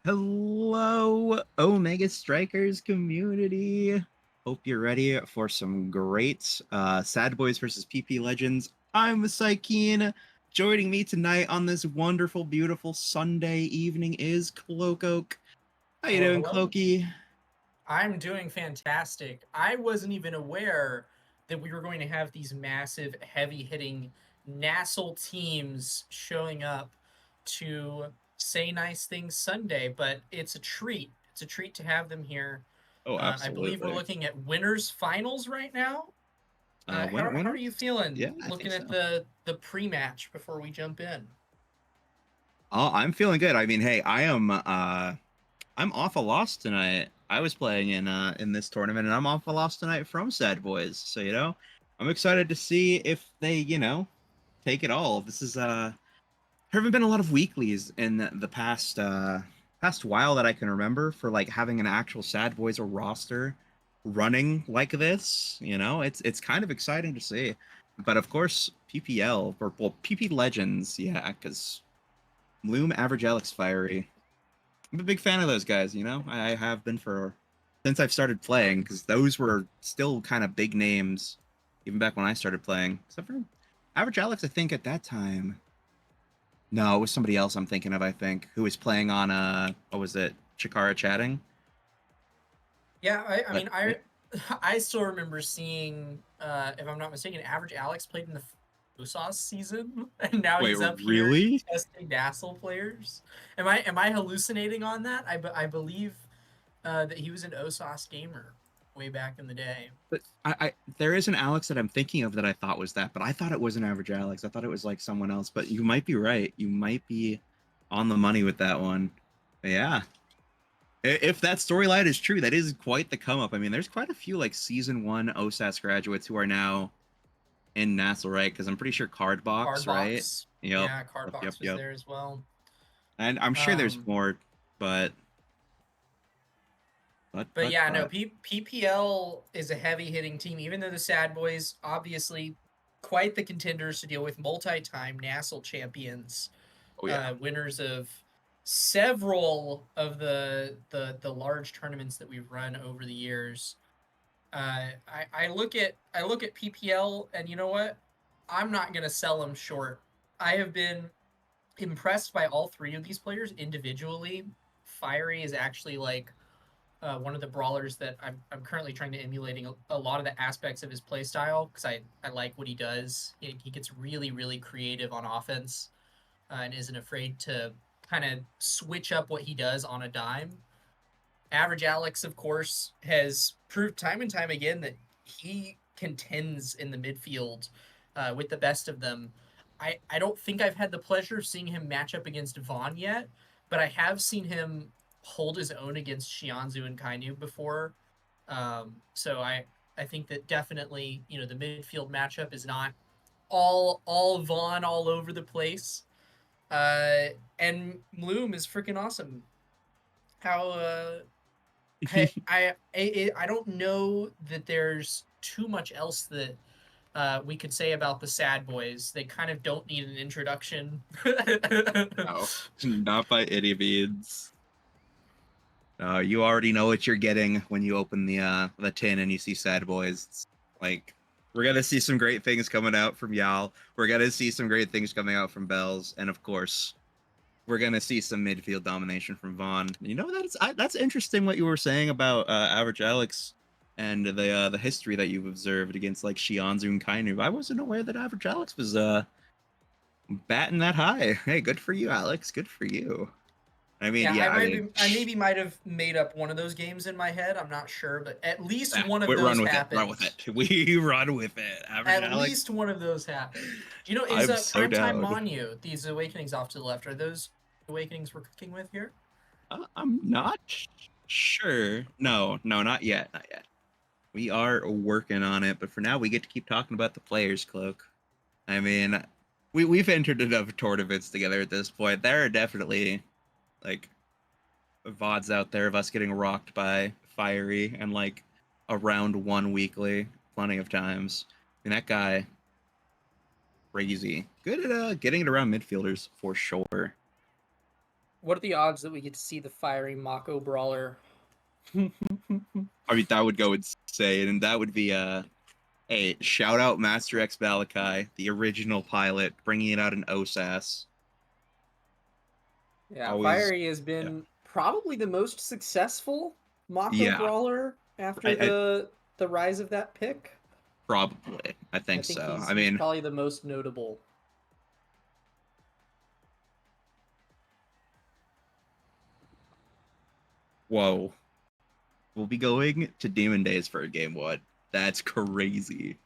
Hello, Omega Strikers community. Hope you're ready for some great Sad Boys versus PP Legends. I'm Saikeen. Joining me tonight on this wonderful, beautiful Sunday evening is Cloak Oak. How you Hello, doing, hello. Cloaky? I'm doing fantastic. I wasn't even aware that we were going to have these massive, heavy hitting Nassel teams showing up to say nice things Sunday, but it's a treat. It's a treat to have them here. Oh, I believe we're absolutely. looking at winners finals right now. How are you Winners? feeling Yeah, I think looking at so. the pre-match before we jump in? Oh, I'm feeling good. I mean, hey, I'm off a loss tonight. I was playing in this tournament, and I'm off a loss tonight from Sad Boys. So I'm excited to see if they take it all. This is there haven't been a lot of weeklies in the past while that I can remember for like having an actual Sad Boys or roster running like this. It's kind of exciting to see. But of course, PPL or well, PP Legends, yeah, because Loom, Average Alex, Fiery. I'm a big fan of those guys, I have been for since I've started playing because those were still kind of big names even back when I started playing. Except for Average Alex, I think at that time. No, it was somebody else I'm thinking of, I think, who was playing on what was it? Chikara chatting. Yeah, I But mean, I still remember seeing, if I'm not mistaken, Average Alex played in the Usos season, and now wait, he's up here really? testing Dazzle players. Am I hallucinating on that? I believe that he was an OSOS gamer way back in the day. But I there is an Alex that I'm thinking of that I thought was that, but I thought it was an Average Alex. I thought it was like someone else, but you might be right. You might be on the money with that one. But yeah. If that storyline is true, that is quite the come up. I mean, there's quite a few like season one OSAS graduates who are now in NASA, right? Because I'm pretty sure Cardbox, right? Cardbox, Yep. yeah, Yep, yep, Cardbox was yep. there as well. And I'm sure there's Um, more, but but but but yeah, no, but PPL is a heavy hitting team, even though the Sad Boys obviously quite the contenders to deal with, multi-time Nassel champions, oh yeah. winners of several of the large tournaments that we've run over the years. I look at PPL, and you know what? I'm not gonna sell them short. I have been impressed by all three of these players individually. Fiery is actually like one of the brawlers that I'm currently trying to emulating a lot of the aspects of his play style because I like what he does. He gets really creative on offense, and isn't afraid to kind of switch up what he does on a dime. Average Alex, of course, has proved time and time again that he contends in the midfield with the best of them. I don't think I've had the pleasure of seeing him match up against Vaughn yet, but I have seen him hold his own against Shianzu and Kainu before. So I think that definitely, the midfield matchup is not all Vaughn all over the place. Uh, and Bloom is freaking awesome. How I don't know that there's too much else that we could say about the Sad Boys. They kind of don't need an introduction. No, not by any means. You already know what you're getting when you open the tin and you see Sad Boys. It's like we're gonna see some great things coming out from Yal. We're gonna see some great things coming out from Bells, and of course, we're gonna see some midfield domination from Vaughn. That's interesting what you were saying about Average Alex and the history that you've observed against like Shianzu and Kainu. I wasn't aware that Average Alex was batting that high. Hey, good for you, Alex. Good for you. I mean, Yeah, yeah, I mean, I maybe might have made up one of those games in my head. I'm not sure, but at least one of we those run with it. Run with happened. it. We run with it. Average At Alex. least one of those happened. Do you know, is I'm so Primetime down. Manu, these awakenings off to the left, are those awakenings we're cooking with here? I'm not sure. No, no, not yet. Not yet. We are working on it, but for now, we get to keep talking about the players, Cloak. I mean, we've entered enough tournaments together at this point. There are definitely like VODs out there of us getting rocked by Fiery and like around one weekly, plenty of times. And that guy, crazy. Good at getting it around midfielders for sure. What are the odds that we get to see the fiery Mako brawler? I mean, that would go insane, and that would be hey, shout out Master X Valakai, the original pilot, bringing it out in OSAS. Yeah, Always, Fiery has yeah, been probably the most successful Mako yeah. brawler after I the rise of that pick. probably, I I think think so. I he's mean, probably the most notable. whoa, we'll be going to Demon Days for a game. What? That's crazy.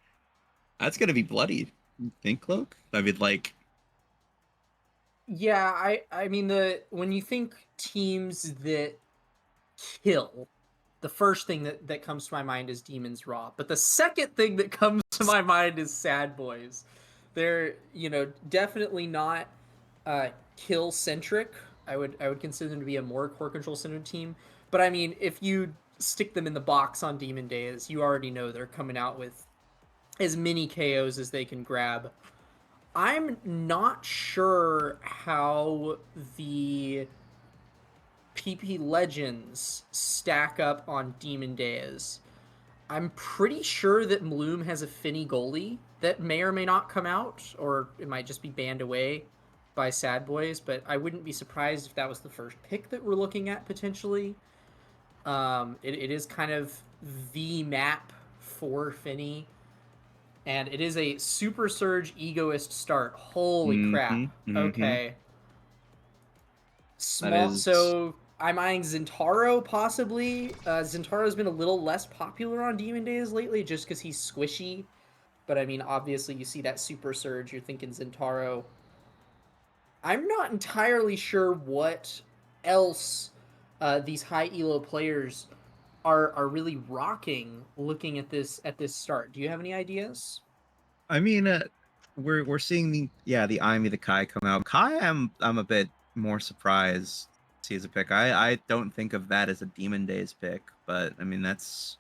That's gonna be bloody. You think, Cloak? I mean, like, Yeah, I mean the when you think teams that kill, the first thing that comes to my mind is Demons Raw. But the second thing that comes to my mind is Sad Boys. They're, definitely not kill centric. I would consider them to be a more core control centered team. But I mean, if you stick them in the box on Demon Days, you already know they're coming out with as many KOs as they can grab. I'm not sure how the PP Legends stack up on Demon Days. I'm pretty sure that Bloom has a Finny goalie that may or may not come out, or it might just be banned away by Sad Boys, but I wouldn't be surprised if that was the first pick that we're looking at potentially. It is kind of the map for Finny, and it is a Super Surge Egoist start. Holy mm-hmm, crap. mm-hmm. Okay. That Small. is, So I'm eyeing Zentaro possibly. Zentaro's been a little less popular on Demon Days lately just because he's squishy. But I mean, obviously, you see that Super Surge, you're thinking Zentaro. I'm not entirely sure what else these high elo players are really rocking. Looking at this start, do you have any ideas? I mean, we're seeing the Imi the Kai come out. Kai, I'm a bit more surprised to see as a pick. I don't think of that as a Demon Days pick, but I mean that's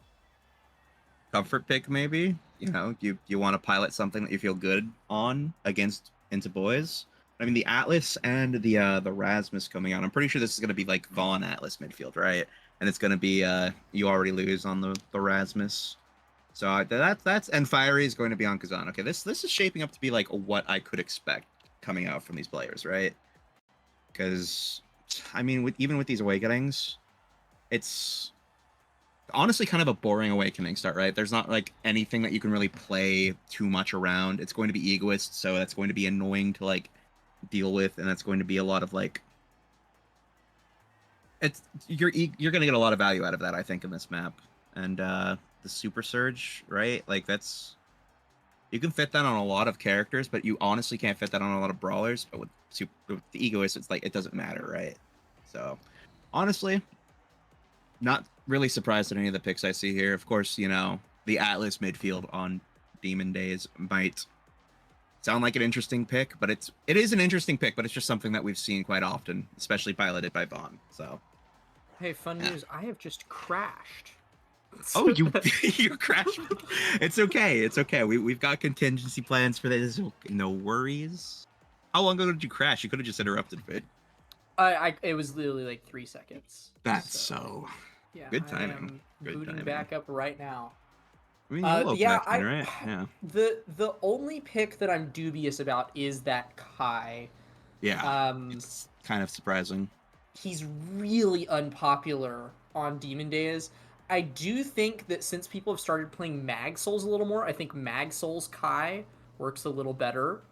comfort pick maybe. You know, you want to pilot something that you feel good on against into boys. I mean the Atlas and the Rasmus coming out. I'm pretty sure this is gonna be like Vaughn Atlas midfield, right? And it's gonna be you already lose on the Rasmus. So that's and Fiery is going to be on Kazan. Okay, this is shaping up to be like what I could expect coming out from these players, right? Because I mean, even with these awakenings, it's honestly kind of a boring awakening start, right? There's not like anything that you can really play too much around. It's going to be egoist, so that's going to be annoying to like deal with, and that's going to be a lot of like it's you're gonna get a lot of value out of that, I think, in this map. And the Super Surge, right? Like that's you can fit that on a lot of characters, but you honestly can't fit that on a lot of brawlers. But with the egoist, it's like it doesn't matter, right? So honestly, not really surprised at any of the picks I see here. Of course, you know, the Atlas midfield on Demon Days might sound like an interesting pick, but it is an interesting pick, but it's just something that we've seen quite often, especially piloted by Vaughn. So Hey, fun yeah. news! I have just crashed. Oh, you you crashed. It's okay. It's okay. We've got contingency plans for this. No worries. How long ago did you crash? You could have just interrupted, but I it was literally like 3 seconds. that's So so yeah, good I timing. am Good booting timing. back up right now. I mean, you'll open Yeah, back in, right? Yeah. the only pick that I'm dubious about is that Kai. Yeah. Um, It's kind of surprising. he's really unpopular on Demon Days. I do think that since people have started playing Mag Souls a little more, I think Mag Souls Kai works a little better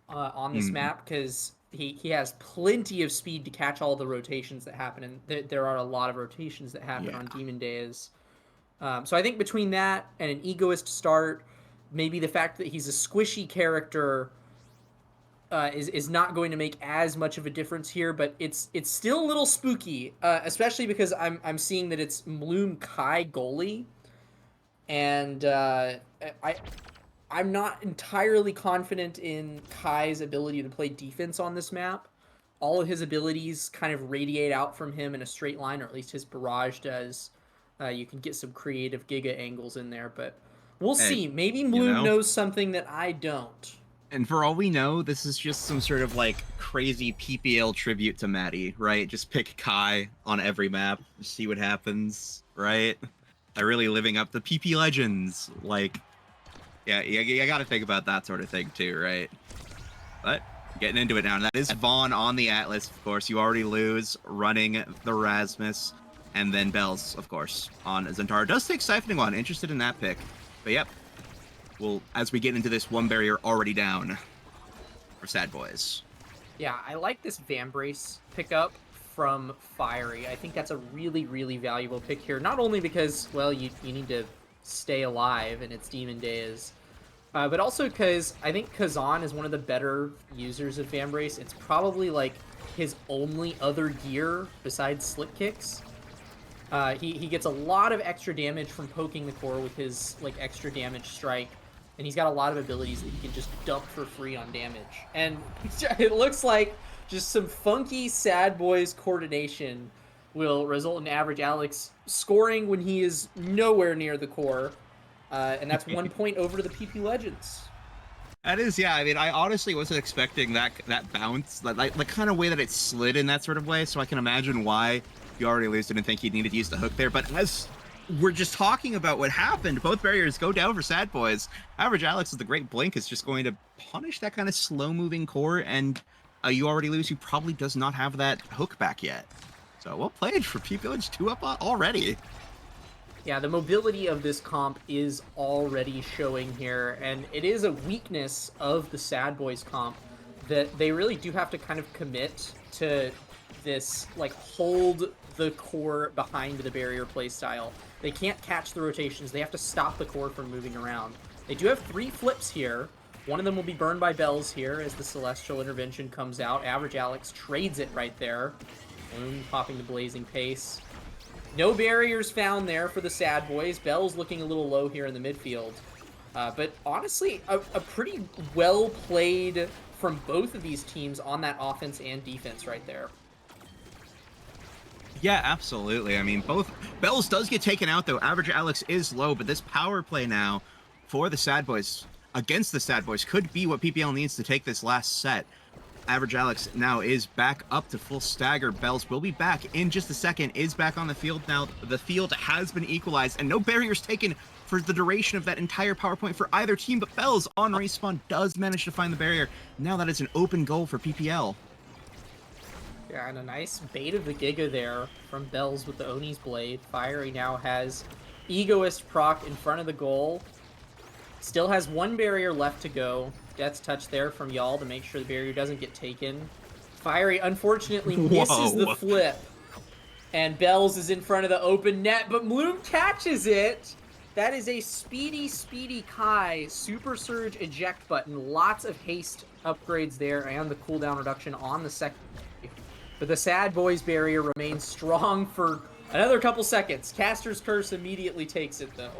on this Mm, map because he has plenty of speed to catch all the rotations that happen, and there are a lot of rotations that happen yeah. on Demon Days. So I think between that and an egoist start, maybe the fact that he's a squishy character is not going to make as much of a difference here, but it's still a little spooky, especially because I'm seeing that it's Bloom Kai goalie, and I I'm not entirely confident in Kai's ability to play defense on this map. All of his abilities kind of radiate out from him in a straight line, or at least his barrage does. You can get some creative Giga angles in there, but we'll Hey, see. Maybe you Bloom know, knows something that I don't. And for all we know, this is just some sort of like crazy PPL tribute to Maddie, right? Just pick Kai on every map, see what happens, right? They're really living up the PP legends. Like, yeah, you got to think about that sort of thing too, right? But getting into it now. That is Vaughn on the Atlas, of course. You already lose running the Rasmus, and then Bells, of course, on Zentaro. Does take Siphoning One. Interested in that pick. But yep. Well, as we get into this, one barrier already down for Sad Boys. Yeah, I like this Vambrace pickup from Fiery. I think that's a really, really valuable pick here. Not only because, well, you need to stay alive and it's Demon Days, but also because I think Kazan is one of the better users of Vambrace. It's probably like his only other gear besides Slick Kicks. He gets a lot of extra damage from poking the core with his like extra damage strike, and he's got a lot of abilities that he can just dump for free on damage. And it looks like just some funky Sad Boys coordination will result in Average Alex scoring when he is nowhere near the core, and that's 1 point over to the PP Legends. That is, yeah. I mean, I honestly wasn't expecting that bounce, like the kind of way that it slid in that sort of way. So I can imagine why you already lose didn't think he needed to use the hook there. But as we're just talking about what happened, both barriers go down for Sad Boys. Average Alex with the Great Blink is just going to punish that kind of slow-moving core, and you already lose who probably does not have that hook back yet. So well played for P-Village 2 up already. Yeah, the mobility of this comp is already showing here, and it is a weakness of the Sad Boys comp that they really do have to kind of commit to this, like, hold the core behind the barrier playstyle. They can't catch the rotations. They have to stop the core from moving around. They do have 3 flips here. One of them will be burned by Bells here as the Celestial Intervention comes out. Average Alex trades it right there. Boom, popping the Blazing Pace. No barriers found there for the Sad Boys. Bells looking a little low here in the midfield. But honestly, a pretty well played from both of these teams on that offense and defense right there. Yeah, absolutely. I mean, both Bells does get taken out though. Average Alex is low, but this power play now for the Sad Boys against the Sad Boys could be what PPL needs to take this last set. Average Alex now is back up to full stagger. Bells will be back in just a second, is back on the field now. The field has been equalized and no barriers taken for the duration of that entire PowerPoint for either team, but Bells on respawn does manage to find the barrier. Now that is an open goal for PPL. Yeah, and a nice bait of the Giga there from Bells with the Oni's Blade. Fiery now has Egoist proc in front of the goal. Still has 1 barrier left to go. Death's Touch there from y'all to make sure the barrier doesn't get taken. Fiery unfortunately misses the flip. And Bells is in front of the open net, but Bloom catches it. That is a speedy, speedy Kai Super Surge eject button. Lots of haste upgrades there and the cooldown reduction on the second. But the Sad Boys barrier remains strong for another couple seconds. Caster's Curse immediately takes it though.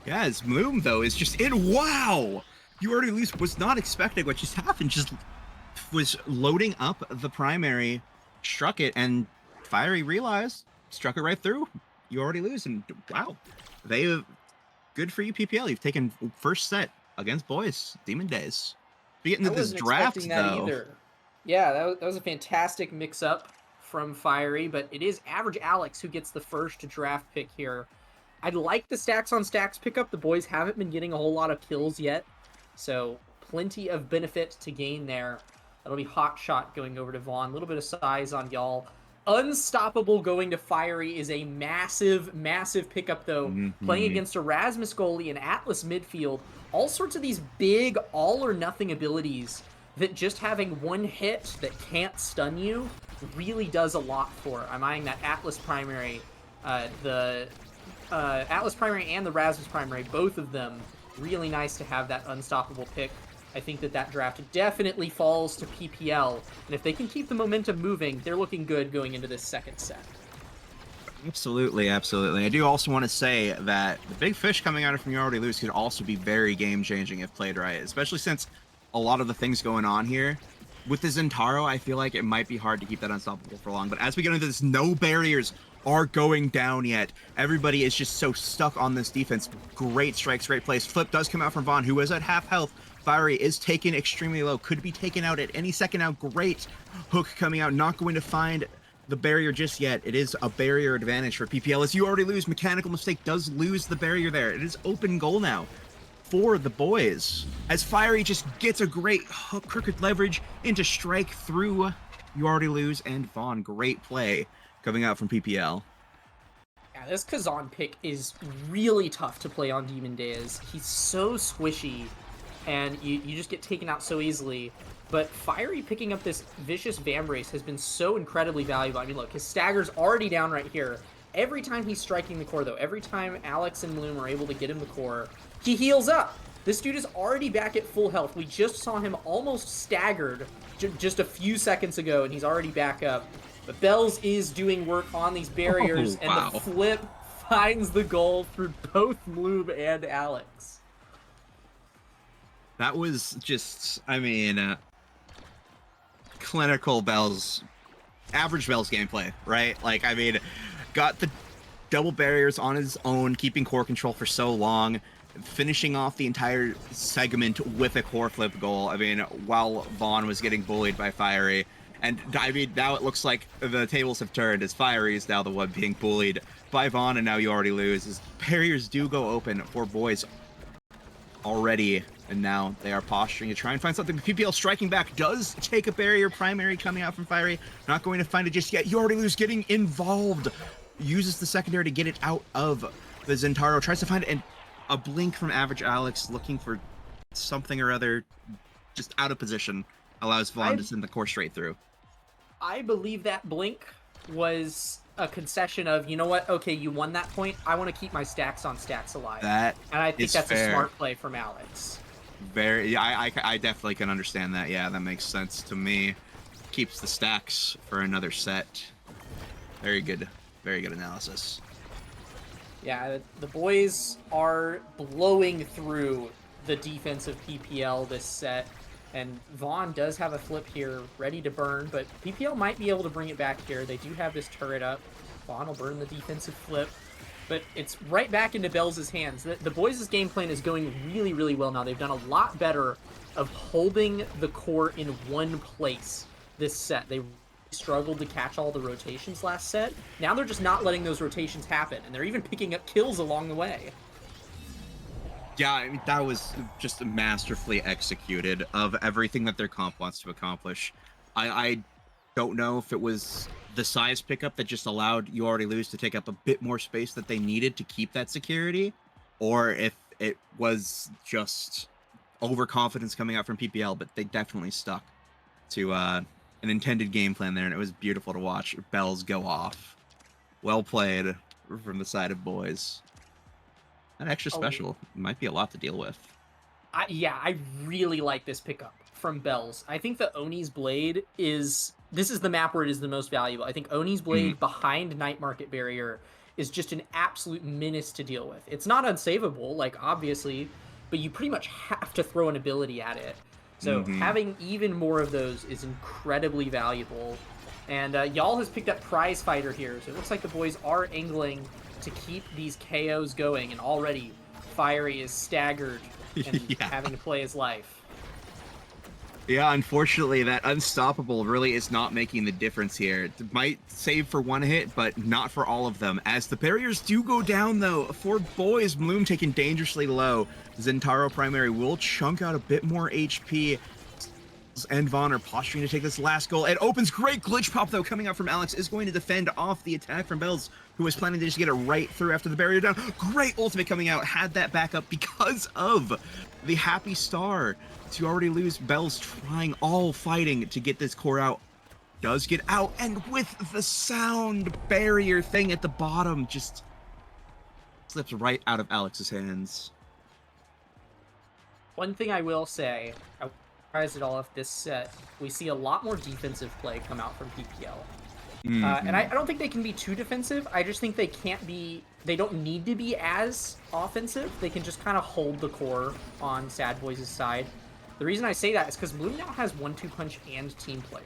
Yeah, his Bloom though is just in. Wow! You already lose. Was not expecting what just happened. Just was loading up the primary, struck it, and Fiery realized, struck it right through. You already lose, and wow, good for you, PPL. You've taken first set against Boys, Demon Days. We get into this draft though. Either. Yeah, that was a fantastic mix-up from Fiery, but it is Average Alex who gets the first draft pick here. I'd like the stacks on stacks pickup. The boys haven't been getting a whole lot of kills yet, so plenty of benefit to gain there. That'll be Hot Shot going over to Vaughn. A little bit of size on y'all. Unstoppable going to Fiery is a massive, massive pickup, though. Playing against a Rasmus goalie and Atlas midfield. All sorts of these big all-or-nothing abilities that just having 1 hit that can't stun you really does a lot for. I'm eyeing that Atlas primary, the Atlas primary and the Rasmus primary, both of them really nice to have that unstoppable pick. I think that draft definitely falls to PPL, and if they can keep the momentum moving, they're looking good going into this second set. Absolutely, absolutely. I do also want to say that the big fish coming out of From You Already Lose could also be very game-changing if played right, especially since a lot of the things going on here. With the Zentaro, I feel like it might be hard to keep that unstoppable for long, but as we get into this, no barriers are going down yet. Everybody is just so stuck on this defense. Great strikes, great plays. Flip does come out from Vaughn, who is at half health, Fiery is taken extremely low, could be taken out at any second now. Great hook coming out, not going to find the barrier just yet. It is a barrier advantage for PPL as you already lose. Mechanical Mistake does lose the barrier there. It is open goal now for the boys as Fiery just gets a great hook, crooked leverage into strike through You Already Lose and Vaughn. Great play coming out from PPL. Yeah, this Kazan pick is really tough to play on Demon Days. He's so squishy, and you just get taken out so easily. But Fiery picking up this vicious Vambrace has been so incredibly valuable. I mean, look, his stagger's already down right here. Every time he's striking the core, though, every time Alex and Bloom are able to get him the core, he heals up. This dude is already back at full health. We just saw him almost staggered just a few seconds ago, and he's already back up. But Bells is doing work on these barriers, wow. and the flip finds the goal through both Bloom and Alex. That was just, I mean, clinical Bells, average Bells gameplay, right? Like, I mean, got the double barriers on his own, keeping core control for so long, finishing off the entire segment with a core flip goal. I mean, while Vaughn was getting bullied by Fiery. And I mean, now it looks like the tables have turned as Fiery is now the one being bullied by Vaughn, and now You Already Lose. As barriers do go open for boys already, and now they are posturing to try and find something. PPL striking back does take a barrier primary coming out from Fiery. Not going to find it just yet. You Already Lose getting involved. Uses the secondary to get it out of the Zentaro. Tries to find it, and a blink from Average Alex looking for something or other, just out of position. Allows Vaughn to send the core straight through. I believe that blink was a concession of, you know what, okay, you won that point, I want to keep my stacks on stacks alive. That and I think that's fair. A smart play from Alex. Very, I definitely can understand that. Yeah, that makes sense to me. Keeps the stacks for another set. Very good analysis. Yeah, the boys are blowing through the defense of PPL this set. And Vaughn does have a flip here, ready to burn, but PPL might be able to bring it back here. They do have this turret up. Vaughn will burn the defensive flip, but it's right back into Bells' hands. The boys' game plan is going really, really well now. They've done a lot better of holding the core in one place this set. They struggled to catch all the rotations last set. Now they're just not letting those rotations happen, and they're even picking up kills along the way. Yeah, I mean, that was just masterfully executed of everything that their comp wants to accomplish. I don't know if it was the size pickup that just allowed You Already Lose to take up a bit more space that they needed to keep that security, or if it was just overconfidence coming out from PPL, but they definitely stuck to an intended game plan there, and it was beautiful to watch Bells go off. Well played from the side of boys. That extra special might be a lot to deal with. I really like this pickup from Bells. I think the Oni's Blade this is the map where it is the most valuable. I think Oni's Blade behind Night Market Barrier is just an absolute menace to deal with. It's not unsavable, like, obviously, but you pretty much have to throw an ability at it. So having even more of those is incredibly valuable. And y'all has picked up Prize Fighter here, so it looks like the boys are angling to keep these KOs going, and already Fiery is staggered and having to play his life. Yeah, unfortunately, that Unstoppable really is not making the difference here. It might save for one hit, but not for all of them. As the barriers do go down, though, for boys, Bloom taken dangerously low. Zentaro primary will chunk out a bit more HP. And Vaughn are posturing to take this last goal. It opens. Great glitch pop, though, coming out from Alex. Is going to defend off the attack from Bells, who was planning to just get it right through after the barrier down. Great ultimate coming out. Had that backup because of the happy star. To You Already Lose, Bells trying all fighting to get this core out. Does get out, and with the sound barrier thing at the bottom, just slips right out of Alex's hands. One thing I will say, I surprised it all off this set, we see a lot more defensive play come out from PPL. And I don't think they can be too defensive. I just think they don't need to be as offensive. They can just kind of hold the core on Sad Boys' side. The reason I say that is because Bloom now has 1-2 punch and team player.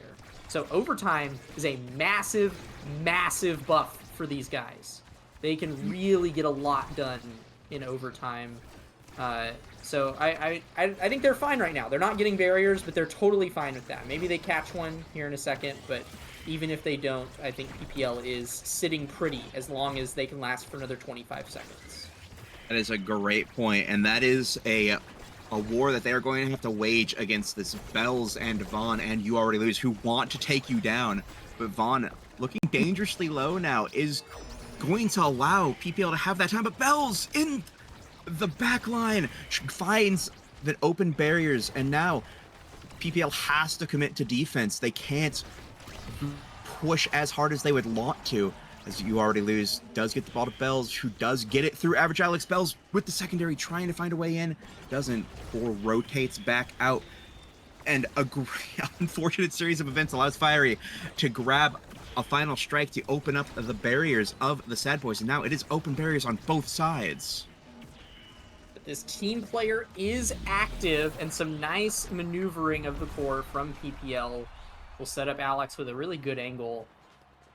So overtime is a massive, massive buff for these guys. They can really get a lot done in overtime. So I think they're fine right now. They're not getting barriers, but they're totally fine with that. Maybe they catch one here in a second, but even if they don't, I think PPL is sitting pretty as long as they can last for another 25 seconds. That is a great point, and that is a war that they are going to have to wage against this Bells and Vaughn and You Already Lose, who want to take you down. But Vaughn, looking dangerously low now, is going to allow PPL to have that time. But Bells in the back line finds the open barriers, and now PPL has to commit to defense. They can't push as hard as they would want to. As You Already Lose does get the ball to Bells, who does get it through Average Alex. Bells with the secondary trying to find a way in, doesn't, or rotates back out. And a great, unfortunate series of events allows Fiery to grab a final strike to open up the barriers of the Sad Boys. And now it is open barriers on both sides. But this team player is active, and some nice maneuvering of the core from PPL will set up Alex with a really good angle.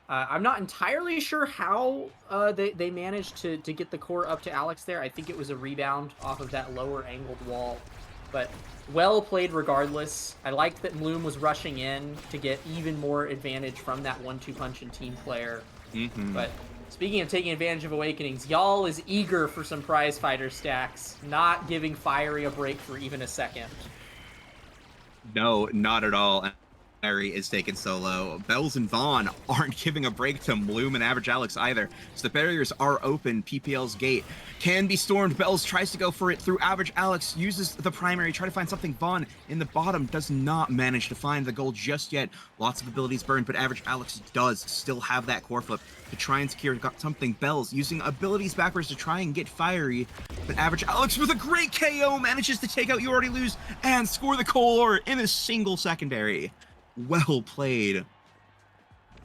I'm not entirely sure how they managed to get the core up to Alex there. I think it was a rebound off of that lower angled wall. But well played regardless. I liked that Bloom was rushing in to get even more advantage from that 1-2 punch and team player. But speaking of taking advantage of Awakenings, y'all is eager for some prize fighter stacks, not giving Fiery a break for even a second. No, not at all. Fiery is taken so low. Bells and Vaughn aren't giving a break to Bloom and Average Alex either. So the barriers are open. PPL's gate can be stormed. Bells tries to go for it through Average Alex, uses the primary, try to find something. Vaughn in the bottom does not manage to find the goal just yet. Lots of abilities burned, but Average Alex does still have that core flip to try and secure something. Bells using abilities backwards to try and get Fiery, but Average Alex with a great KO manages to take out You Already Lose and score the core in a single secondary. Well played.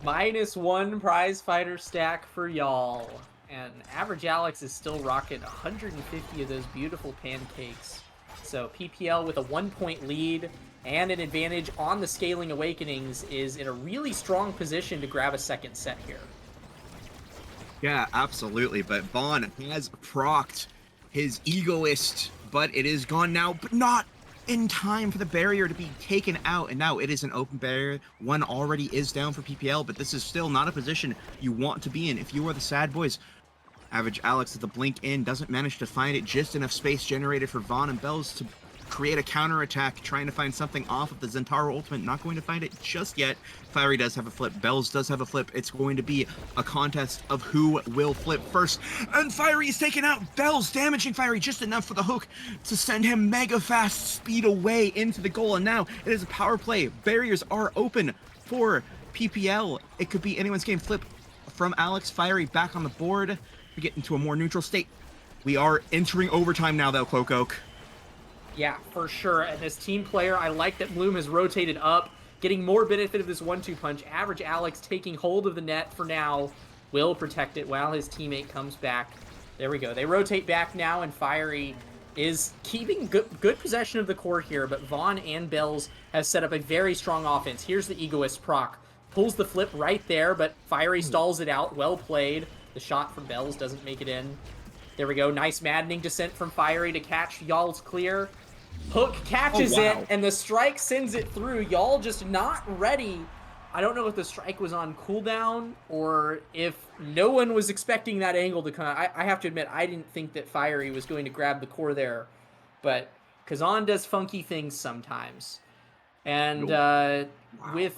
-1 prize fighter stack for y'all. And Average Alex is still rocking 150 of those beautiful pancakes. So PPL with a 1-point lead and an advantage on the Scaling Awakenings is in a really strong position to grab a second set here. Yeah, absolutely. But Vaughn has procced his Egoist, but it is gone now, but not in time for the barrier to be taken out. And now it is an open barrier. One already is down for PPL, but this is still not a position you want to be in if you are the Sad Boys. Average Alex at the blink in doesn't manage to find it. Just enough space generated for Vaughn and Bells to create a counterattack, trying to find something off of the Zentaro ultimate. Not going to find it just yet. Fiery does have a flip. Bells does have a flip. It's going to be a contest of who will flip first. And Fiery is taken out. Bells damaging Fiery just enough for the hook to send him mega fast speed away into the goal. And now it is a power play. Barriers are open for PPL. It could be anyone's game. Flip from Alex. Fiery back on the board. We get into a more neutral state. We are entering overtime now, though, Cloak. Yeah, for sure. And this team player, I like that Bloom has rotated up, getting more benefit of this 1-2 punch. Average Alex taking hold of the net for now, will protect it while his teammate comes back. There we go. They rotate back now, and Fiery is keeping good possession of the core here, but Vaughn and Bells have set up a very strong offense. Here's the Egoist proc. Pulls the flip right there, but Fiery stalls it out. Well played. The shot from Bells doesn't make it in. There we go. Nice maddening descent from Fiery to catch. Y'all's clear. Hook catches it, and the strike sends it through. Y'all just not ready. I don't know if the strike was on cooldown or if no one was expecting that angle to come out. I have to admit, I didn't think that Fiery was going to grab the core there. But Kazan does funky things sometimes. And with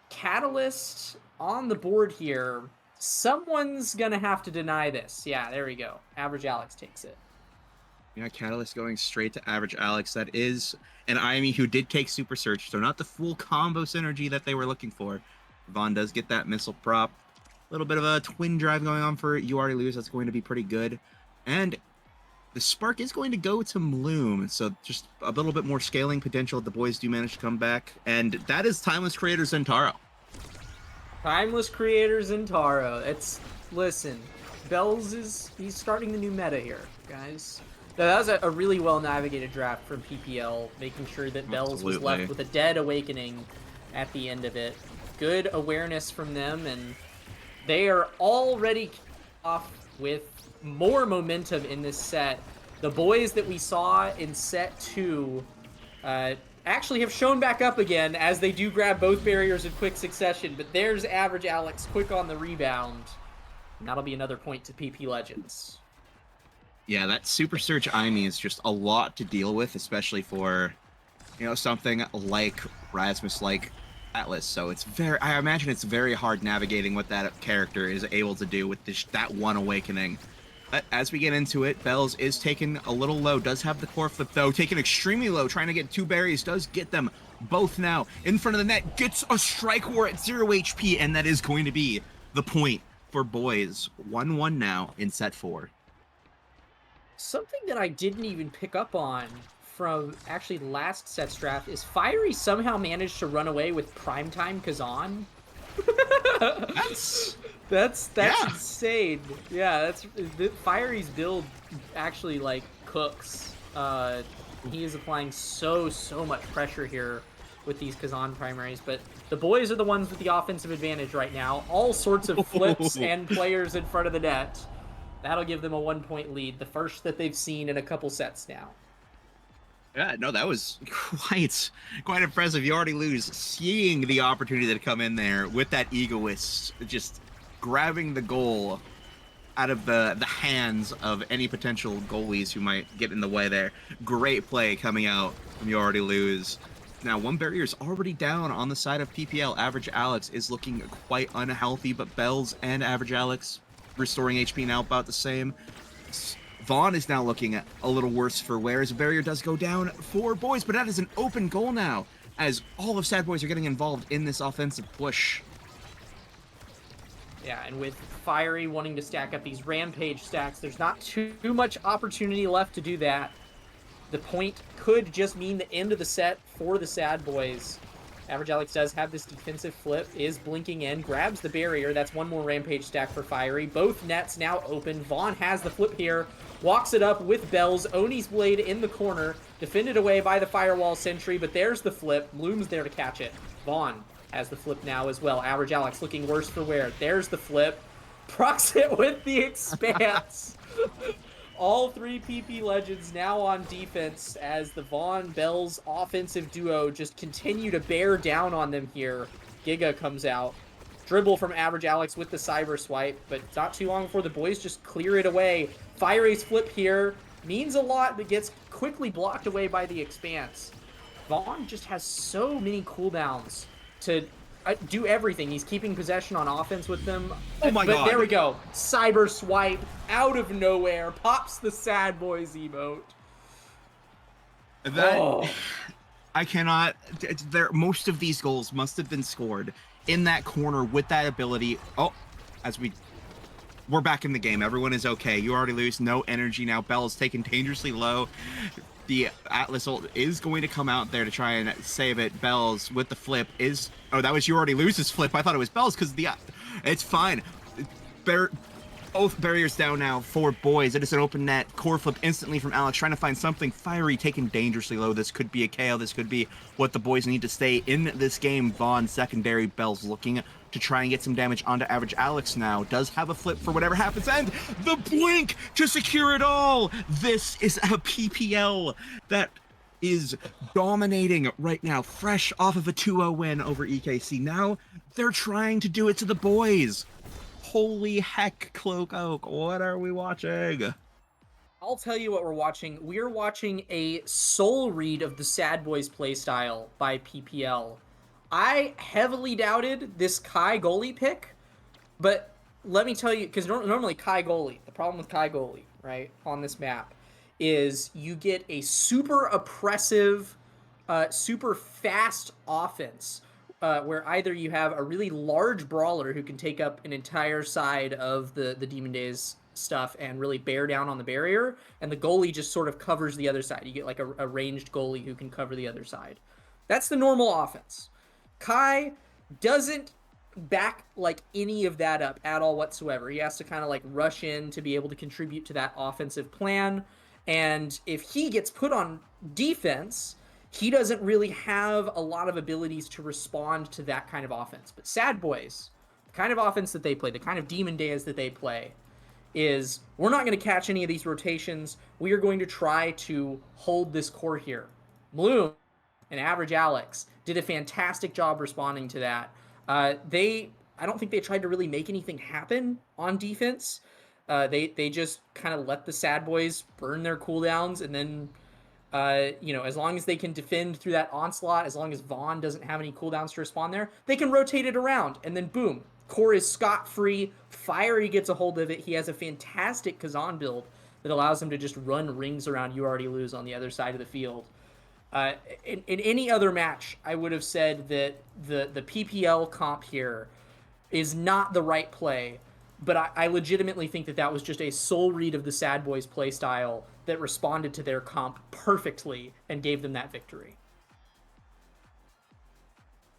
Catalyst on the board here, someone's going to have to deny this. Yeah, there we go. Average Alex takes it. Yeah, Catalyst going straight to Average Alex. That is an IME who did take Super Search, so not the full combo synergy that they were looking for. Vaughn does get that missile prop. A little bit of a twin drive going on for You Already Lose. That's going to be pretty good. And the spark is going to go to Bloom, so just a little bit more scaling potential. The boys do manage to come back. And that is Timeless Creator Zentaro. Timeless Creator Zentaro. Listen, Bells he's starting the new meta here, guys. That was a really well-navigated draft from PPL, making sure that Bells was left with a dead Awakening at the end of it. Good awareness from them, and they are already off with more momentum in this set. The boys that we saw in set 2 actually have shown back up again as they do grab both barriers in quick succession, but there's Average Alex quick on the rebound. And that'll be another point to PP Legends. Yeah, that Super Surge Imi is just a lot to deal with, especially for, something like Rasmus, like Atlas. So I imagine it's very hard navigating what that character is able to do with that one awakening. But as we get into it, Bells is taken a little low, does have the core flip though, taken extremely low, trying to get 2 berries, does get them both now in front of the net, gets a strike war at 0 HP, and that is going to be the point for boys. 1-1 now in set 4. Something that I didn't even pick up on from actually last set's draft is Fiery somehow managed to run away with Primetime Kazan. That's yeah. insane. Yeah, Fiery's build actually like cooks. He is applying so much pressure here with these Kazan primaries, but the boys are the ones with the offensive advantage right now. All sorts of flips and players in front of the net. That'll give them a 1-point lead, the first that they've seen in a couple sets now. Yeah, no, that was quite impressive. You already lose, seeing the opportunity to come in there with that Egoist, just grabbing the goal out of the hands of any potential goalies who might get in the way there. Great play coming out from You Already Lose. Now, 1 barrier is already down on the side of PPL. Average Alex is looking quite unhealthy, but Bells and Average Alex restoring HP now about the same. Vaughn is now looking at a little worse for wear as a barrier does go down for boys, but that is an open goal now as all of Sad Boys are getting involved in this offensive push. Yeah, and with Fiery wanting to stack up these Rampage stacks, there's not too much opportunity left to do that. The point could just mean the end of the set for the Sad Boys. Average Alex does have this defensive flip, is blinking in, grabs the barrier. That's 1 more Rampage stack for Fiery. Both nets now open. Vaughn has the flip here, walks it up with Bells. Oni's Blade in the corner, defended away by the Firewall Sentry, but there's the flip. Bloom's there to catch it. Vaughn has the flip now as well. Average Alex looking worse for wear. There's the flip. Procs it with the Expanse. All 3 PP Legends now on defense as the Vaughn-Bells offensive duo just continue to bear down on them here. Giga comes out. Dribble from Average Alex with the Cyber Swipe, but it's not too long before the boys just clear it away. Fiery's flip here means a lot, but gets quickly blocked away by the Expanse. Vaughn just has so many cooldowns to do everything. He's keeping possession on offense with them. Oh my god. There we go. Cyber Swipe out of nowhere. Pops the Sad Boys emote. I cannot. Most of these goals must have been scored in that corner with that ability. Oh, we're back in the game. Everyone is okay. You already lose. No energy now. Bell is taken dangerously low. The Atlas ult is going to come out there to try and save it. Bells with the flip is... Oh, that was You Already Lose's flip. I thought it was Bells because it's fine. Both barriers down now for boys. It is an open net. Core flip instantly from Alex, trying to find something. Fiery taken dangerously low. This could be a KO. This could be what the boys need to stay in this game. Vaughn secondary. Bells looking to try and get some damage onto Average Alex now. Does have a flip for whatever happens, and the blink to secure it all. This is a PPL that is dominating right now, fresh off of a 2-0 win over EKC. Now they're trying to do it to the boys. Holy heck, Cloak Oak, what are we watching? I'll tell you what we're watching. We're watching a soul read of the Sad Boys playstyle by PPL. I heavily doubted this Kai goalie pick, but let me tell you, because normally Kai goalie, the problem with Kai goalie, right, on this map, is you get a super oppressive, super fast offense, where either you have a really large brawler who can take up an entire side of the Demon Days stuff and really bear down on the barrier, and the goalie just sort of covers the other side. You get like a ranged goalie who can cover the other side. That's the normal offense. Kai doesn't back like any of that up at all whatsoever. He has to kind of like rush in to be able to contribute to that offensive plan. And if he gets put on defense, he doesn't really have a lot of abilities to respond to that kind of offense. But Sad Boys, the kind of offense that they play, the kind of Demon Days that they play, is we're not going to catch any of these rotations. We are going to try to hold this core here. Bloom and Average Alex did a fantastic job responding to that. I don't think they tried to really make anything happen on defense. They just kind of let the Sad Boys burn their cooldowns, and then as long as they can defend through that onslaught, as long as Vaughn doesn't have any cooldowns to respond there, they can rotate it around, and then boom, core is scot-free. Fiery gets a hold of it. He has a fantastic Kazan build that allows him to just run rings around You Already Lose on the other side of the field. In any other match, I would have said that the PPL comp here is not the right play, but I legitimately think that was just a soul read of the Sad Boys playstyle that responded to their comp perfectly and gave them that victory.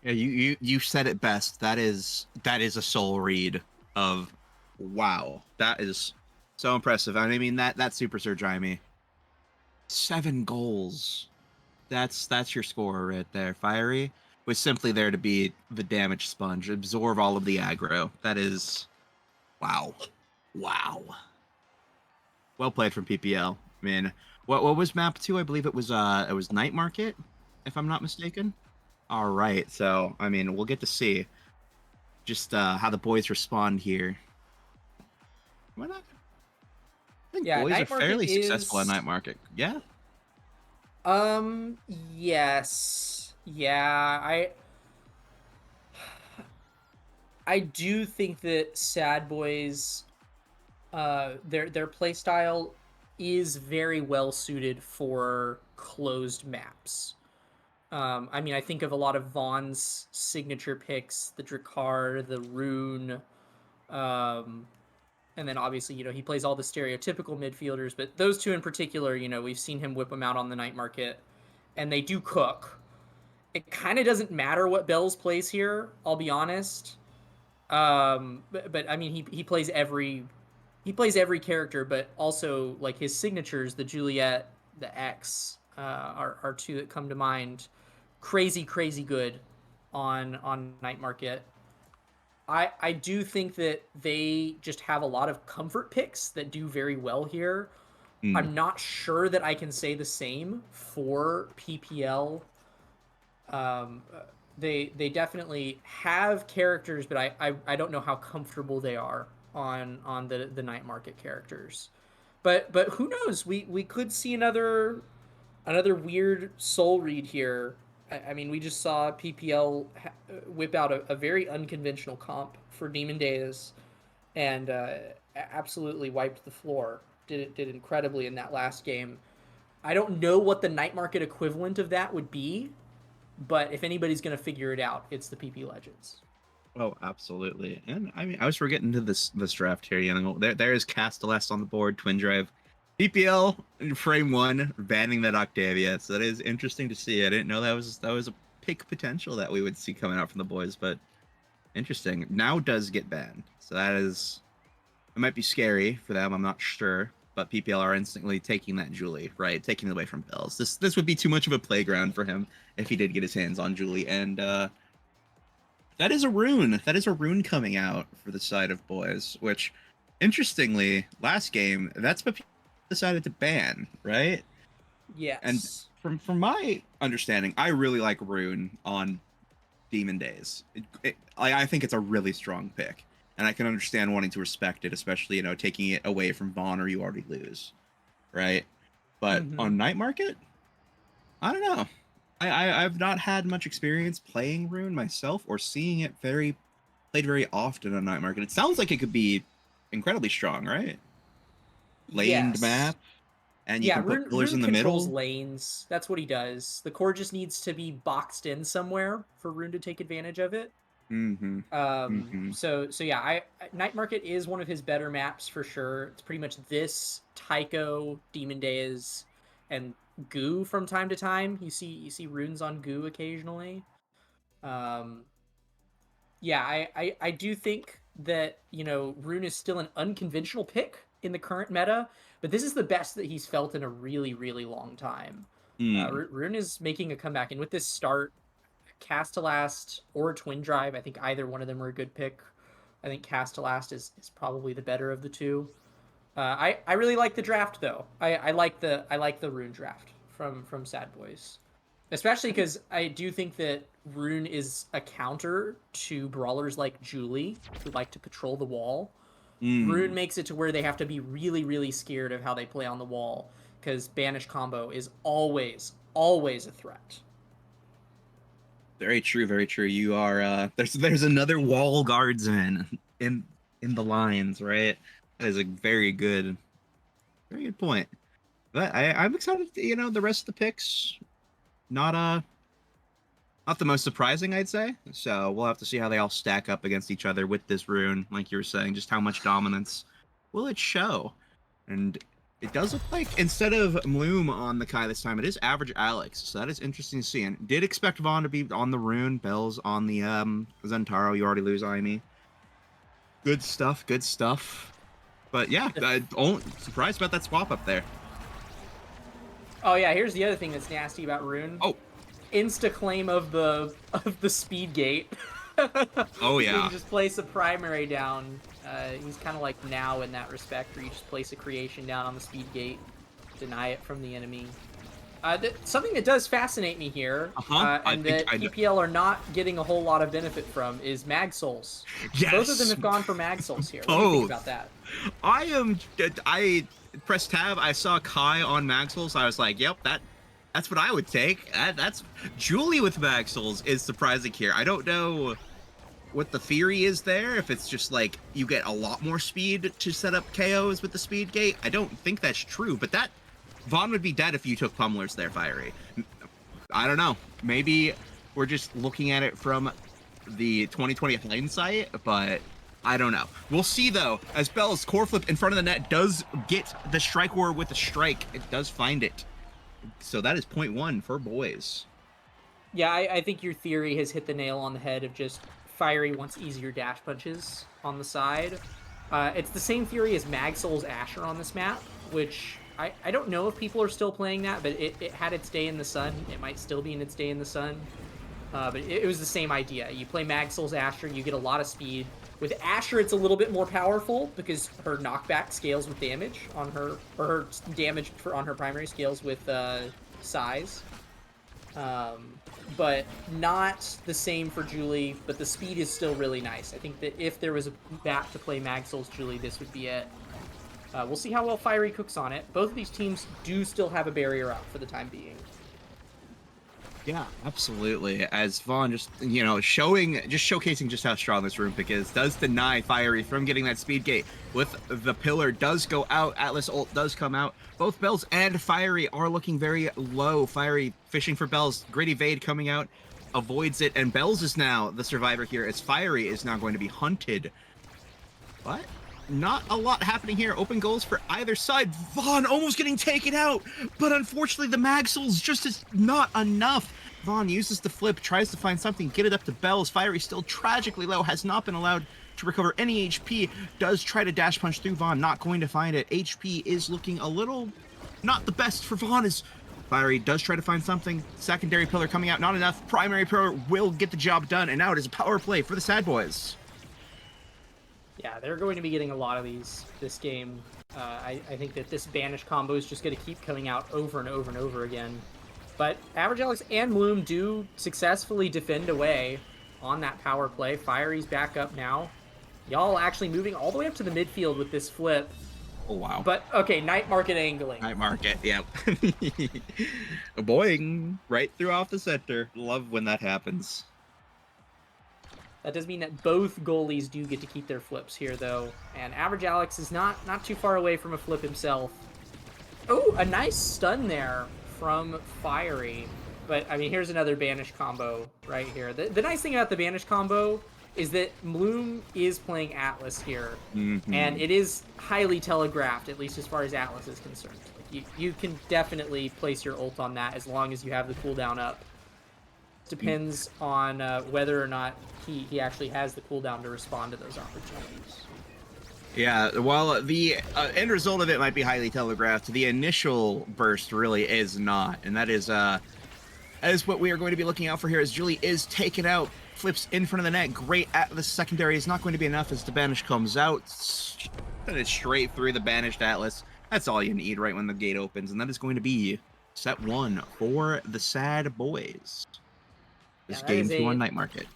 Yeah, you said it best. That is a soul read of wow. That is so impressive. I mean that Super Surge Jaime. 7 goals. That's your score right there. Fiery was simply there to be the damage sponge, absorb all of the aggro. That is wow. Wow. Well played from PPL. I mean, what was map 2? I believe it was Night Market, if I'm not mistaken. All right. So, I mean, we'll get to see just how the boys respond here. Why not? I think boys are fairly successful at Night Market. Yeah. Yes. Yeah, I do think that Sad Boys their play style is very well suited for closed maps. I mean, I think of a lot of Vaughn's signature picks, the Drakkar, the Rune, and then obviously, he plays all the stereotypical midfielders, but those two in particular, we've seen him whip them out on the Night Market, and they do cook. It kind of doesn't matter what Bells plays here, I'll be honest. But I mean, he plays every character, but also like his signatures, the Juliet, the X, are two that come to mind. Crazy good on Night Market. I do think that they just have a lot of comfort picks that do very well here. I'm not sure that I can say the same for PPL. They definitely have characters, but I don't know how comfortable they are on the Night Market characters. But who knows? We could see another weird soul read here. I mean, we just saw PPL whip out a very unconventional comp for Demon Days, and absolutely wiped the floor. Did incredibly in that last game. I don't know what the Night Market equivalent of that would be, but if anybody's going to figure it out, it's the PP Legends. Oh, absolutely. And I mean, I was forgetting to this draft here. There is Castellast on the board, Twin Drive. PPL in frame 1 banning that Octavia. So that is interesting to see. I didn't know that was a pick potential that we would see coming out from the boys, but interesting. Now does get banned. So it might be scary for them, I'm not sure. But PPL are instantly taking that Julie, right? Taking it away from Bells. This would be too much of a playground for him if he did get his hands on Julie. And that is a rune. That is a rune coming out for the side of boys, which, interestingly, last game, that's what people decided to ban, right? Yes. And from my understanding, I really like rune on Demon Days. I think it's a really strong pick. And I can understand wanting to respect it, especially, taking it away from Vaughn or You Already Lose, right? But on Night Market, I don't know. I've not had much experience playing Rune myself or seeing it played very often on Night Market. It sounds like it could be incredibly strong, right? Laned map, and you can put pillars in the middle. Controls lanes. That's what he does. The core just needs to be boxed in somewhere for Rune to take advantage of it. So yeah, Night Market is one of his better maps for sure. It's pretty much this, Tycho, Demon Days, and Goo from time to time. You see runes on Goo occasionally. Yeah, I do think that Rune is still an unconventional pick in the current meta, but this is the best that he's felt in a really long time. Rune is making a comeback, and with this start, Castellast or Twin Drive, I think either one of them are a good pick. I think Castellast is probably the better of the two. I really like the draft though. I like the Rune draft from Sad Boys, especially because I do think that Rune is a counter to brawlers like Julie who like to patrol the wall. Rune Mm, makes it to where they have to be really scared of how they play on the wall because banish combo is always a threat. very true, very true. You are there's another wall guardsman in the lines, right? That is a very good point. But I'm excited. The rest of the picks, not not the most surprising, I'd say. So we'll have to see how they all stack up against each other with this rune, like you were saying. Just how much dominance will it show? And it does look like instead of Bloom on the Kai this time, it is average Alex. So that is interesting to see. And did expect Vaughn to be on the rune, Bells on the Zentaro. You already lose Aimi. Good stuff, good stuff. But yeah, surprised about that swap up there. Oh yeah, here's the other thing that's nasty about Rune. Oh, Insta claim of the speed gate. oh You yeah. can just place a primary down. He's kind of like now in that respect, where you just place a creation down on the speed gate, deny it from the enemy. Something that does fascinate me here, and that PPL are not getting a whole lot of benefit from, is Mag Souls. Yes. Both of them have gone for Mag Souls here. What do you think about that? I pressed tab. I saw Kai on Maxwell's. I was like, yep, that's what I would take. That's Julie with Maxwell's is surprising here. I don't know what the theory is there. If it's just like you get a lot more speed to set up KOs with the speed gate. I don't think that's true, but that Vaughn would be dead if you took pummelers there, Fiery. I don't know. Maybe we're just looking at it from the 2020 hindsight, but I don't know. We'll see though, as Bell's core flip in front of the net does get the strike war with a strike. It does find it. So that is 0.1 for boys. Yeah, I think your theory has hit the nail on the head of just Fiery wants easier dash punches on the side. It's the same theory as Mag Souls Asher on this map, which I don't know if people are still playing that, but it had its day in the sun. It might still be in its day in the sun. But it was the same idea. You play Mag Souls Asher, you get a lot of speed. With Asher, it's a little bit more powerful because her knockback scales with damage on her, or her damage on her primary scales with size. But not the same for Julie, but the speed is still really nice. I think that if there was a map to play Mag Souls Julie, this would be it. We'll see how well Fiery cooks on it. Both of these teams do still have a barrier out for the time being. Yeah, absolutely. As Vaughn just, showcasing just how strong this rune pick is, does deny Fiery from getting that speed gate. With the pillar does go out, Atlas ult does come out. Both Bells and Fiery are looking very low. Fiery fishing for Bells, great evade coming out, avoids it, and Bells is now the survivor here as Fiery is now going to be hunted. But not a lot happening here. Open goals for either side. Vaughn almost getting taken out, but unfortunately the Mag Souls just is not enough. Vaughn uses the flip, tries to find something, get it up to Bells. Fiery still tragically low, has not been allowed to recover any HP. Does try to dash punch through Vaughn, not going to find it. HP is looking a little not the best for Vaughn as Fiery does try to find something. Secondary pillar coming out, not enough. Primary pillar will get the job done, and now it is a power play for the Sad Boys. Yeah, they're going to be getting a lot of these this game. I think that this banish combo is just going to keep coming out over and over and over again. But Average Alex and Bloom do successfully defend away on that power play. Fiery's back up now. Y'all actually moving all the way up to the midfield with this flip. Oh, wow. But, okay, Night Market angling. Night Market, yep. Boing, right through off the center. Love when that happens. That does mean that both goalies do get to keep their flips here, though. And Average Alex is not too far away from a flip himself. Oh, a nice stun there from Fiery. But, I mean, here's another banish combo right here. The nice thing about the banish combo is that Bloom is playing Atlas here. Mm-hmm. And it is highly telegraphed, at least as far as Atlas is concerned. You can definitely place your ult on that as long as you have the cooldown up. Depends on whether or not he actually has the cooldown to respond to those opportunities. Yeah, while the end result of it might be highly telegraphed, the initial burst really is not. And that is what we are going to be looking out for here as Julie is taken out. flips in front of the net. Great at the secondary is not going to be enough as the banish comes out. Send it straight through the banished Atlas. That's all you need right when the gate opens, and that is going to be set 1 for the Sad Boys. This Yeah, game 2 on Night Market.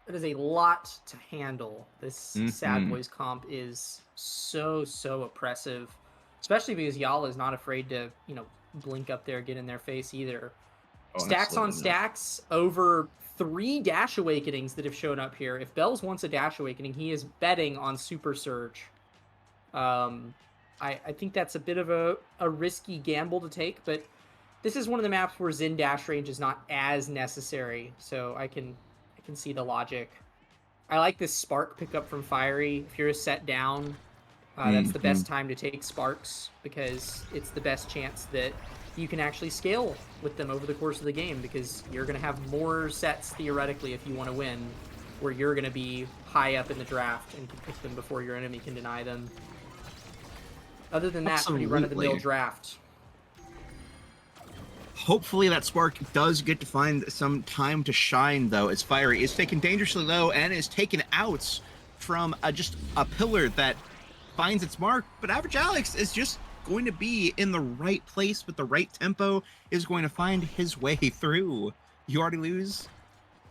That is a lot to handle. This Sad Mhm. Boys comp is so oppressive, especially because y'all is not afraid to, blink up there, get in their face either. Oh, Stacks on absolutely not. stacks over 3 Dash Awakenings that have shown up here. If Bells wants a Dash Awakening, he is betting on Super Surge. I think that's a bit of a risky gamble to take, but this is one of the maps where Zen dash range is not as necessary, so I can see the logic. I like this Spark pickup from Fiery. If you're a set down, that's the best time to take Sparks, because it's the best chance that you can actually scale with them over the course of the game, because you're going to have more sets, theoretically, if you want to win, where you're going to be high up in the draft and can pick them before your enemy can deny them. Other than that, pretty run-of-the-mill draft. Hopefully that Spark does get to find some time to shine, though, as Fiery is taken dangerously low and is taken out from just a pillar that finds its mark. But Average Alex is just going to be in the right place with the right tempo, is going to find his way through. You already lose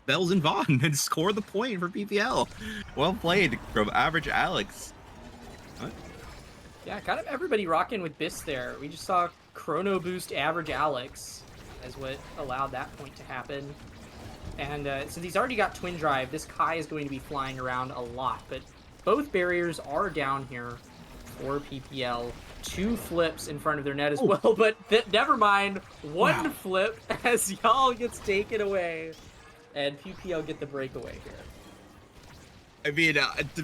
Bells and Vaughn and score the point for PPL. Well played from Average Alex. What? Yeah, kind of everybody rocking with Biss there. We just saw Chrono Boost Average Alex as what allowed that point to happen. And since he's already got Twin Drive, this Kai is going to be flying around a lot. But both barriers are down here for PPL. 2 flips in front of their net as well, but never mind. One flip as y'all gets taken away, and PPL get the breakaway here. I mean,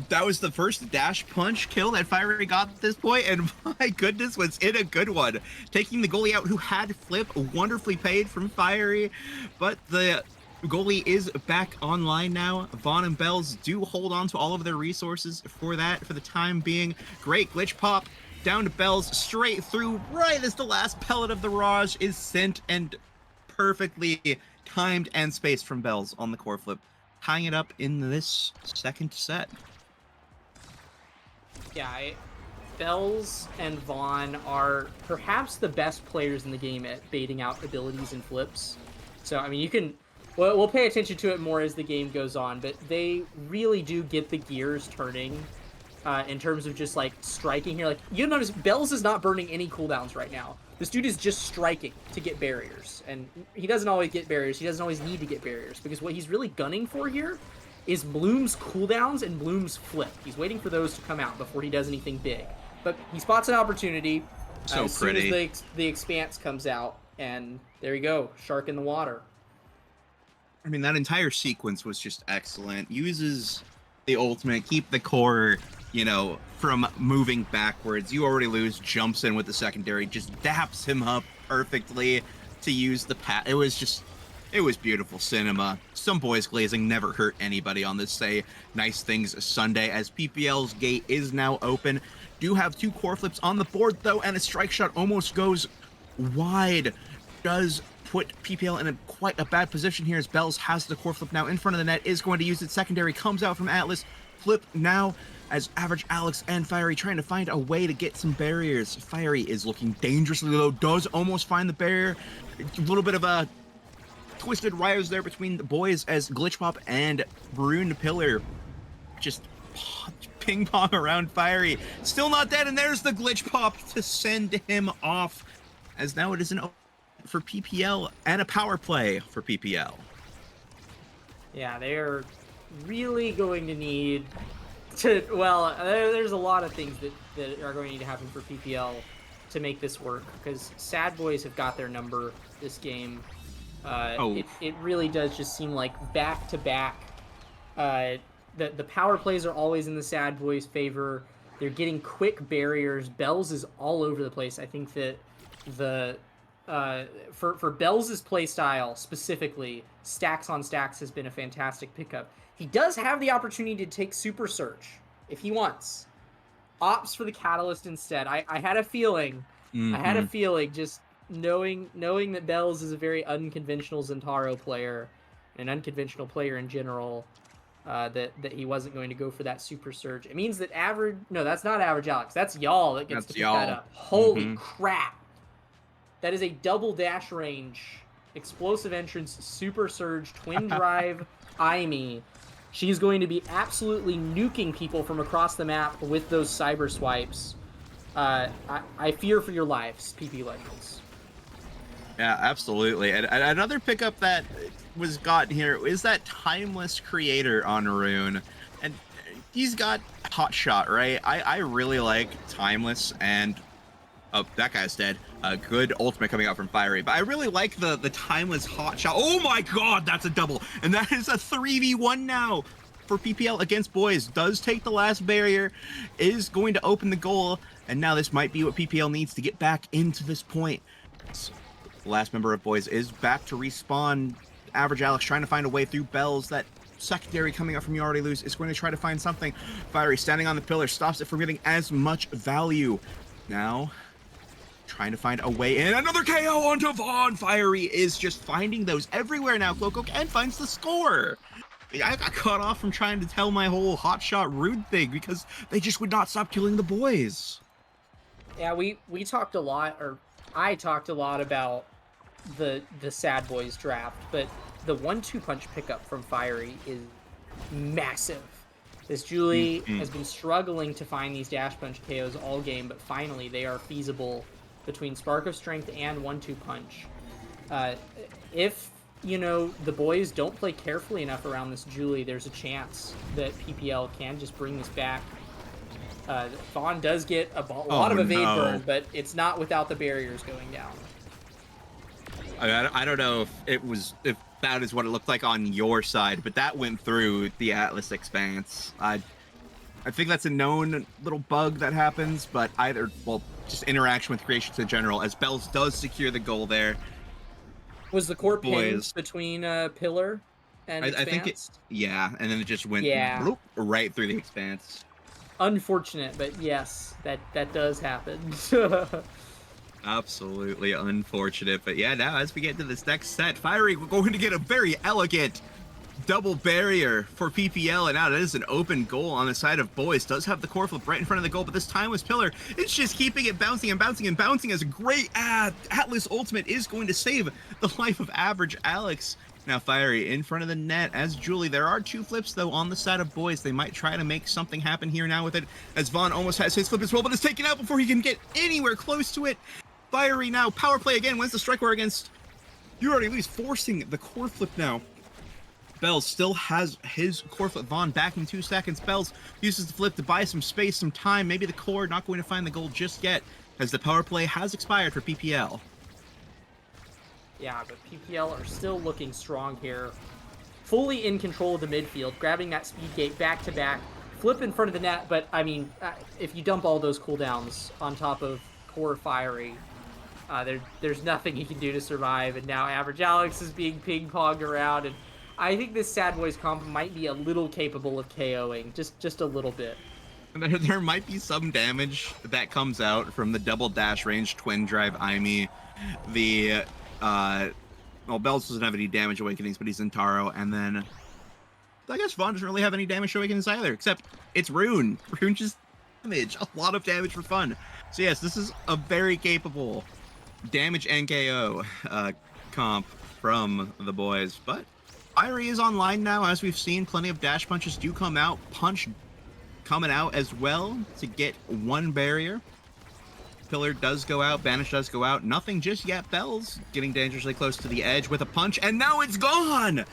that was the first dash punch kill that Fiery got at this point, and my goodness, was it a good one. Taking the goalie out who had flip, wonderfully paid from Fiery, but the goalie is back online now. Vaughn and Bells do hold on to all of their resources for that for the time being. Great glitch pop down to Bells, straight through, right as the last pellet of the Raj is sent, and perfectly timed and spaced from Bells on the core flip, tying it up in this second set. Yeah, Bells and Vaughn are perhaps the best players in the game at baiting out abilities and flips. So, I mean, you can... We'll pay attention to it more as the game goes on, but they really do get the gears turning in terms of just, like, striking here. Like, you'll notice Bells is not burning any cooldowns right now. This dude is just striking to get barriers, and he doesn't always get barriers. He doesn't always need to get barriers, because what he's really gunning for here is Bloom's cooldowns and Bloom's flip. He's waiting for those to come out before he does anything big. But he spots an opportunity So as pretty. soon as the Expanse comes out, and there you go, shark in the water. I mean, that entire sequence was just excellent. Uses the ultimate, keep the core, from moving backwards. You already lose, jumps in with the secondary, just daps him up perfectly to use the pat. It was beautiful cinema. Some boys glazing never hurt anybody on this Say Nice Things Sunday, as PPL's gate is now open. Do have 2 core flips on the board, though, and a strike shot almost goes wide. Does put PPL in quite a bad position here, as Bells has the core flip now in front of the net, is going to use it. Secondary comes out from Atlas. Flip now as Average Alex and Fiery trying to find a way to get some barriers. Fiery is looking dangerously low, does almost find the barrier. A little bit of a twisted wires there between the boys as Glitch Pop and Maroon Pillar just ping pong around Fiery. Still not dead, and there's the Glitch Pop to send him off, as now it is an for PPL and a power play for PPL. Yeah, they're really going to need to... Well, there's a lot of things that are going to need to happen for PPL to make this work, because Sad Boys have got their number this game. It really does just seem like back-to-back. The power plays are always in the Sad Boys' favor. They're getting quick barriers. Bells is all over the place. I think that for Bells' playstyle specifically, stacks on stacks has been a fantastic pickup. He does have the opportunity to take Super Search if he wants. Opts for the Catalyst instead. I had a feeling. I had a feeling, just knowing that Bells is a very unconventional Zentaro player, an unconventional player in general, that he wasn't going to go for that super surge. It means that that's not average Alex. That's y'all that gets to pick that up. Holy crap! That is a double dash range, explosive entrance, super surge, twin drive, Aimi. She's going to be absolutely nuking people from across the map with those cyber swipes. I fear for your lives, PP Legends. Yeah, absolutely. And another pickup that was gotten here is that Timeless Creator on Rune. And he's got Hot Shot, right? I really like Timeless and... Oh, that guy's dead. Good ultimate coming out from Fiery. But I really like the Timeless Hot Shot. Oh my god, that's a double. And that is a 3v1 now for PPL against Boys. Does take the last barrier, is going to open the goal. And now this might be what PPL needs to get back into this point. So, the last member of Boys is back to respawn. Average Alex trying to find a way through Bells. That secondary coming up from You Already Lose is going to try to find something. Fiery standing on the pillar stops it from getting as much value. Now, trying to find a way in. Another KO onto Vaughn. Fiery is just finding those everywhere now. Cloak and finds the score. I got caught off from trying to tell my whole hot shot rude thing because they just would not stop killing the boys. Yeah, we talked a lot, or I talked a lot about the Sad Boys draft, but the 1-2 punch pickup from Fiery is massive. This Julie has been struggling to find these dash punch KOs all game, but finally they are feasible between Spark of Strength and 1-2 punch. If, the boys don't play carefully enough around this Julie, there's a chance that PPL can just bring this back. Vaughn does get a lot of evade burn, but it's not without the barriers going down. I don't know if that is what it looked like on your side, but that went through the Atlas Expanse. I think that's a known little bug that happens, but just interaction with creations in general, as Bells does secure the goal there. Was the core pinned between Pillar and Expanse? I think and then it just went right through the Expanse. Unfortunate, but yes, that does happen. Absolutely unfortunate, but yeah, now as we get to this next set, Fiery, we're going to get a very elegant double barrier for PPL, and now that is an open goal on the side of Boys. Does have the core flip right in front of the goal, but this time with Pillar, it's just keeping it bouncing and bouncing and bouncing as a great Atlas ultimate is going to save the life of Average Alex. Now Fiery in front of the net as Julie. There are 2 flips though on the side of Boys. They might try to make something happen here now with it, as Vaughn almost has his flip as well, but it's taken out before he can get anywhere close to it. Fiery now, power play again, wins the strike war against You Already Lose, forcing the core flip now. Bells still has his core flip. Vaughn back in 2 seconds. Bells uses the flip to buy some space, some time. Maybe the core not going to find the goal just yet, as the power play has expired for PPL. Yeah, but PPL are still looking strong here. Fully in control of the midfield, grabbing that speed gate back to back. Flip in front of the net, but I mean, if you dump all those cooldowns on top of core Fiery, there's nothing he can do to survive, and now Average Alex is being ping-ponged around, and I think this Sad Boys comp might be a little capable of KOing, just a little bit. There might be some damage that comes out from the double dash range twin drive Aimi. Bells doesn't have any damage awakenings, but he's in Taro, and then I guess Vaughn doesn't really have any damage awakenings either, except it's Rune. Rune just damage, a lot of damage for fun. So yes, this is a very capable damage and KO comp from the boys, but Fiery is online now. As we've seen, plenty of dash punches do come out. Punch coming out as well to get 1 barrier. Pillar does go out. Banish does go out. Nothing just yet. Bells getting dangerously close to the edge with a punch, and now it's gone!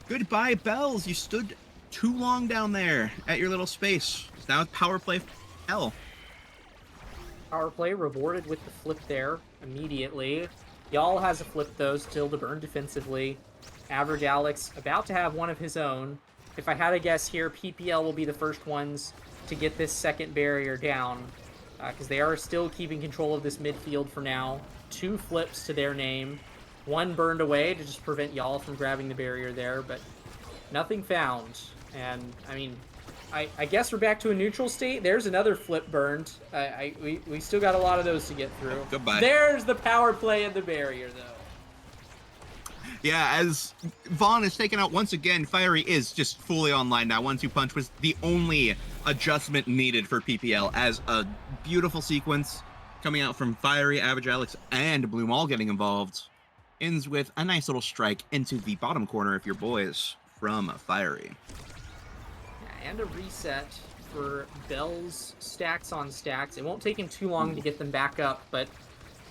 Goodbye, Bells. You stood too long down there at your little space. Now it's power play hell. Power play rewarded with the flip there immediately. Y'all has a flip though, still to burn defensively. Average Alex about to have one of his own. If I had to guess here, PPL will be the first ones to get this second barrier down, because they are still keeping control of this midfield for now. 2 flips to their name. 1 burned away to just prevent y'all from grabbing the barrier there, but nothing found. And, I mean, I guess we're back to a neutral state. There's another flip burned. We still got a lot of those to get through. Goodbye. There's the power play and the barrier, though. Yeah, as Vaughn is taken out once again, Fiery is just fully online now. 1-2 punch was the only adjustment needed for PPL, as a beautiful sequence coming out from Fiery, Average Alex, and Bloom all getting involved ends with a nice little strike into the bottom corner of your boys from Fiery. Yeah, and a reset for Bell's stacks on stacks. It won't take him too long to get them back up, but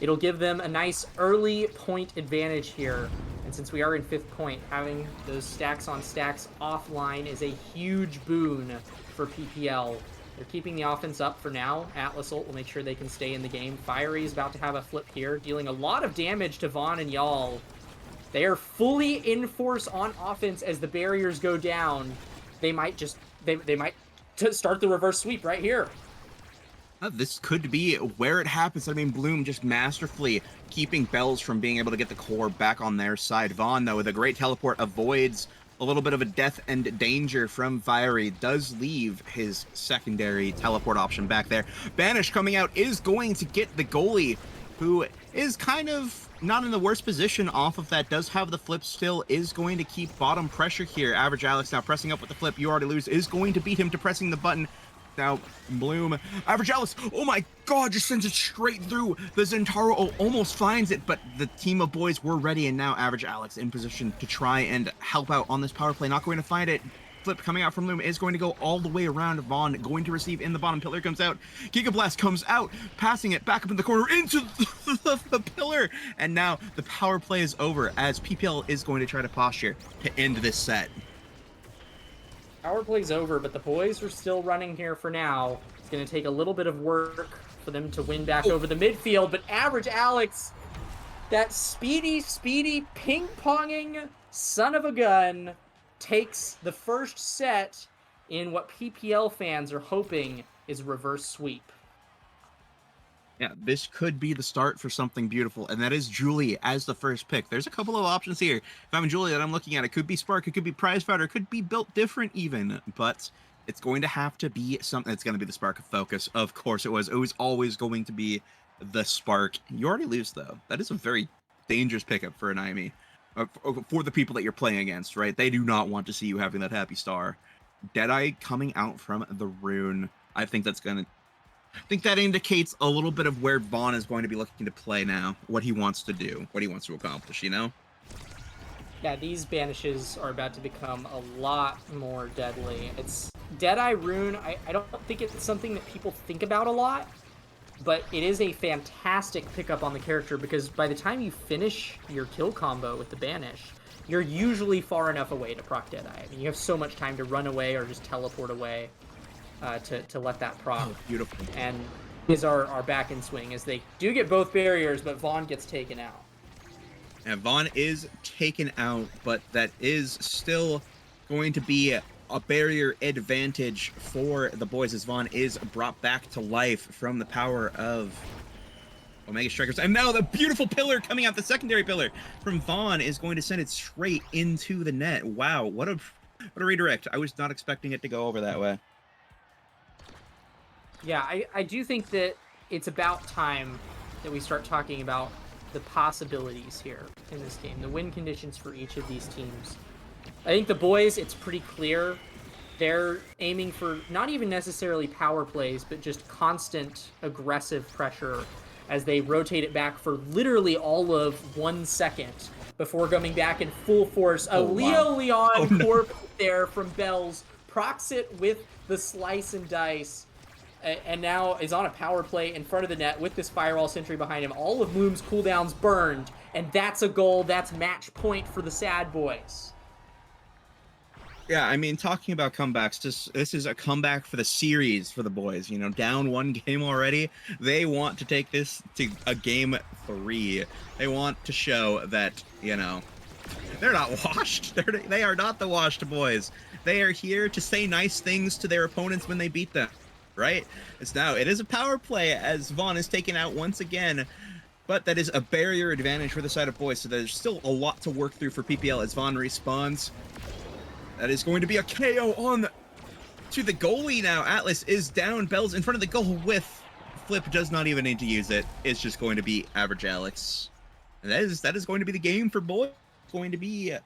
it'll give them a nice early point advantage here. And since we are in 5th point, having those stacks on stacks offline is a huge boon for PPL. They're keeping the offense up for now. Atlas ult will make sure they can stay in the game. Fiery is about to have a flip here, dealing a lot of damage to Vaughn and Y'all. They are fully in force on offense as the barriers go down. They might just, they might start the reverse sweep right here. This could be where it happens. I mean, Bloom just masterfully keeping Bells from being able to get the core back on their side. Vaughn, though, with a great teleport, avoids a little bit of a death and danger from Fiery, does leave his secondary teleport option back there. Banish coming out is going to get the goalie, who is kind of not in the worst position off of that, does have the flip still, is going to keep bottom pressure here. Average Alex now pressing up with the flip, you already lose, is going to beat him to pressing the button. Now, Bloom, Average Alex, oh my god, just sends it straight through. The Zentaro almost finds it, but the team of boys were ready, and now Average Alex in position to try and help out on this power play. Not going to find it. Flip coming out from Bloom is going to go all the way around. Vaughn going to receive in the bottom. Pillar comes out. Giga Blast comes out, passing it back up in the corner into the pillar. And now the power play is over, as PPL is going to try to posture to end this set. Power play's over, but the boys are still running here for now. It's going to take a little bit of work for them to win back over the midfield, but Average Alex, that speedy ping-ponging son of a gun, takes the first set in what PPL fans are hoping is reverse sweep. Yeah, this could be the start for something beautiful, and that is Julie as the first pick. There's a couple of options here. If I'm Julie that I'm looking at, it could be Spark, it could be Prize Fighter, it could be built different even, but it's going to have to be something. It's going to be the Spark of Focus. Of course it was. It was always going to be the Spark. You already lose, though. That is a very dangerous pickup for an IME. For the people that you're playing against, right? They do not want to see you having that happy star. Deadeye coming out from the rune. I think that's going to... I think that indicates a little bit of where Vaughn is going to be looking to play now, what he wants to do, what he wants to accomplish, you know? Yeah, these banishes are about to become a lot more deadly. It's Deadeye Rune. I don't think it's something that people think about a lot, but it is a fantastic pickup on the character, because by the time you finish your kill combo with the banish, you're usually far enough away to proc Deadeye. I mean, you have so much time to run away or just teleport away. To let that proc. Oh, beautiful. And is our back in swing, as they do get both barriers, but Vaughn gets taken out. And Vaughn is taken out, but that is still going to be a barrier advantage for the boys, as Vaughn is brought back to life from the power of Omega Strikers. And now the beautiful pillar coming out, the secondary pillar from Vaughn, is going to send it straight into the net. Wow, what a redirect. I was not expecting it to go over that way. Yeah, I do think that it's about time that we start talking about the possibilities here in this game, the win conditions for each of these teams. I think the boys, it's pretty clear. They're aiming for not even necessarily power plays, but just constant aggressive pressure as they rotate it back for literally all of 1 second before coming back in full force. A Leo Leon core there from Bells, procs it with the slice and dice, and now is on a power play in front of the net with this Firewall Sentry behind him. All of Bloom's cooldowns burned, and that's a goal. That's match point for the Sad Boys. Yeah, I mean, talking about comebacks, this is a comeback for the series for the boys. You know, down 1 game already. They want to take this to a game 3. They want to show that, you know, they're not washed. They are not the washed boys. They are here to say nice things to their opponents when they beat them. Right? It is a power play as Vaughn is taken out once again, but that is a barrier advantage for the side of boys, so there's still a lot to work through for PPL as Vaughn respawns. That is going to be a KO to the goalie now. Atlas is down. Bell's in front of the goal with Flip, does not even need to use it. It's just going to be Average Alex. And that is going to be the game for boys. going to be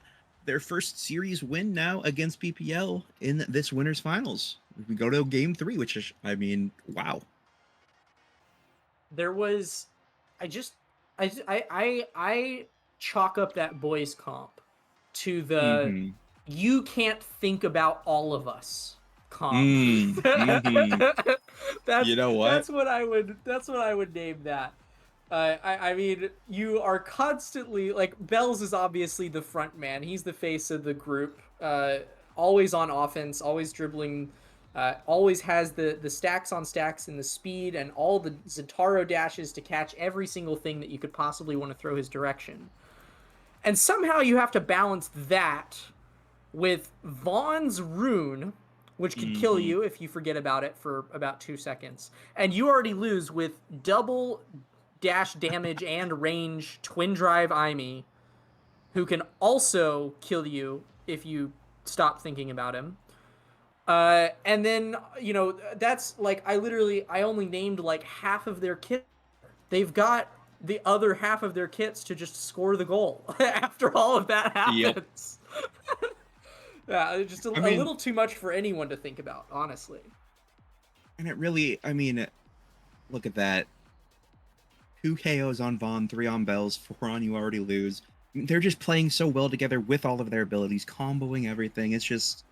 their first series win now against PPL in this winners finals. We go to game 3, which is, I mean, wow. There was, I chalk up that boys comp to the Mm-hmm. you can't think about all of us comp. Mm-hmm. that's You know what? that's what I would name that. I mean, you are constantly like Bells is obviously the front man. He's the face of the group. Always on offense, always dribbling, always has the stacks on stacks and the speed and all the Zentaro dashes to catch every single thing that you could possibly want to throw his direction. And somehow you have to balance that with Vaughn's rune, which could kill you if you forget about it for about 2 seconds. And you already lose with double dash damage and range twin drive Aimi, who can also kill you if you stop thinking about him. And then, you know, that's like, I only named like half of their kit. They've got the other half of their kits to just score the goal after all of that happens. Yep. Yeah, just a little too much for anyone to think about, honestly. And it really, I mean, look at that. 2 KOs on Vaughn, 3 on Bells, 4 on You Already Lose. They're just playing so well together with all of their abilities, comboing everything. It's just,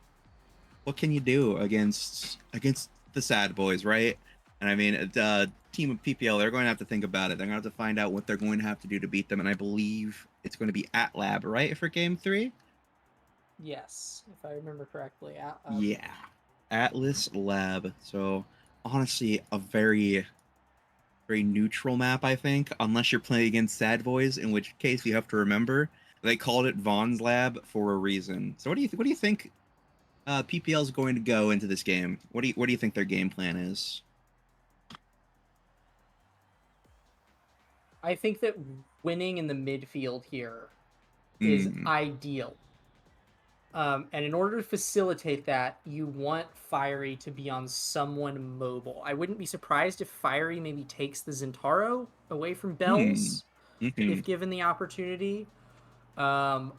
what can you do against the sad boys, right? And I mean, the team of PPL, they're going to have to think about it. They're going to have to find out what they're going to have to do to beat them. And I believe it's going to be at Lab, right, for game 3? Yes, if I remember correctly. Yeah, Atlas Lab. So honestly, a very neutral map, I think, unless you're playing against Sad Boys, in which case you have to remember they called it Vaughn's Lab for a reason. So what do you think PPL is going to go into this game? What do you think their game plan is? I think that winning in the midfield here is ideal. And in order to facilitate that, you want Fiery to be on someone mobile. I wouldn't be surprised if Fiery maybe takes the Zentaro away from Bells if given the opportunity. I'm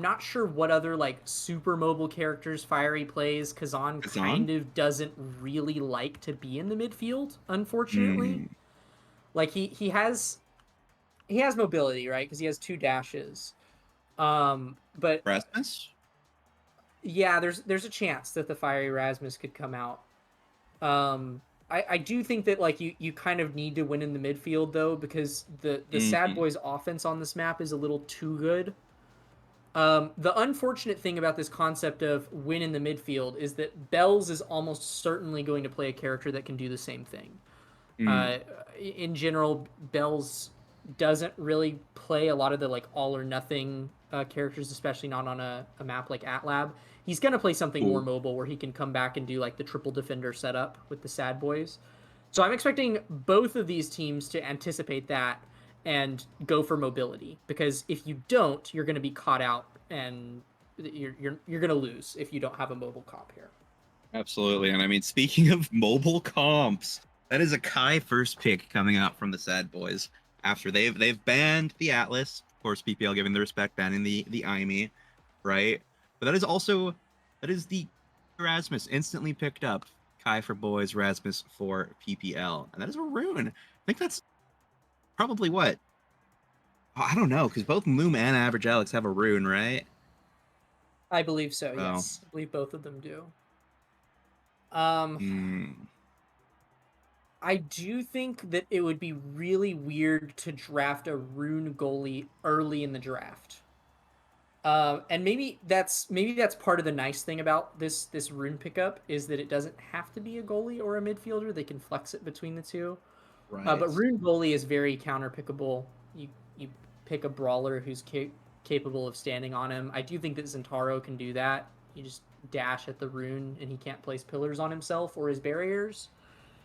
not sure what other like super mobile characters Fiery plays. Kazan kind of doesn't really like to be in the midfield, unfortunately. Like he has mobility, right? Because he has 2 dashes. But Rasmus? Yeah, there's a chance that the Fiery Rasmus could come out. I do think that like you kind of need to win in the midfield though, because the Sad Boys offense on this map is a little too good. The unfortunate thing about this concept of win in the midfield is that Bells is almost certainly going to play a character that can do the same thing. In general, Bells doesn't really play a lot of the like all or nothing characters, especially not on a map like Atlab. He's going to play something more mobile where he can come back and do like the triple defender setup with the Sad Boys. So I'm expecting both of these teams to anticipate that and go for mobility, because if you don't, you're going to be caught out and you're going to lose if you don't have a mobile comp here. Absolutely. And I mean, speaking of mobile comps, that is a Kai first pick coming out from the Sad Boys after they've banned the Atlas. Of course, PPL giving the respect, banning the Aimi, right? But that is the Rasmus instantly picked up. Kai for boys, Rasmus for PPL. And that is a rune. I think that's probably what? Oh, I don't know, because both Loom and Average Alex have a rune, right? I believe so, yes. I believe both of them do. I do think that it would be really weird to draft a rune goalie early in the draft. And maybe that's part of the nice thing about this rune pickup is that it doesn't have to be a goalie or a midfielder. They can flex it between the two. Right. But rune goalie is very counter pickable. You pick a brawler who's capable of standing on him. I do think that Zentaro can do that. You just dash at the rune and he can't place pillars on himself or his barriers.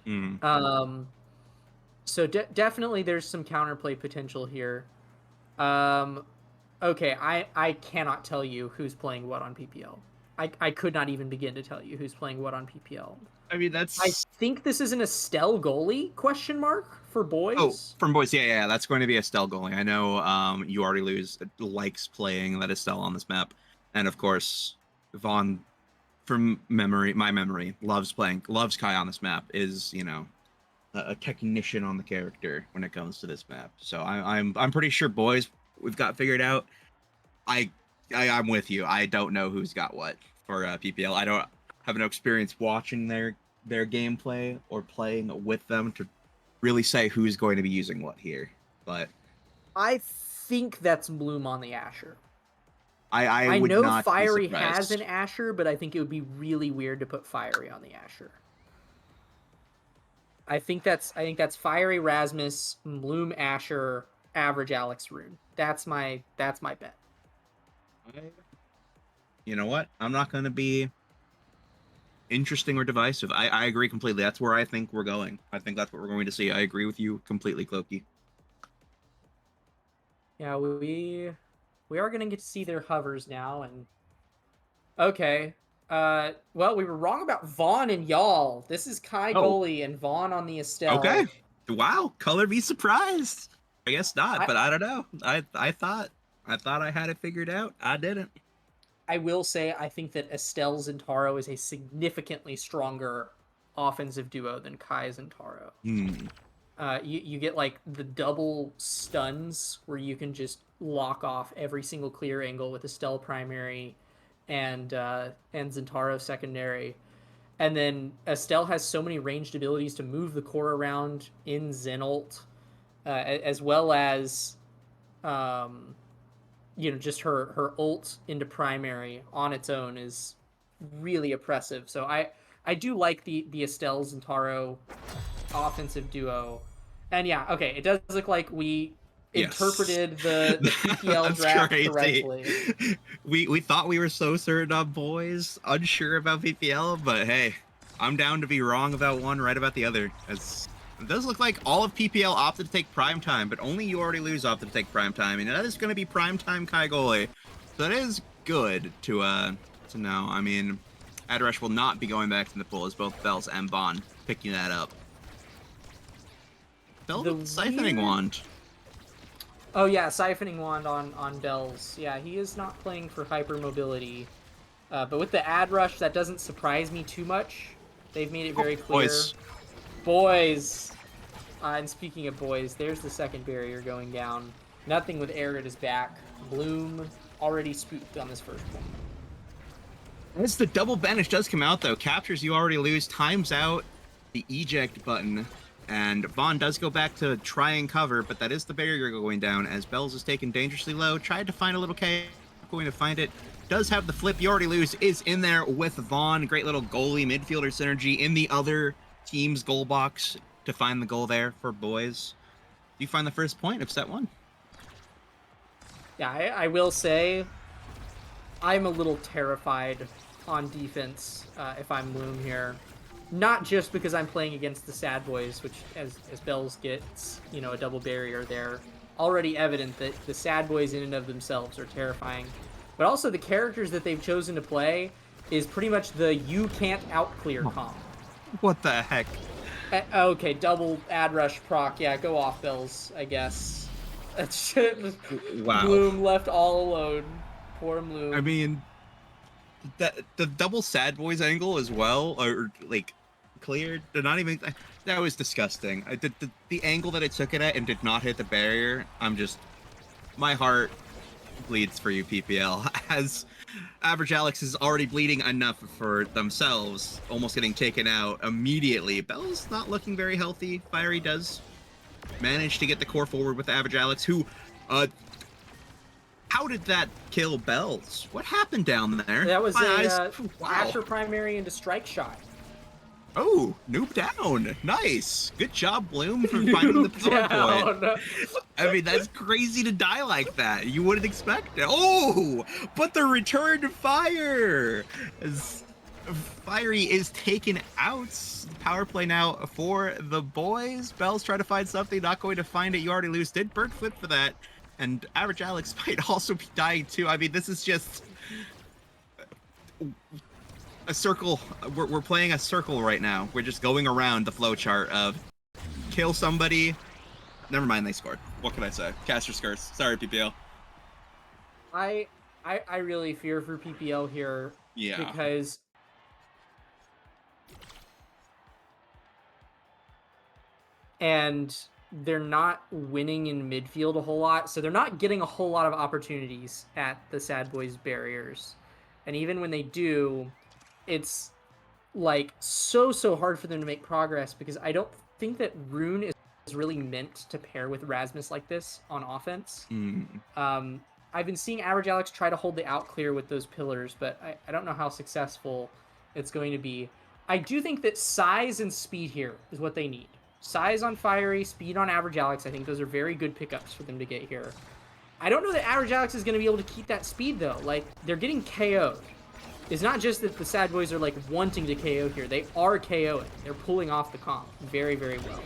So definitely there's some counterplay potential here. Okay, I cannot tell you who's playing what on PPL. I could not even begin to tell you who's playing what on PPL. I mean, I think this is an Estelle goalie, ? for boys. Oh, from boys, yeah. That's going to be Estelle goalie. I know you already lose likes playing that Estelle on this map, and of course Vaughn, from my memory, loves Kai on this map. Is a technician on the character when it comes to this map. So I'm pretty sure boys we've got figured out. I'm with you. I don't know who's got what for PPL. I don't have no experience watching their gameplay or playing with them to really say who's going to be using what here. But I think that's Bloom on the Asher. I would know not be Fiery surprised. has an Asher, but I think it would be really weird to put Fiery on the Asher. I think that's Fiery Rasmus, Bloom Asher, average Alex Rune. That's my bet. You know what? I'm not going to be interesting or divisive. I agree completely. That's where I think we're going. I think that's what we're going to see. I agree with you completely, Cloaky. Yeah, we are going to get to see their hovers now, and okay. Well, we were wrong about Vaughn and Y'all. This is Kai goalie and Vaughn on the Estelle. Okay. Wow. Color be surprised. I guess not, but I don't know. I thought I had it figured out. I didn't. I will say I think that Estelle Zentaro is a significantly stronger offensive duo than Kai Zentaro. You get like the double stuns where you can just lock off every single clear angle with Estelle primary and Zentaro secondary. And then Estelle has so many ranged abilities to move the core around in Zenult, as well as just her ult into primary on its own is really oppressive. So I do like the Estelle Zentaro offensive duo. And yeah, okay, it does look like we interpreted the PPL draft correctly. We thought we were so certain on boys, unsure about PPL, but hey, I'm down to be wrong about one, right about the other. It does look like all of PPL opted to take prime time, but only You Already Lose opted to take prime time, and that is going to be prime time Kai goalie. So that is good to know. I mean, Adresh will not be going back to the pool as both Bells and Bond picking that up. Bell with the siphoning wand. Oh yeah, siphoning wand on Bells. Yeah, he is not playing for hypermobility. But with the ad rush, that doesn't surprise me too much. They've made it very clear. Boys. And speaking of boys, there's the second barrier going down. Nothing with air at his back. Bloom already spooked on this first point. As the double banish does come out, though, captures You Already Lose, times out the eject button, and Vaughn does go back to try and cover, but that is the barrier going down as Bells is taken dangerously low. Tried to find a little K, going to find it. Does have the flip. You Already Lose is in there with Vaughn. Great little goalie midfielder synergy in the other team's goal box to find the goal there for boys. Do you find the first point of set one? Yeah, I will say I'm a little terrified on defense if I'm Bloom here. Not just because I'm playing against the Sad Boys, which as Bells gets, a double barrier there. Already evident that the Sad Boys in and of themselves are terrifying. But also the characters that they've chosen to play is pretty much the you can't out-clear comp. What the heck? Okay, double ad rush proc. Yeah, go off, Bells, I guess. Wow. Bloom left all alone. Poor Bloom. I mean, the double Sad Boys angle as well, or like cleared. They're not even. That was disgusting. The angle that it took it at and did not hit the barrier. My heart bleeds for you, PPL. As Average Alex is already bleeding enough for themselves, almost getting taken out immediately. Bell's not looking very healthy. Fiery does manage to get the core forward with Average Alex, who, how did that kill Bells? What happened down there? That was Asher primary into strike shot. Oh, noob down. Nice. Good job, Bloom, for finding the power point. I mean, that's crazy to die like that. You wouldn't expect it. Oh, but the return to fire. As Fiery is taken out. Power play now for the boys. Bells try to find something, not going to find it. You Already Lose. Did bird flip for that. And Average Alex might also be dying too. I mean, this is just a circle. We're playing a circle right now. We're just going around the flowchart of kill somebody, Never mind, they scored. What can I say? Caster's curse. Sorry, PPL. I really fear for PPL here Yeah. because and they're not winning in midfield a whole lot, so they're not getting a whole lot of opportunities at the Sad Boys barriers. And even when they do, it's like so hard for them to make progress because I don't think that Rune is really meant to pair with Rasmus like this on offense. I've been seeing Average Alex try to hold the out clear with those pillars, but I don't know how successful it's going to be. I do think that size and speed here is what they need. Size on Fiery, speed on Average Alex. I think those are very good pickups for them to get here. I don't know that Average Alex is going to be able to keep that speed, though. Like, they're getting KO'd. It's not just that the Sad Boys are, like, wanting to KO here. They are KOing. They're pulling off the comp very, very well.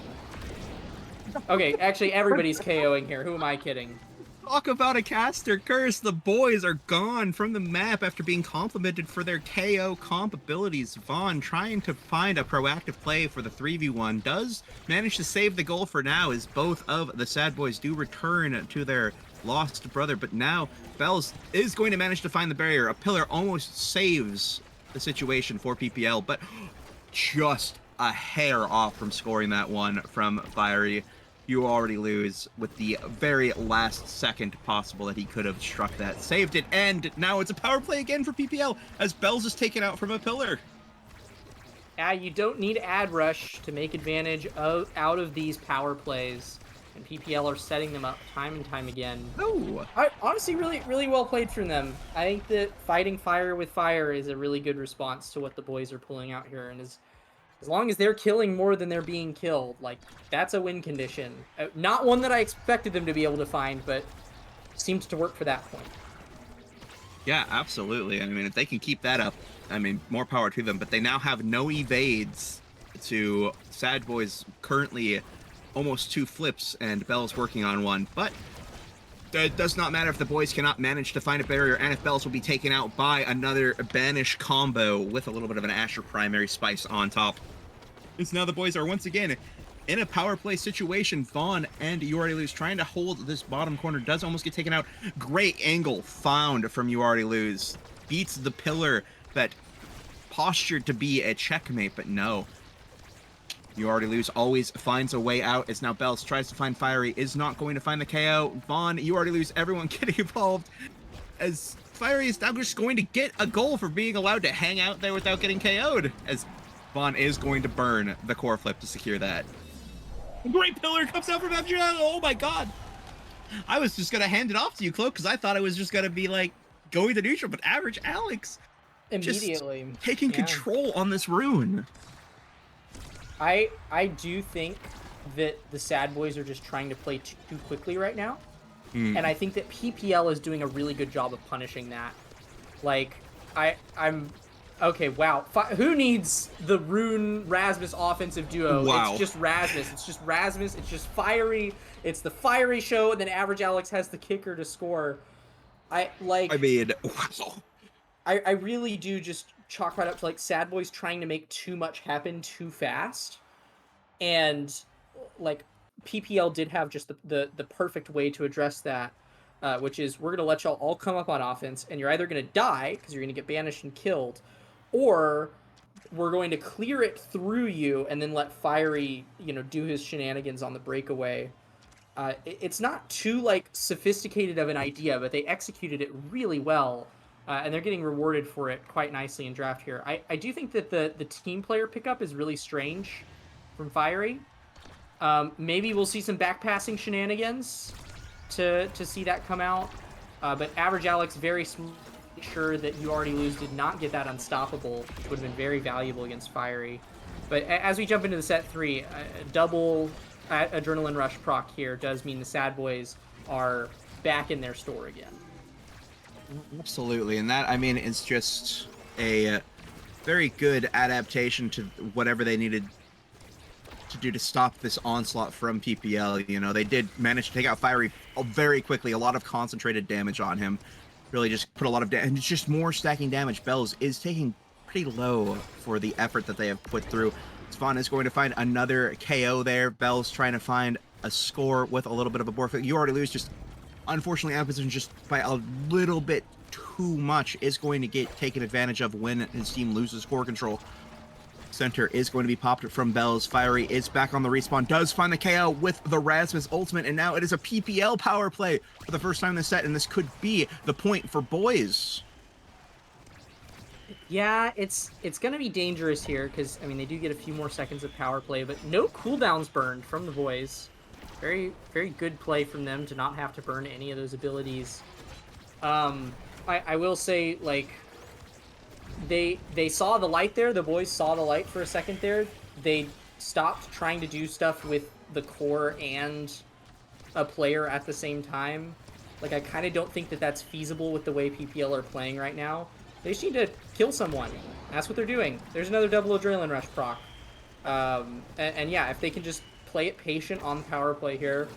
Okay, actually, everybody's KOing here. Who am I kidding? Talk about a caster curse. The boys are gone from the map after being complimented for their KO comp abilities. Vaughn trying to find a proactive play for the 3v1 does manage to save the goal for now as both of the Sad Boys do return to their lost brother, but now Bells is going to manage to find the barrier. A pillar almost saves the situation for PPL, but just a hair off from scoring that one from Fiery. You already lose with the very last second possible that he could have struck that, saved it, and now it's a power play again for PPL as Bells is taken out from a pillar. Yeah, you don't need ad rush to make advantage out of these power plays, and PPL are setting them up time and time again. Oh, Honestly, really well played from them. I think that fighting fire with fire is a really good response to what the boys are pulling out here, and as long as they're killing more than they're being killed, like, that's a win condition. Not one that I expected them to be able to find, but seems to work for that point. yeah, absolutely. I mean, if they can keep that up, I mean, more power to them, but they now have no evades to Sad Boys currently almost 2 flips, and Bell's working on one, but it does not matter if the boys cannot manage to find a barrier, and if Bells will be taken out by another Banish combo with a little bit of an Asher primary spice on top. It's now the boys are once again in a power play situation. Vaughn and You Already Lose trying to hold this bottom corner, does almost get taken out. Great angle found from You Already Lose. Beats the pillar that postured to be a checkmate, but no. You Already Lose always finds a way out as now Bells tries to find Fiery, is not going to find the KO. Vaughn, You Already Lose, everyone getting involved as Fiery is now just going to get a goal for being allowed to hang out there without getting KO'd, as Vaughn is going to burn the core flip to secure that. Great pillar comes out from FG. Oh my god. I was just going to hand it off to you, Cloak, because I thought it was just going to be like going to neutral, but Average Alex Immediately just taking control on this rune. I do think that the Sad Boys are just trying to play too quickly right now. And I think that PPL is doing a really good job of punishing that. Like, I'm... Okay, wow. Who needs the Rune Rasmus offensive duo? Wow. It's just Rasmus. It's just Rasmus. It's just Fiery. It's the Fiery show, and then Average Alex has the kicker to score. I mean, wow. I really do just chalk right up to, like, Sad Boys trying to make too much happen too fast. And, like, PPL did have just the perfect way to address that, which is we're going to let y'all all come up on offense, and you're either going to die, because you're going to get banished and killed, or we're going to clear it through you and then let Fiery, do his shenanigans on the breakaway. It's not too, like, sophisticated of an idea, but they executed it really well, and they're getting rewarded for it quite nicely in draft here. I do think that the team player pickup is really strange from Fiery. Maybe we'll see some backpassing shenanigans to see that come out, but Average Alex very sure that You Already Lose did not get that unstoppable, which would have been very valuable against Fiery. But as we jump into the set 3, a double Adrenaline Rush proc here does mean the Sad Boys are back in their store again. Absolutely, and that, I mean, is just a very good adaptation to whatever they needed to do to stop this onslaught from PPL. They did manage to take out Fiery very quickly, a lot of concentrated damage on him. Really just put a lot of damage, and it's just more stacking damage. Bells is taking pretty low for the effort that they have put through. Vaughn is going to find another KO there. Bells trying to find a score with a little bit of a board. You already lose, just unfortunately out of position just by a little bit too much is going to get taken advantage of when his team loses core control. Center is going to be popped from Bells. Fiery is back on the respawn, does find the KO with the Rasmus ultimate, and now it is a PPL power play for the first time in the set, and this could be the point for boys. Yeah, it's going to be dangerous here because, I mean, they do get a few more seconds of power play, but no cooldowns burned from the boys. Very, very good play from them to not have to burn any of those abilities. I will say, like, they saw the light there. The boys saw the light for a second there. They stopped trying to do stuff with the core and a player at the same time. Like, I kind of don't think that that's feasible with the way PPL are playing right now. They just need to kill someone. That's what they're doing. There's another double Adrenaline Rush proc. And yeah, if they can just play it patient on the power play here,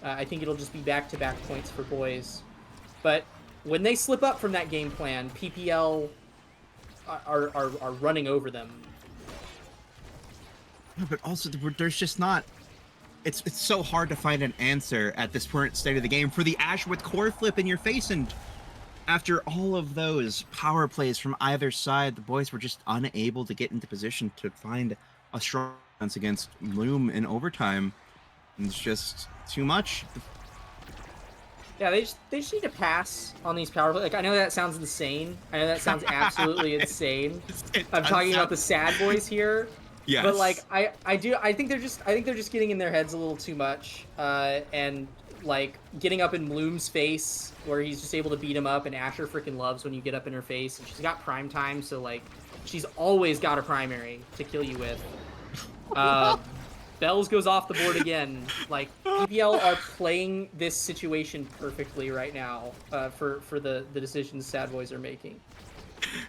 I think it'll just be back-to-back points for boys. But when they slip up from that game plan, PPL are running over them. No, but also there's just not. It's so hard to find an answer at this current state of the game for the Ashe with core flip in your face, and after all of those power plays from either side, the boys were just unable to get into position to find a strong defense against Loom in overtime. And it's just too much. Yeah, they just need to pass on these power plays. Like, I know that sounds insane. I know that sounds absolutely insane. I'm talking about the sad boys here. Yes. But like I think they're just getting in their heads a little too much. And like getting up in Bloom's face where he's just able to beat him up, and Asher freaking loves when you get up in her face, and she's got prime time, so like she's always got a primary to kill you with. Bells goes off the board again. Like, PPL are playing this situation perfectly right now for the decisions Sad Boys are making.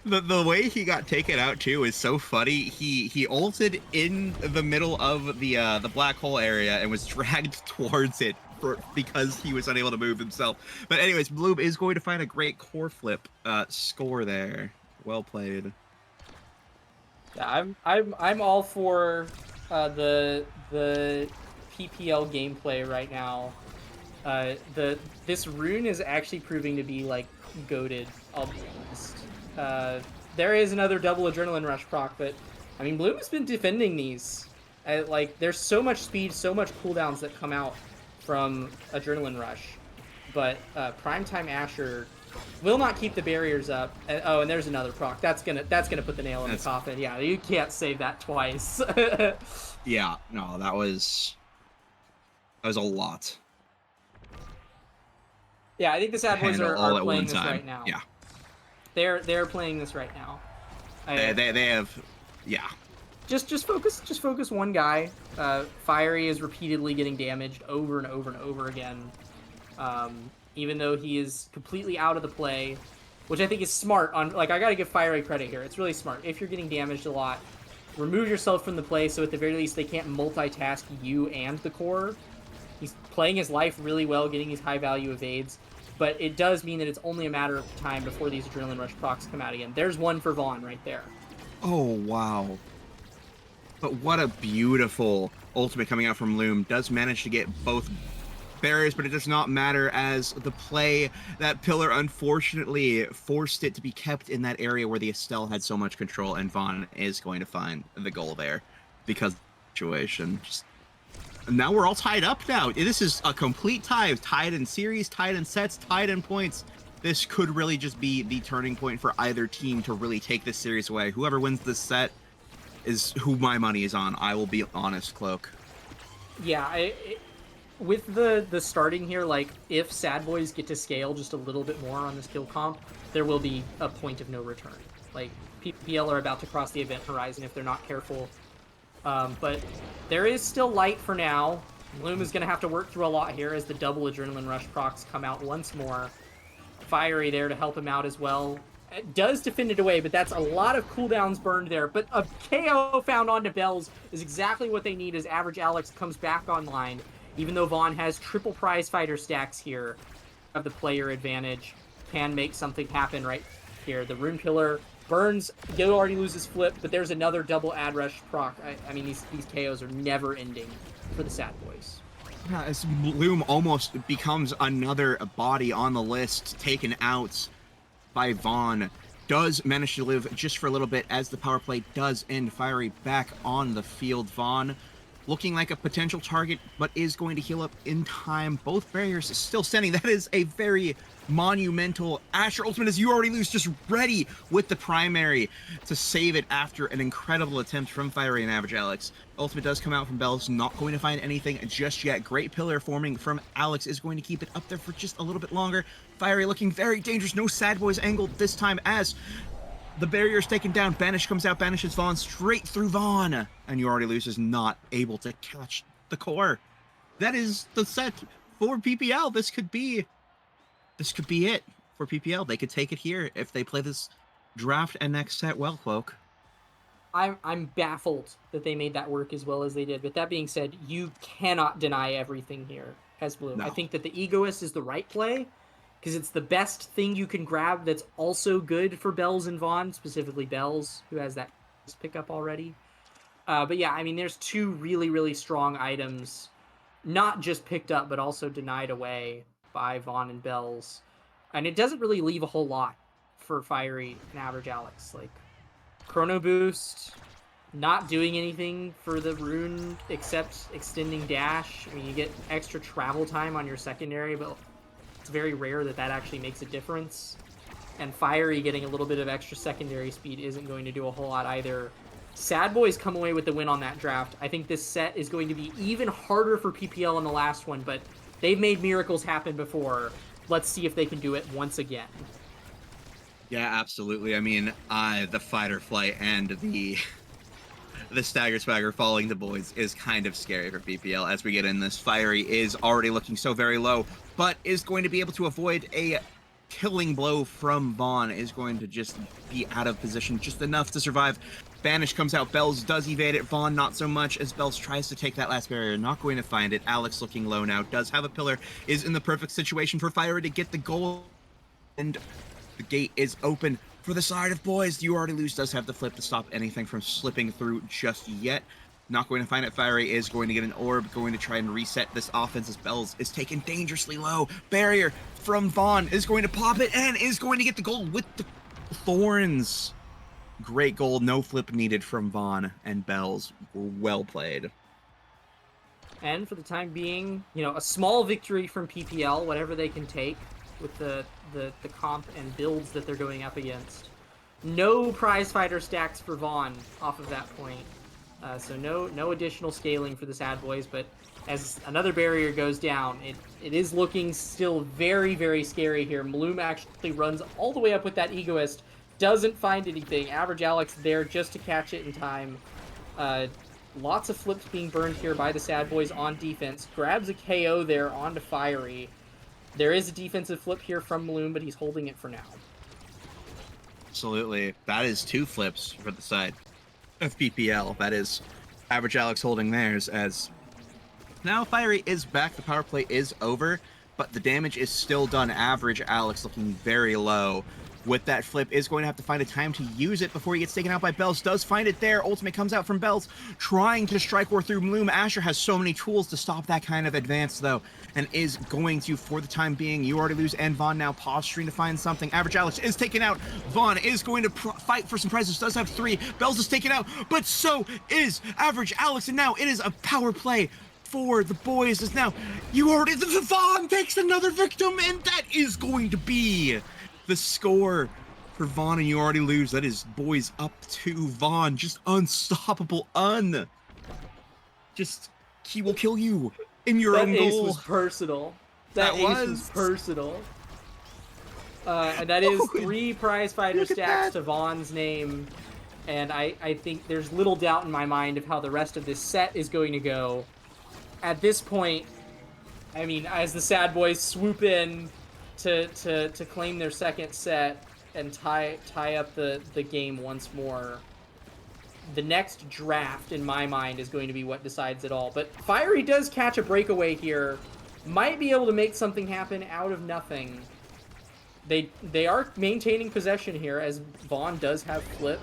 The way he got taken out too is so funny. He ulted in the middle of the black hole area and was dragged towards it because he was unable to move himself. But anyways, Bloom is going to find a great core flip score there. Well played. Yeah, I'm all for the PPL gameplay right now. This rune is actually proving to be like goated. I'll be honest. There is another double Adrenaline Rush proc, but I mean, Bloom has been defending these. Like, there's so much speed, so much cooldowns that come out from Adrenaline Rush, but Primetime Asher will not keep the barriers up. And there's another proc. That's gonna put the nail in the coffin. Yeah, you can't save that twice. Yeah, no, that was a lot. Yeah, I think the Sad Boys are playing this time. right now. Yeah. They're playing this right now. They have, yeah. Just focus one guy. Fiery is repeatedly getting damaged over and over and over again. Even though he is completely out of the play, which I think is smart. I gotta give Fiery credit here. It's really smart. If you're getting damaged a lot, remove yourself from the play so at the very least they can't multitask you and the core. He's playing his life really well, getting these high value evades. But it does mean that it's only a matter of time before these Adrenaline Rush procs come out again. There's one for Vaughn right there. Oh, wow. But what a beautiful ultimate coming out from Loom. Does manage to get both barriers, but it does not matter as the play, that pillar unfortunately forced it to be kept in that area where the Estelle had so much control, and Vaughn is going to find the goal there because of the situation. Now we're all tied up now. This is a complete tie. Tied in series, tied in sets, tied in points. This could really just be the turning point for either team to really take this series away. Whoever wins this set is who my money is on. I will be honest, Cloak. Yeah, with the starting here, like, if Sad Boys get to scale just a little bit more on this kill comp, there will be a point of no return. Like, PPL are about to cross the event horizon if they're not careful. But there is still light for now. Bloom is going to have to work through a lot here as the double Adrenaline Rush procs come out once more. Fiery there to help him out as well. It does defend it away, but that's a lot of cooldowns burned there. But a KO found onto Bells is exactly what they need as Average Alex comes back online. Even though Vaughn has triple prize fighter stacks here, of the player advantage, can make something happen right here. The Rune Killer burns, Gil already loses flip, but there's another double ad rush proc. I mean, these KOs are never ending for the Sad Boys. As Bloom almost becomes another body on the list, taken out by Vaughn. Does manage to live just for a little bit as the power play does end. Fiery back on the field. Vaughn looking like a potential target, but is going to heal up in time. Both barriers still standing. That is a very monumental Asher ultimate, as you already lose, just ready with the primary to save it after an incredible attempt from Fiery and Average Alex. Ultimate does come out from Bells, not going to find anything just yet. Great pillar forming from Alex is going to keep it up there for just a little bit longer. Fiery looking very dangerous. No Sad Boys angle this time as the barrier is taken down. Banish comes out, banishes Vaughn straight through Vaughn. And You Already Lose is not able to catch the core. That is the set for PPL. This could be it for PPL. They could take it here if they play this draft and next set well, Cloak. I'm baffled that they made that work as well as they did. But that being said, you cannot deny everything here as Blue. No. I think that the Egoist is the right play because it's the best thing you can grab that's also good for Bells and Vaughn, specifically Bells, who has that pickup already. But yeah, I mean, there's two really, really strong items, not just picked up, but also denied away by Vaughn and Bells. And it doesn't really leave a whole lot for Fiery and Average Alex. Like, Chrono Boost, not doing anything for the rune except extending dash. I mean, you get extra travel time on your secondary, but it's very rare that that actually makes a difference. And Fiery getting a little bit of extra secondary speed isn't going to do a whole lot either. Sad Boys come away with the win on that draft. I think this set is going to be even harder for PPL in the last one, but they've made miracles happen before. Let's see if they can do it once again. Yeah, absolutely. I mean, the fight or flight and the stagger swagger following the boys is kind of scary for PPL as we get in this. Fiery is already looking so very low, but is going to be able to avoid a killing blow from Vaughn, is going to just be out of position just enough to survive. Banish comes out. Bells does evade it. Vaughn not so much as Bells tries to take that last barrier. Not going to find it. Alex looking low now. Does have a pillar. Is in the perfect situation for Fiery to get the goal. And the gate is open for the side of boys. You Already Lose does have the flip to stop anything from slipping through just yet. Not going to find it. Fiery is going to get an orb, going to try and reset this offense as Bells is taken dangerously low. Barrier from Vaughn is going to pop it and is going to get the goal with the thorns. Great goal. No flip needed from Vaughn, and Bells were well played. And for the time being, you know, a small victory from PPL, whatever they can take with the comp and builds that they're going up against. No prize fighter stacks for Vaughn off of that point. So no additional scaling for the Sad Boys, but as another barrier goes down, it is looking still very, very scary here. Bloom actually runs all the way up with that Egoist, doesn't find anything. Average Alex there just to catch it in time. Lots of flips being burned here by the Sad Boys on defense. Grabs a KO there onto Fiery. There is a defensive flip here from Bloom, but he's holding it for now. Absolutely. That is two flips for the side of PPL. That is Average Alex holding theirs, as now Fiery is back. The power play is over, but the damage is still done. Average Alex looking very low. With that flip, is going to have to find a time to use it before he gets taken out by Bells. Does find it there. Ultimate comes out from Bells, trying to strike war through Bloom. Asher has so many tools to stop that kind of advance, though, and is going to, for the time being. You Already Lose and Vaughn now posturing to find something. Average Alex is taken out. Vaughn is going to fight for some prizes. Does have three. Bells is taken out, but so is Average Alex, and now it is a power play for the boys. Is now Vaughn takes another victim, and that is going to be the score for Vaughn, and You Already Lose. That is boys up to Vaughn. Just unstoppable. He will kill you in your own goal. That ace was personal. That ace was personal. And that is 3 prize fighter stacks to Vaughn's name. And I think there's little doubt in my mind of how the rest of this set is going to go. At this point, I mean, as the Sad Boys swoop in to claim their second set and tie up the game once more, the next draft in my mind is going to be what decides it all. But Fiery does catch a breakaway here, might be able to make something happen out of nothing. They are maintaining possession here, as Vaughn does have flip.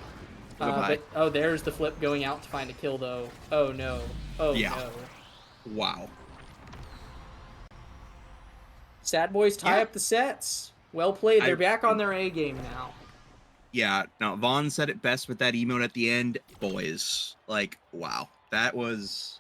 But there's the flip going out to find a kill, though. Oh no. Oh yeah. no. Wow. Sad Boys tie Yeah. up the sets. Well played. They're I- back on their A game now. Yeah, no, Vaughn said it best with that emote at the end. Boys, like, wow, that was.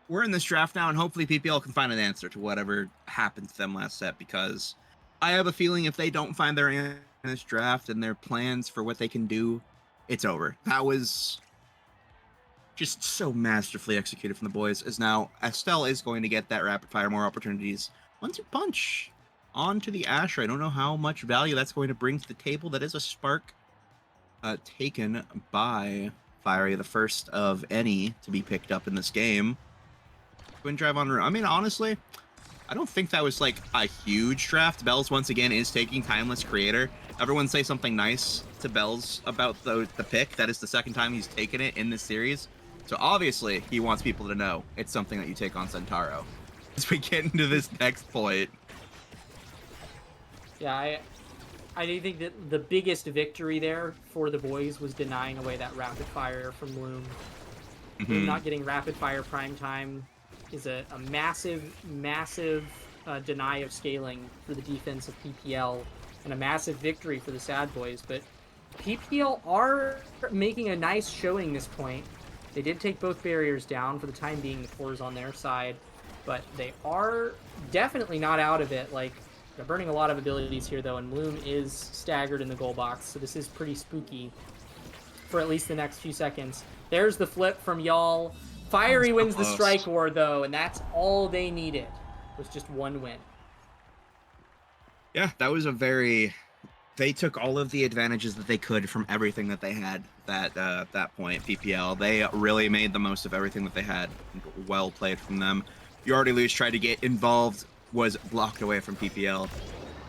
We're in this draft now, and hopefully PPL can find an answer to whatever happened to them last set, because I have a feeling if they don't find their answer in this draft and their plans for what they can do, it's over. That was just so masterfully executed from the boys. As now Estelle is going to get that rapid fire, more opportunities. 1-2 punch onto the Asher. I don't know how much value that's going to bring to the table. That is a spark taken by Fiery, the first of any to be picked up in this game. Twin drive on. I mean, honestly, I don't think that was like a huge draft. Bells once again is taking Timeless Creator. Everyone say something nice to Bells about the pick. That is the second time he's taken it in this series. So obviously he wants people to know it's something that you take on Centauro. As we get into this next point. Yeah, I do think that the biggest victory there for the boys was denying away that rapid fire from Loom. Loom not getting rapid fire prime time is a massive deny of scaling for the defense of PPL, and a massive victory for the Sad Boys. But PPL are making a nice showing this point. They did take both barriers down for the time being. The core is on their side, but they are definitely not out of it. Like, they're burning a lot of abilities here, though, and Loom is staggered in the goal box, so this is pretty spooky for at least the next few seconds. There's the flip from y'all. Fiery So wins the close. strike war, though, and that's all they needed, was just one win. Yeah, that was a very. They took all of the advantages that they could from everything that they had that point. PPL, they really made the most of everything that they had. Well played from them. You already lose tried to get involved, was blocked away from PPL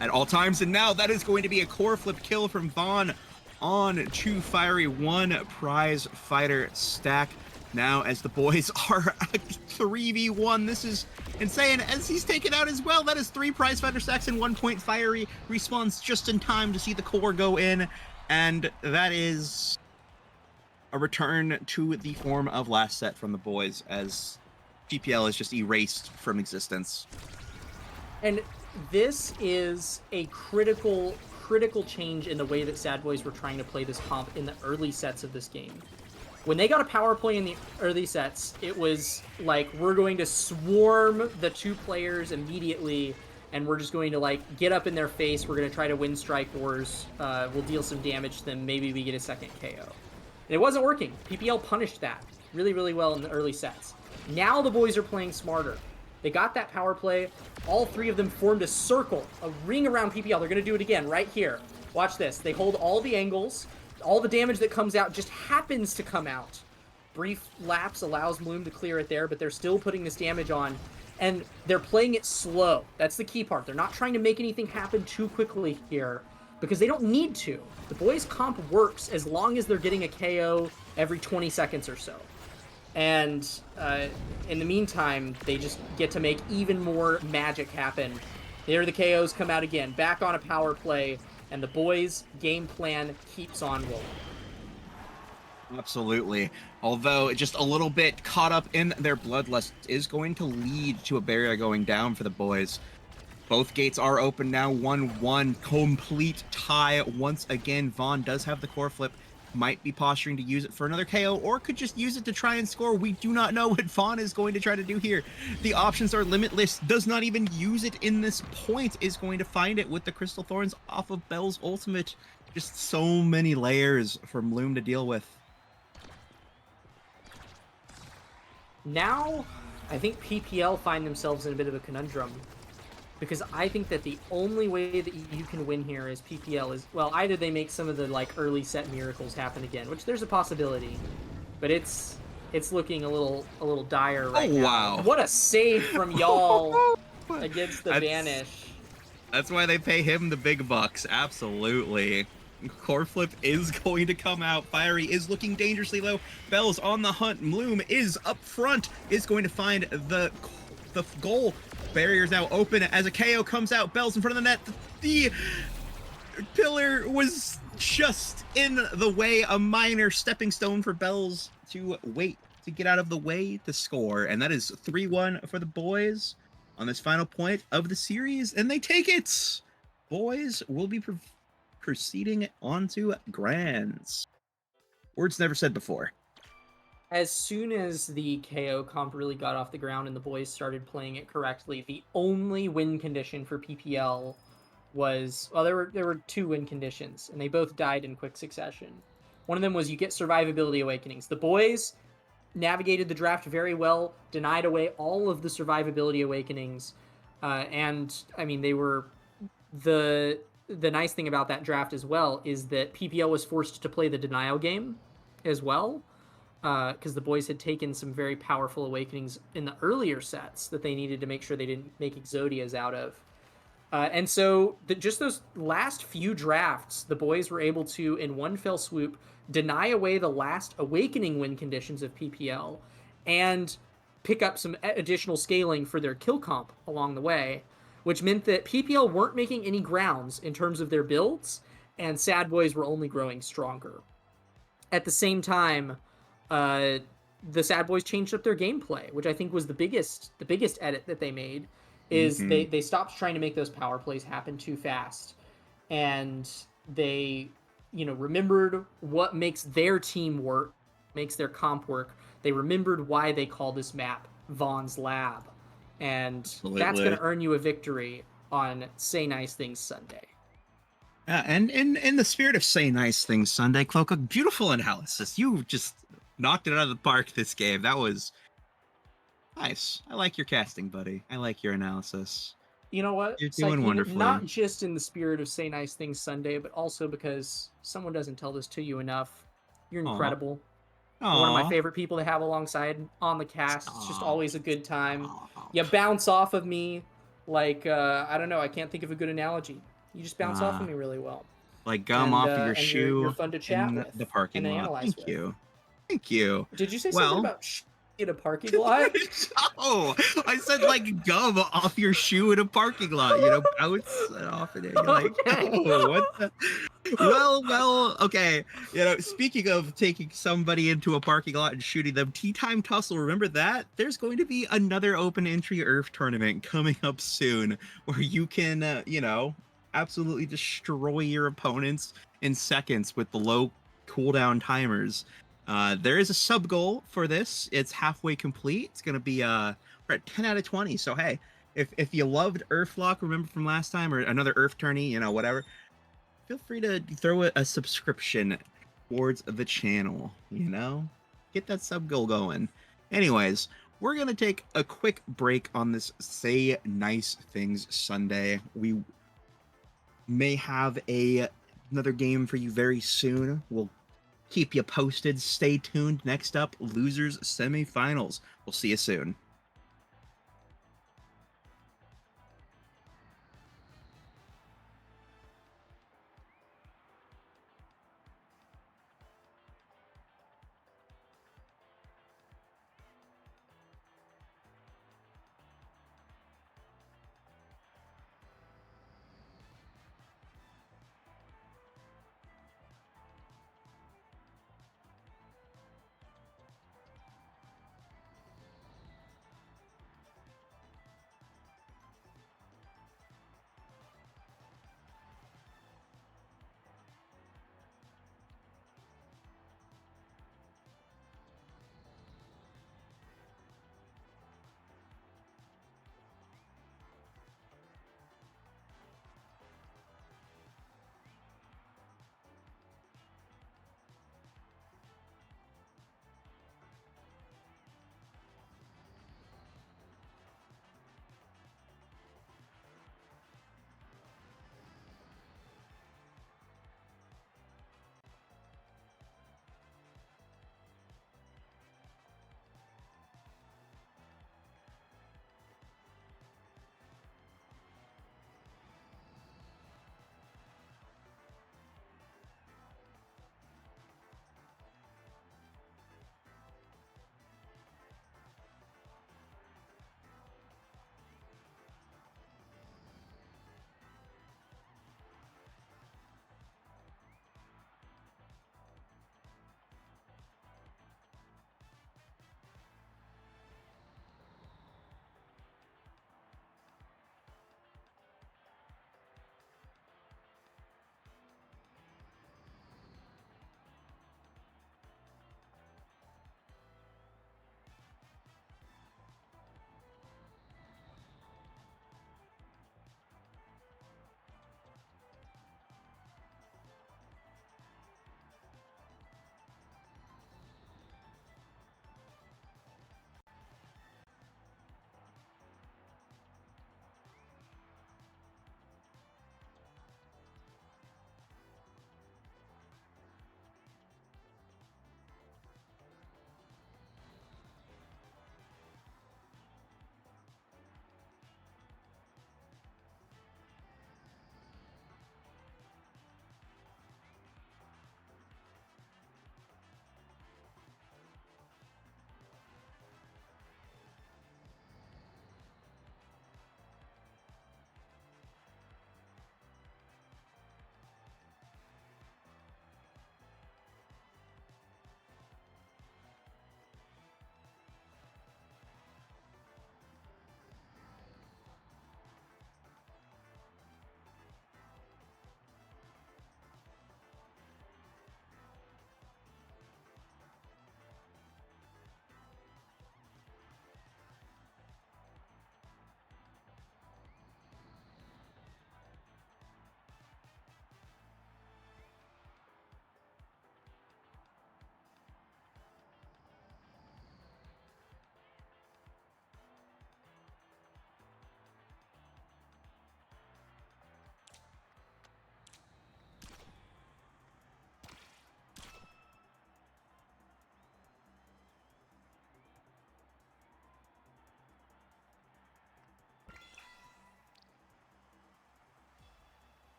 at all times, and now that is going to be a core flip kill from Vaughn on to Fiery. 1 prize fighter stack. Now, as the boys are 3v1, this is insane. As he's taken out as well, that is 3 prize fighter stacks and 1 point. Fiery respawns just in time to see the core go in, and that is a return to the form of last set from the boys, as PPL is just erased from existence. And this is a critical change in the way that Sad Boys were trying to play this comp in the early sets of this game. When they got a power play in the early sets, it was like, we're going to swarm the 2 players immediately, and we're just going to, like, get up in their face. We're going to try to win strike wars. We'll deal some damage to them. Maybe we get a second KO. And it wasn't working. PPL punished that really, really well in the early sets. Now the boys are playing smarter. They got that power play. All 3 of them formed a circle, a ring around PPL. They're going to do it again right here. Watch this. They hold all the angles. All the damage that comes out just happens to come out. Brief lapse allows Bloom to clear it there, but they're still putting this damage on, and they're playing it slow. That's the key part. They're not trying to make anything happen too quickly here, because they don't need to. The boys' comp works as long as they're getting a KO every 20 seconds or so. And in the meantime, they just get to make even more magic happen. There the KOs come out again, back on a power play, and the boys' game plan keeps on rolling. Absolutely. Although just a little bit caught up in their bloodlust is going to lead to a barrier going down for the boys. Both gates are open now, 1-1, complete tie once again. Vaughn does have the core flip, might be posturing to use it for another KO, or could just use it to try and score. We do not know what Vaughn is going to try to do here. The options are limitless, does not even use it in this point, is going to find it with the Crystal Thorns off of Bell's ultimate. Just so many layers from Loom to deal with. Now, I think PPL find themselves in a bit of a conundrum, because I think that the only way that you can win here is PPL is, well, either they make some of the, like, early set miracles happen again, which there's a possibility, but it's looking a little dire right now. Wow. What a save from y'all against the That's- Vanish. That's why they pay him the big bucks. Absolutely. Core flip is going to come out. Fiery is looking dangerously low. Bell's on the hunt. Bloom is up front, is going to find the goal. Barrier's now open as a KO comes out. Bell's in front of the net. The pillar was just in the way. A minor stepping stone for Bells to wait to get out of the way to score. And that is 3-1 for the boys. on this final point of the series, and they take it. Boys will be proceeding on to grands. Words never said before. As soon as the KO comp really got off the ground and the boys started playing it correctly, the only win condition for PPL was, well, there were 2 win conditions, and they both died in quick succession. One of them was you get survivability awakenings. The boys navigated the draft very well, denied away all of the survivability awakenings, and I mean they were the nice thing about that draft as well is that PPL was forced to play the denial game as well, because the boys had taken some very powerful awakenings in the earlier sets that they needed to make sure they didn't make Exodias out of. And so just those last few drafts, the boys were able to, in one fell swoop, deny away the last awakening win conditions of PPL and pick up some additional scaling for their kill comp along the way, which meant that PPL weren't making any grounds in terms of their builds, and Sad Boys were only growing stronger. At the same time, the Sad Boys changed up their gameplay, which I think was the biggest edit that they made, is they stopped trying to make those power plays happen too fast, and they remembered what makes their team work, makes their comp work. They remembered why they call this map Vaughn's Lab, and that's going to earn you a victory on Say Nice Things Sunday. And in the spirit of Say Nice Things Sunday, Cloak, a beautiful analysis. You just knocked it out of the park this game. That was nice. I like your casting, buddy. I like your analysis. You know what? You're doing wonderfully. Not just in the spirit of Say Nice Things Sunday, but also because someone doesn't tell this to you enough. You're incredible. You're one of my favorite people to have alongside on the cast. It's just always a good time. You bounce off of me like, I don't know, I can't think of a good analogy. You just bounce off of me really well. Like gum off of your shoe you're fun to chat with the parking lot. Thank you. Thank you. Did you say something about in a parking lot? Oh, I said like gum off your shoe in a parking lot. Bounce it off and you're like, oh, what the? Well, okay. Speaking of taking somebody into a parking lot and shooting them, Tea Time Tussle, remember that? There's going to be another open entry Earth tournament coming up soon where you can, absolutely destroy your opponents in seconds with the low cooldown timers. There is a sub goal for this. It's halfway complete. It's gonna be we're at 10 out of 20. So hey, if you loved Earthlock, remember from last time, or another Earth tourney, whatever, feel free to throw a subscription towards the channel. Get that sub goal going. Anyways, we're gonna take a quick break on this Say Nice Things Sunday. We may have another game for you very soon. We'll keep you posted. Stay tuned. Next up, losers semifinals. We'll see you soon.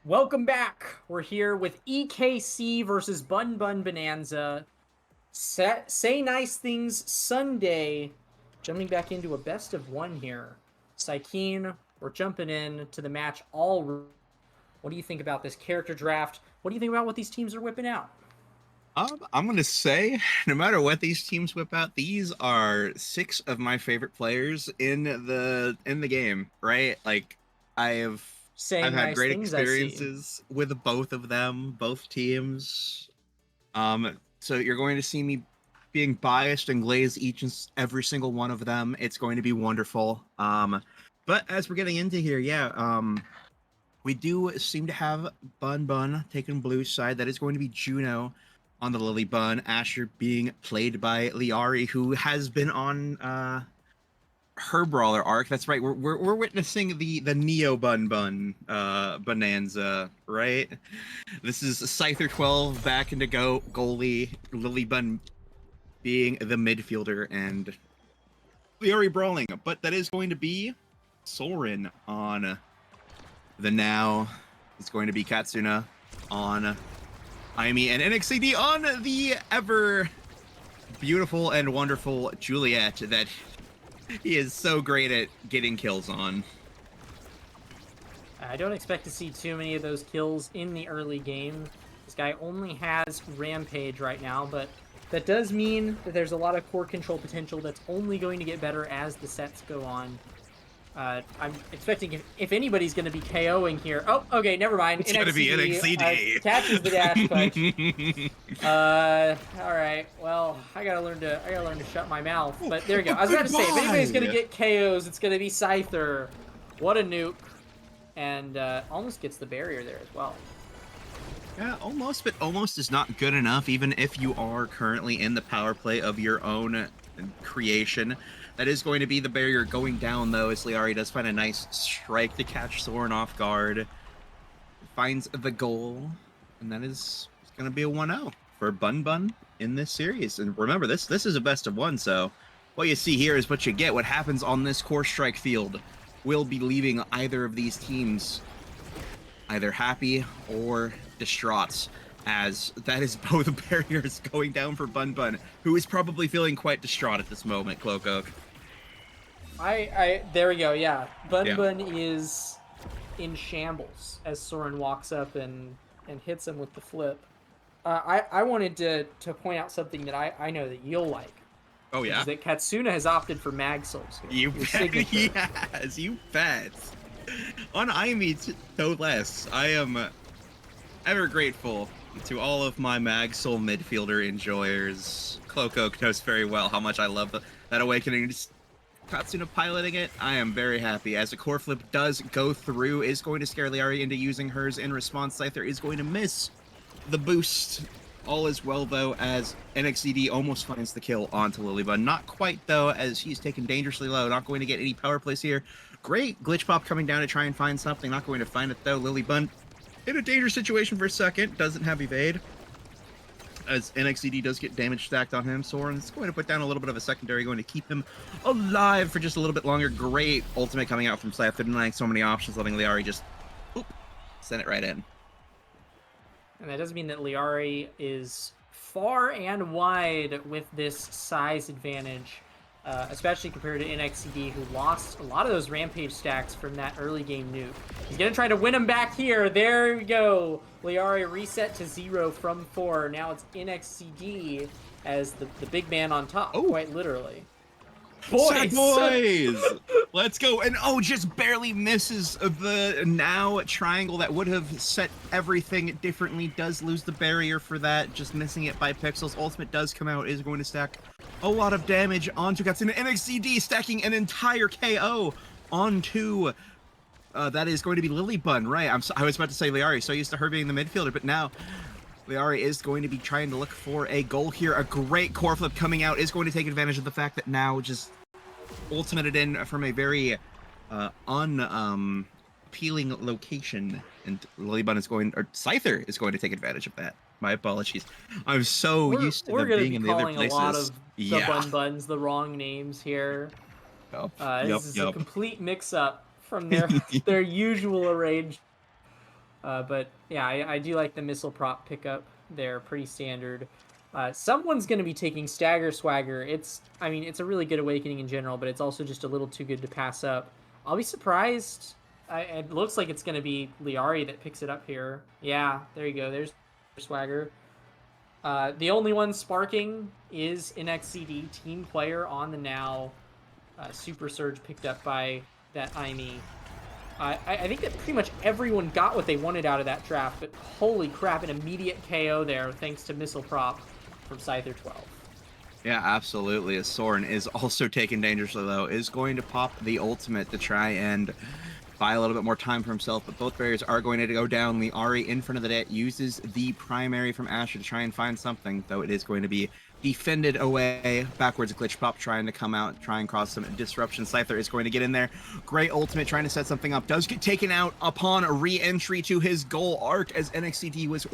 Welcome back. We're here with EKC versus Bun Bun Bonanza. Say Nice Things Sunday. Jumping back into a best of one here. Sykeem, we're jumping in to the match all. What do you think about this character draft? What do you think about what these teams are whipping out? I'm gonna say, no matter what these teams whip out, these are 6 of my favorite players in the game. Right? Like, I've Saying I've had nice great things, I see. experiences with both of them, both teams. So you're going to see me being biased and glaze each and every single one of them. It's going to be wonderful. But as we're getting into here, we do seem to have Bun Bun taking Blue's side. That is going to be Juno on the Lily Bun. Asher being played by Liari, who has been on her brawler arc. That's right. We're witnessing the Neo Bun Bun bonanza, right? This is Scyther 12 back into goalie, Lily Bun being the midfielder, and Liari brawling. But that is going to be Soren on the now. It's going to be Katsuna on Aimi, and NXCD on the ever beautiful and wonderful Juliet that he is so great at getting kills on. I don't expect to see too many of those kills in the early game. This guy only has Rampage right now, but that does mean that there's a lot of core control potential that's only going to get better as the sets go on. I'm expecting if anybody's going to be KOing here. Oh, okay, never mind. It's going to be NXCD. Catches the dash punch. All right. Well, I gotta learn to shut my mouth. But there you go. I was about to say, if anybody's going to get KOs, it's going to be Scyther. What a nuke. And almost gets the barrier there as well. Yeah, almost, but almost is not good enough, even if you are currently in the power play of your own creation. That is going to be the barrier going down, though, as Liari does find a nice strike to catch Soren off guard. Finds the goal, and that is going to be a 1-0 for Bun Bun in this series. And remember, this is a best of one, so what you see here is what you get. What happens on this core strike field will be leaving either of these teams either happy or distraught, as that is both barriers going down for Bun Bun, who is probably feeling quite distraught at this moment, Cloak. There we go, yeah. Bun Bun is in shambles as Soren walks up and hits him with the flip. I wanted to point out something that I know that you'll like. Oh, yeah? Is that Katsuna has opted for Mag Souls here. You bet. Yes, you bet. On Aimi, no less. I am ever grateful to all of my Mag Soul midfielder enjoyers. Cloak knows very well how much I love that awakening. Just Katsuna piloting it, I am very happy. As a core flip does go through, is going to scare Liari into using hers in response. Scyther is going to miss the boost. All is well, though, as NXCD almost finds the kill onto Lilybun. Not quite, though, as he's taken dangerously low. Not going to get any power plays here. Great glitch pop coming down to try and find something. Not going to find it, though. Lilybun in a dangerous situation for a second. Doesn't have evade, as NXCD does get damage stacked on him. Soren's going to put down a little bit of a secondary, going to keep him alive for just a little bit longer. Great ultimate coming out from Scyther, denying so many options, letting Liari just send it right in. And that doesn't mean that Liari is far and wide with this size advantage, especially compared to NXCD, who lost a lot of those Rampage stacks from that early game nuke. He's going to try to win them back here. There we go. Liari reset to 0 from 4. Now it's NXCD as the big man on top, quite literally. Boys! Let's go. And just barely misses the now triangle that would have set everything differently. Does lose the barrier for that, just missing it by pixels. Ultimate does come out, is going to stack a lot of damage onto Katsuna. NXCD stacking an entire KO onto that is going to be Lilybun, right? I was about to say Liari, so used to her being the midfielder, but now Liari is going to be trying to look for a goal here. A great core flip coming out is going to take advantage of the fact that now just ultimated in from a very appealing location, and Lilybun is going, or Scyther is going to take advantage of that. My apologies. I'm so used to them being in the other places. We're going to be calling a lot of the Bun Buns the wrong names here. This is a complete mix-up from their usual arrange. But yeah, I do like the missile prop pickup there, pretty standard. Someone's going to be taking Stagger Swagger. I mean, it's a really good awakening in general, but it's also just a little too good to pass up. I'll be surprised. It looks like it's going to be Liari that picks it up here. Yeah, there you go. There's Swagger. The only one sparking is NXCD, team player on the now. Super Surge picked up by that Aimi. I think that pretty much everyone got what they wanted out of that draft, but holy crap, an immediate KO there thanks to Missile Prop from Scyther 12. Yeah, absolutely. As Soren is also taken dangerously low, is going to pop the ultimate to try and buy a little bit more time for himself, but both barriers are going to go down. The Ari in front of the net uses the primary from Asher to try and find something, though it is going to be defended away. Backwards glitch pop trying to come out, try and cause some disruption. Scyther is going to get in there. Great ultimate trying to set something up. Does get taken out upon a re-entry to his goal arc as NXCD was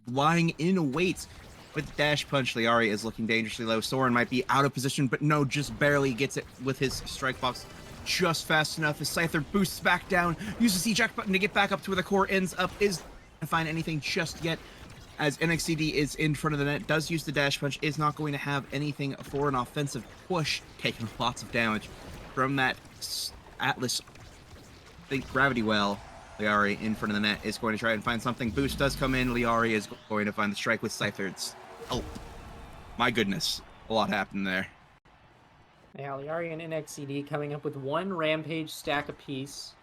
lying in wait. With dash punch, Liari is looking dangerously low. Soren might be out of position, but no, just barely gets it with his strike box just fast enough as Scyther boosts back down, uses the eject button to get back up to where the core ends up, is to find anything just yet as NXCD is in front of the net, does use the dash punch, is not going to have anything for an offensive push, taking lots of damage from that Atlas, I think, gravity well. Liari in front of the net is going to try and find something. Boost does come in. Liari is going to find the strike with Scyther. Oh, my goodness. A lot happened there. Yeah, Liari and NXCD coming up with one Rampage stack apiece.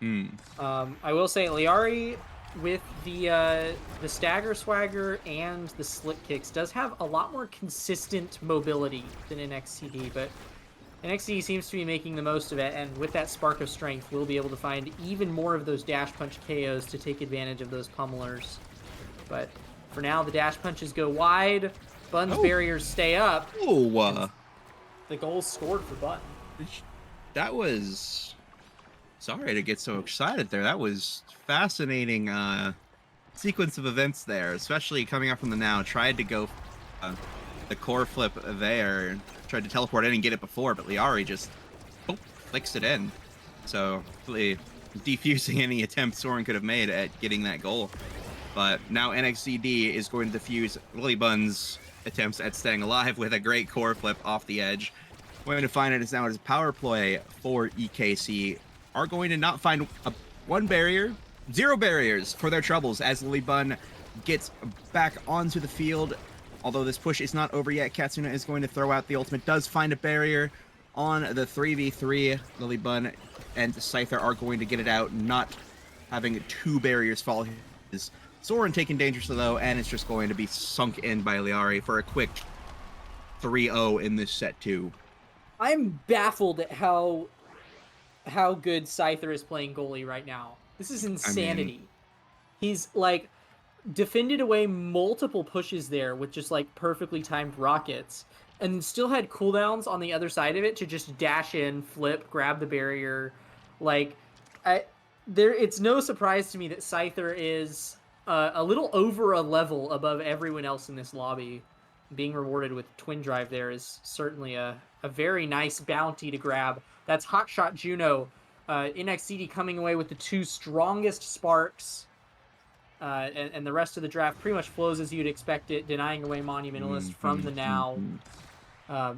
I will say Liari with the Stagger Swagger and the Slick Kicks does have a lot more consistent mobility than NXCD, but NXCD seems to be making the most of it, and with that Spark of Strength, we'll be able to find even more of those dash punch KOs to take advantage of those pummelers. But for now, the dash punches go wide, Bun's barriers stay up. The goal scored for Bun. That was... Sorry to get so excited there. That was fascinating sequence of events there, especially coming up from the now. Tried to go the core flip there. Tried to teleport in and get it before, but Liari just flicks it in. So, really defusing any attempt Soren could have made at getting that goal. But now NXCD is going to defuse Lily Bun's attempts at staying alive with a great core flip off the edge. Going to find it is now as power play for EKC. Are going to not find one barrier, 0 barriers for their troubles as Lily Bun gets back onto the field. Although this push is not over yet, Katsuna is going to throw out the ultimate, does find a barrier on the 3v3. Lily Bun and Scyther are going to get it out, not having 2 barriers fall. Soren taken dangerously low, and it's just going to be sunk in by Liari for a quick 3-0 in this set 2. I'm baffled at how good Scyther is playing goalie right now. This is insanity. He's like defended away multiple pushes there with just like perfectly timed rockets, and still had cooldowns on the other side of it to just dash in, flip, grab the barrier. Like, it's no surprise to me that Scyther is a little over a level above everyone else in this lobby. Being rewarded with Twin Drive there is certainly a very nice bounty to grab. That's Hotshot Juno. NXCD coming away with the 2 strongest sparks. And the rest of the draft pretty much flows as you'd expect it, denying away Monumentalist from the now.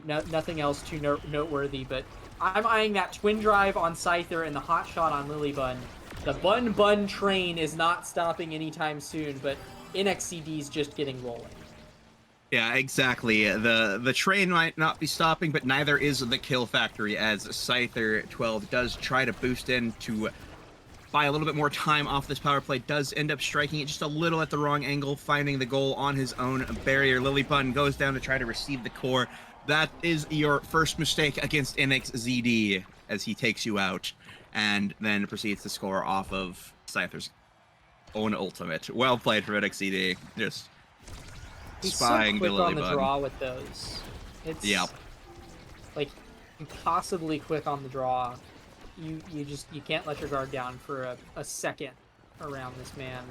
Nothing else too noteworthy, but I'm eyeing that Twin Drive on Scyther and the Hotshot on Lilybun. The Bun train is not stopping anytime soon, but NXCD's just getting rolling. Yeah, exactly. The train might not be stopping, but neither is the kill factory, as Scyther 12 does try to boost in to buy a little bit more time off this power play, does end up striking it just a little at the wrong angle, finding the goal on his own barrier. Lilybun goes down to try to receive the core. That is your first mistake against NXZD, as he takes you out, and then proceeds to score off of Scyther's own ultimate. Well played from NXZD. Just He's spying so quick the on the Lilybun. draw with those. It's like impossibly quick on the draw. You can't let your guard down for a second around this man.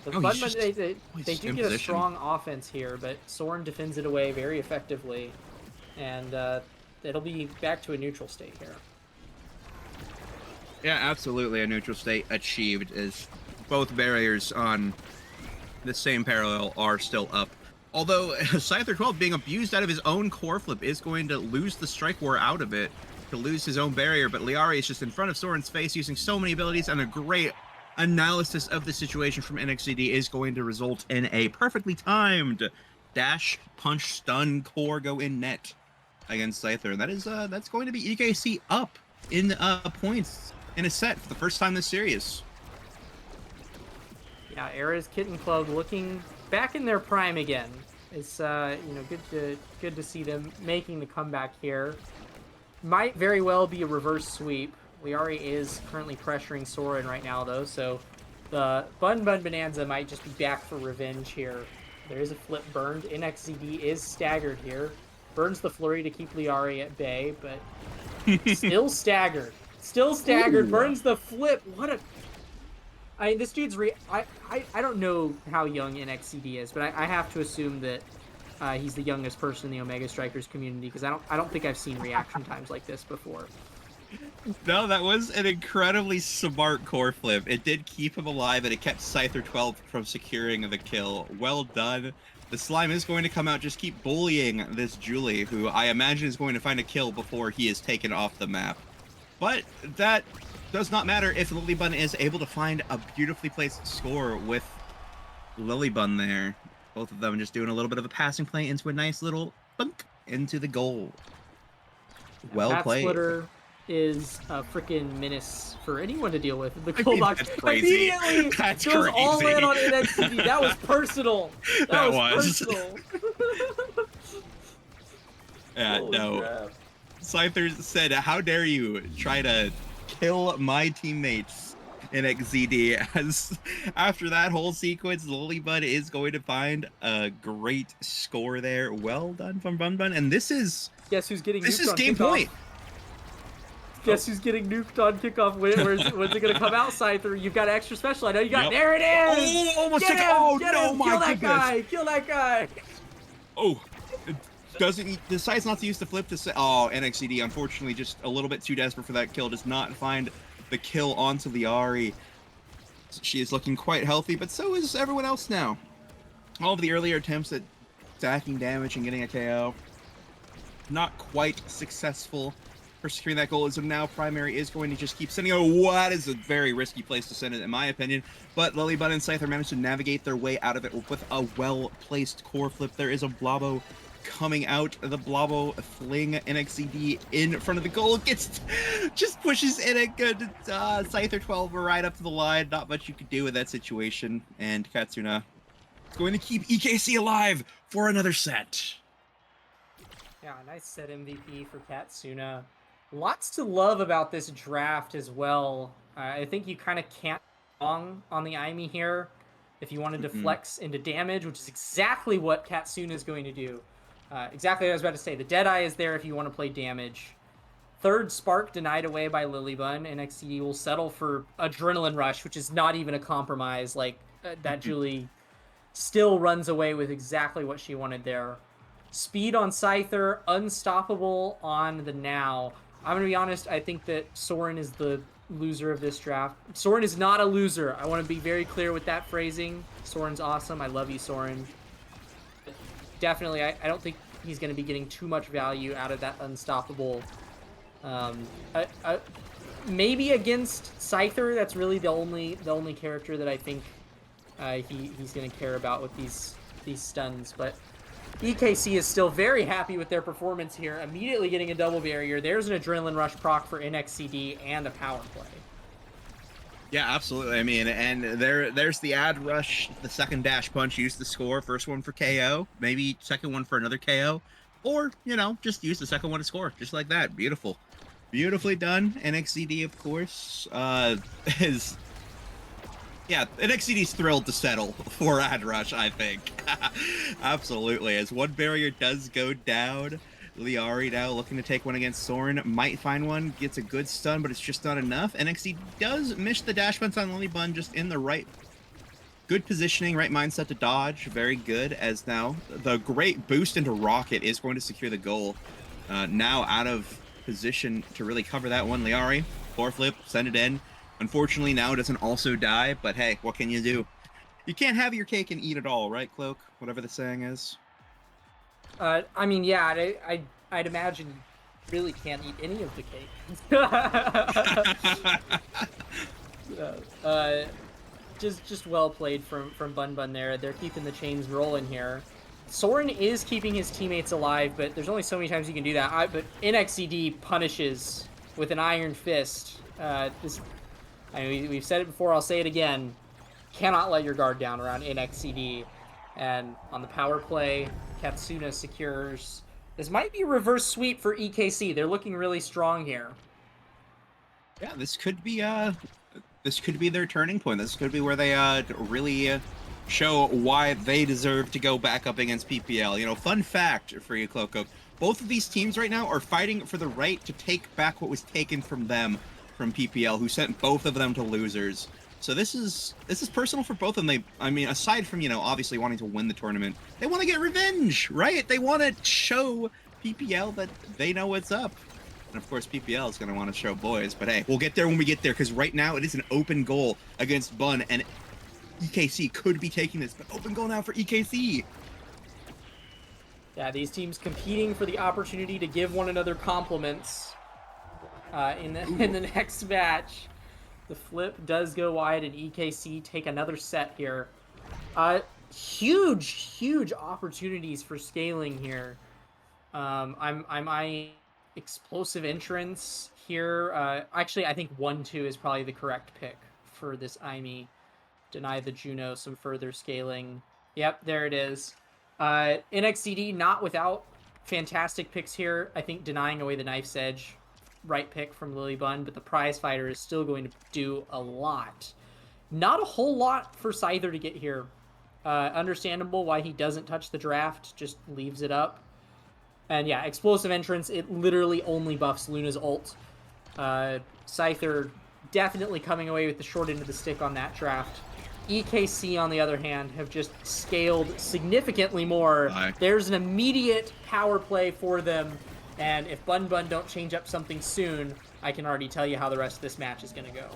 They do get a strong offense here, but Soren defends it away very effectively, and it'll be back to a neutral state here. Yeah, absolutely. A neutral state achieved as both barriers on the same parallel are still up. Although Scyther 12 being abused out of his own core flip is going to lose the strike war out of it to lose his own barrier, but Liari is just in front of Soren's face using so many abilities, and a great analysis of the situation from NXCD is going to result in a perfectly timed dash, punch, stun, core go in net against Scyther. And that is that's going to be EKC up in points in a set for the first time this series. Yeah, Era's Kitten Club looking back in their prime again. It's good to see them making the comeback here. Might very well be a reverse sweep. Liari is currently pressuring Soren right now though, so the Bun Bonanza might just be back for revenge here. There is a flip burned. NXCD is staggered here. Burns the flurry to keep Liari at bay, but still staggered. Still staggered. Ooh. Burns the flip. What a... I mean, this dude's I don't know how young NXCD is, but I have to assume that he's the youngest person in the Omega Strikers community, because I don't think I've seen reaction times like this before. No, that was an incredibly smart core flip. It did keep him alive, and it kept Scyther 12 from securing the kill. Well done. The slime is going to come out, just keep bullying this Julie, who I imagine is going to find a kill before he is taken off the map. But that does not matter if Lilybun is able to find a beautifully placed score with Lilybun there. Both of them just doing a little bit of a passing play into a nice little bunk into the goal. Well played. Splitter is a freaking menace for anyone to deal with. The goal box immediately goes all in on NXT. That was personal. That was personal. Yeah, no. Scyther said, "How dare you try to kill my teammates in XZD?" As after that whole sequence, Lilybun is going to find a great score there. Well done from Bun Bun. And this is game kickoff. Point. Guess who's getting nuked on kickoff? When's it gonna come out, Scyther? You've got extra special. I know you got. Yep. There it is. Oh, almost get him, oh get no, him. my goodness! Kill that guy! Oh, he decides not to use the flip to say. Oh, NXCD unfortunately just a little bit too desperate for that kill. Does not find the kill onto Liari. She is looking quite healthy, but so is everyone else now. All of the earlier attempts at stacking damage and getting a KO, not quite successful for securing that goal. As of now, Primary is going to just keep sending. Oh, what is a very risky place to send it, in my opinion. But Lilybun and Scyther managed to navigate their way out of it with a well-placed core flip. There is a Blobbo coming out. The Blobbo fling NXCD in front of the goal. Just pushes in a good Scyther 12 right up to the line. Not much you could do in that situation. And Katsuna is going to keep EKC alive for another set. Yeah, nice set MVP for Katsuna. Lots to love about this draft as well. I think you kind of can't go wrong on the Aimi here if you wanted to flex into damage, which is exactly what Katsuna is going to do. Exactly what I was about to say. The Deadeye is there if you want to play damage. Third Spark denied away by Lilybun. NXCD will settle for Adrenaline Rush, which is not even a compromise. Like, that Julie still runs away with exactly what she wanted there. Speed on Scyther, unstoppable on the Now. I'm going to be honest, I think that Soren is the loser of this draft. Soren is not a loser. I want to be very clear with that phrasing. Soren's awesome. I love you, Soren. Definitely, I don't think he's going to be getting too much value out of that unstoppable. Maybe against Scyther, that's really the only character that I think he's going to care about with these stuns. But EKC is still very happy with their performance here, immediately getting a double barrier. There's an Adrenaline Rush proc for NXCD and a power play. Yeah, absolutely. I mean, and there's the ad rush, the second dash punch, use the score, first one for KO, maybe second one for another KO, or, just use the second one to score, just like that. Beautiful. Beautifully done. NXCD, of course, NXCD's thrilled to settle for ad rush, I think. Absolutely. As one barrier does go down, Liari now looking to take one against Soren. Might find one, gets a good stun, but it's just not enough. NXT does miss the dash punch on Lilybun, just in the right, good positioning, right mindset to dodge. Very good, as now the great boost into Rocket is going to secure the goal. Now out of position to really cover that one. Liari Core flip, send it in. Unfortunately, now it doesn't also die, but hey, what can you do? You can't have your cake and eat it all, right, Cloak? Whatever the saying is. I mean, yeah, I'd imagine you really can't eat any of the cake. Just well played from Bun Bun there. They're keeping the chains rolling here. Soren is keeping his teammates alive, but there's only so many times you can do that. But NXCD punishes with an iron fist. We've said it before, I'll say it again. Cannot let your guard down around NXCD. And on the power play, Katsuna secures. This might be a reverse sweep for EKC. They're looking really strong here. Yeah, this could be their turning point. This could be where they really show why they deserve to go back up against PPL. You know, fun fact for you, Cloco. Both of these teams right now are fighting for the right to take back what was taken from them from PPL, who sent both of them to losers. So this is personal for both of them. I mean, aside from, you know, obviously wanting to win the tournament, they want to get revenge, right? They want to show PPL that they know what's up. And of course, PPL is going to want to show boys. But hey, we'll get there when we get there, because right now it is an open goal against Bun, and EKC could be taking this, but open goal now for EKC. Yeah, these teams competing for the opportunity to give one another compliments in the next match. The flip does go wide, and EKC take another set here. Huge opportunities for scaling here. I'm eyeing explosive entrance here. Actually, I think 1-2 is probably the correct pick for this IME. Deny the Juno some further scaling. Yep, there it is. NXCD not without fantastic picks here. I think denying away the Knife's Edge, right pick from Lily Bun, but the prize fighter is still going to do a lot. Not a whole lot for Scyther to get here. Understandable why he doesn't touch the draft, just leaves it up. And yeah, explosive entrance, it literally only buffs Luna's ult. Scyther definitely coming away with the short end of the stick on that draft. EKC, on the other hand, have just scaled significantly more. Bye. There's an immediate power play for them, and if Bun Bun don't change up something soon, I can already tell you how the rest of this match is going to go.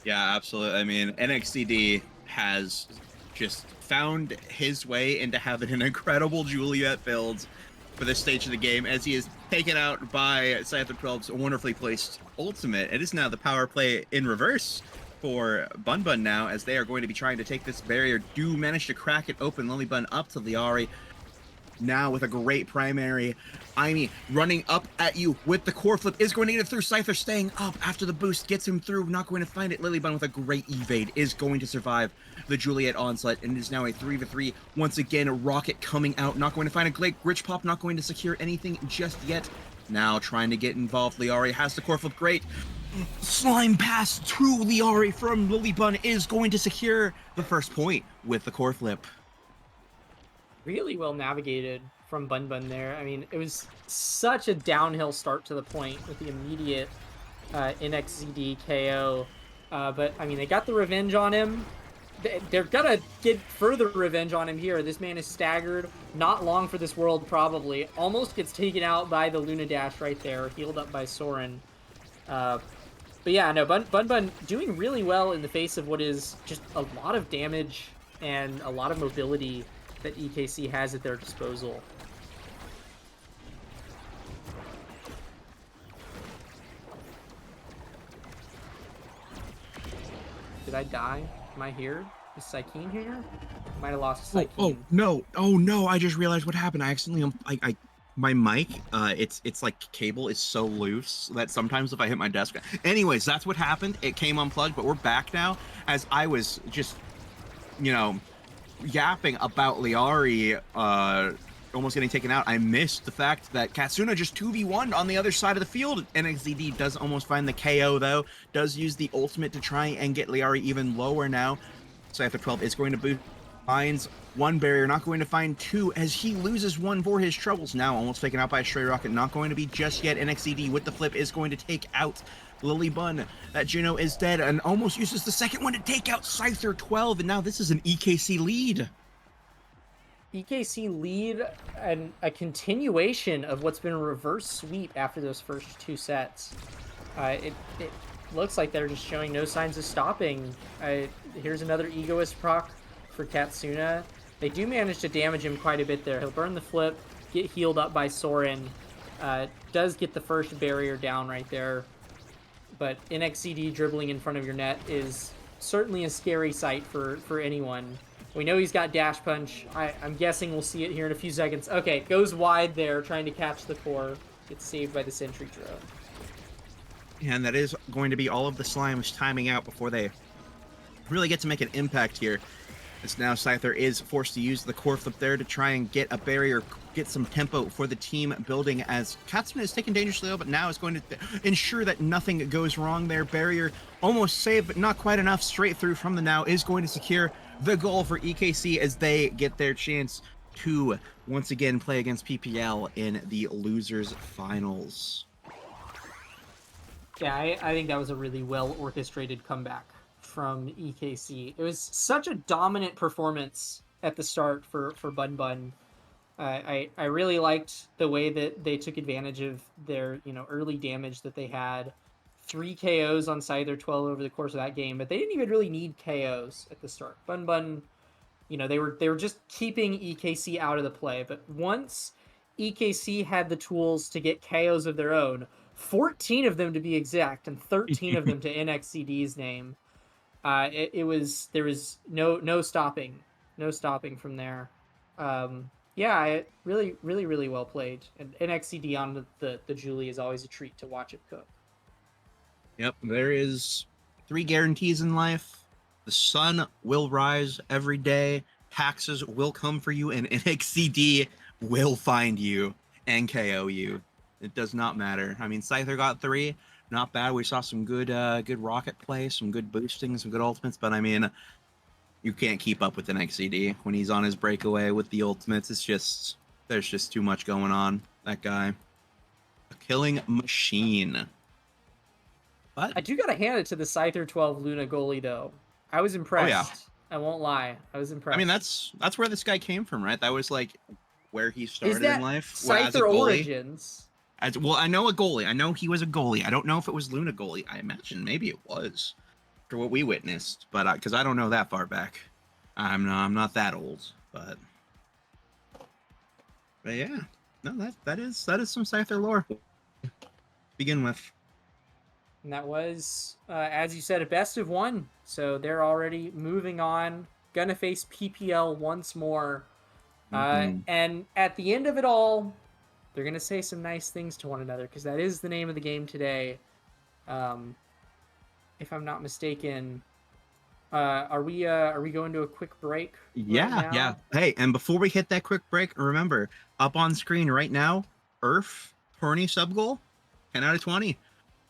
Yeah, absolutely. I mean, NXCD has just found his way into having an incredible Juliet build for this stage of the game, as he is taken out by Scyther 12's wonderfully placed ultimate. It is now the power play in reverse for Bun Bun now, as they are going to be trying to take this barrier. Do manage to crack it open. Lily Bun up to Liari. Now with a great primary. IME running up at you with the core flip. Is going to get it through. Scyther staying up after the boost. Gets him through. Not going to find it. Lily Bun with a great evade is going to survive the Juliet onslaught. And it is now a 3v3. Once again, Rocket coming out. Not going to find a great Glitch Pop. Not going to secure anything just yet. Now trying to get involved. Liari has the core flip. Great. Slime pass to Liari from Lily Bun is going to secure the first point with the core flip. Really well navigated from Bun Bun there. I mean, it was such a downhill start to the point with the immediate NXCD KO. But, I mean, they got the revenge on him. They're gonna get further revenge on him here. This man is staggered. Not long for this world, probably. Almost gets taken out by the Luna Dash right there. Healed up by Soren. But yeah, no, Bun Bun doing really well in the face of what is just a lot of damage and a lot of mobility that EKC has at their disposal. Did I die? Am I here? Is Psykeen here? Might have lost Psykeen. Oh no, I just realized what happened. I accidentally my mic, it's like cable is so loose that sometimes if I hit my desk. Anyways, that's what happened. It came unplugged, but we're back now, as I was just, you know, yapping about Liari almost getting taken out. I missed the fact that Katsuna just 2v1 on the other side of the field. NXCD does almost find the KO though, does use the ultimate to try and get Liari even lower now. Scyther 12 is going to boost. Finds one barrier, not going to find two, as he loses one for his troubles. Now almost taken out by a Stray Rocket, not going to be just yet. NXCD with the flip is going to take out Lily Bun. That Juno is dead, and almost uses the second one to take out Scyther 12, and now this is an EKC lead. EKC lead and a continuation of what's been a reverse sweep after those first two sets. It looks like they're just showing no signs of stopping. Here's another egoist proc for Katsuna. They do manage to damage him quite a bit there. He'll burn the flip, get healed up by Soren. Does get the first barrier down right there. But NXCD dribbling in front of your net is certainly a scary sight for anyone. We know he's got dash punch. I'm guessing we'll see it here in a few seconds. Okay, goes wide there, trying to catch the core. Gets saved by the sentry drone. And that is going to be all of the slimes timing out before they really get to make an impact here. As now Scyther is forced to use the core flip there to try and get a barrier, get some tempo for the team building, as Katsuna is taken dangerously low, but now is going to ensure that nothing goes wrong there. Barrier almost saved, but not quite enough. Straight through from the now is going to secure the goal for EKC as they get their chance to once again play against PPL in the losers finals. Yeah, I think that was a really well orchestrated comeback from EKC. It was such a dominant performance at the start for Bun Bun. I really liked the way that they took advantage of their early damage that they had. 3 KOs on Scyther 12 over the course of that game, but they didn't even really need KOs at the start. Bun Bun, they were just keeping EKC out of the play. But once EKC had the tools to get KOs of their own, 14 of them to be exact, and 13 of them to NXCD's name. There was no stopping from there. Really, really, really well played. And NXCD on the Julie is always a treat to watch it cook. Yep, there is 3 guarantees in life. The sun will rise every day. Taxes will come for you, and NXCD will find you and KO you. It does not matter. I mean, Scyther got 3. Not bad. We saw some good rocket play, some good boosting, some good ultimates, but I mean, you can't keep up with NXCD when he's on his breakaway with the ultimates. It's just, there's just too much going on. That guy. A killing machine. But I do gotta hand it to the Scyther 12 Luna goalie, though. I was impressed. Oh, yeah. I won't lie. I was impressed. I mean, that's where this guy came from, right? That was like where he started Is that in life. Scyther Origins? Well, I know a goalie. I know he was a goalie. I don't know if it was Luna goalie. I imagine maybe it was, for what we witnessed. But because I don't know that far back, I'm not that old. But yeah, no, that is some Scyther lore. Begin with. And that was, as you said, a best of 1. So they're already moving on. Gonna face PPL once more. And at the end of it all, they're going to say some nice things to one another, because that is the name of the game today. If I'm not mistaken, are we going to a quick break? Yeah. Hey, and before we hit that quick break, remember, up on screen right now, Earth tourney sub goal, 10 out of 20.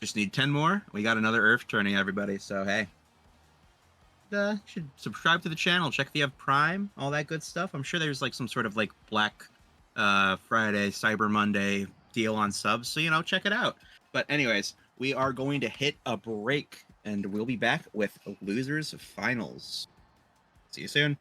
Just need 10 more. We got another Earth tourney, everybody. So hey, you should subscribe to the channel. Check if you have Prime, all that good stuff. I'm sure there's like some sort of like Black Friday, Cyber Monday deal on subs, so check it out. But anyways, we are going to hit a break, and we'll be back with losers finals. See you soon.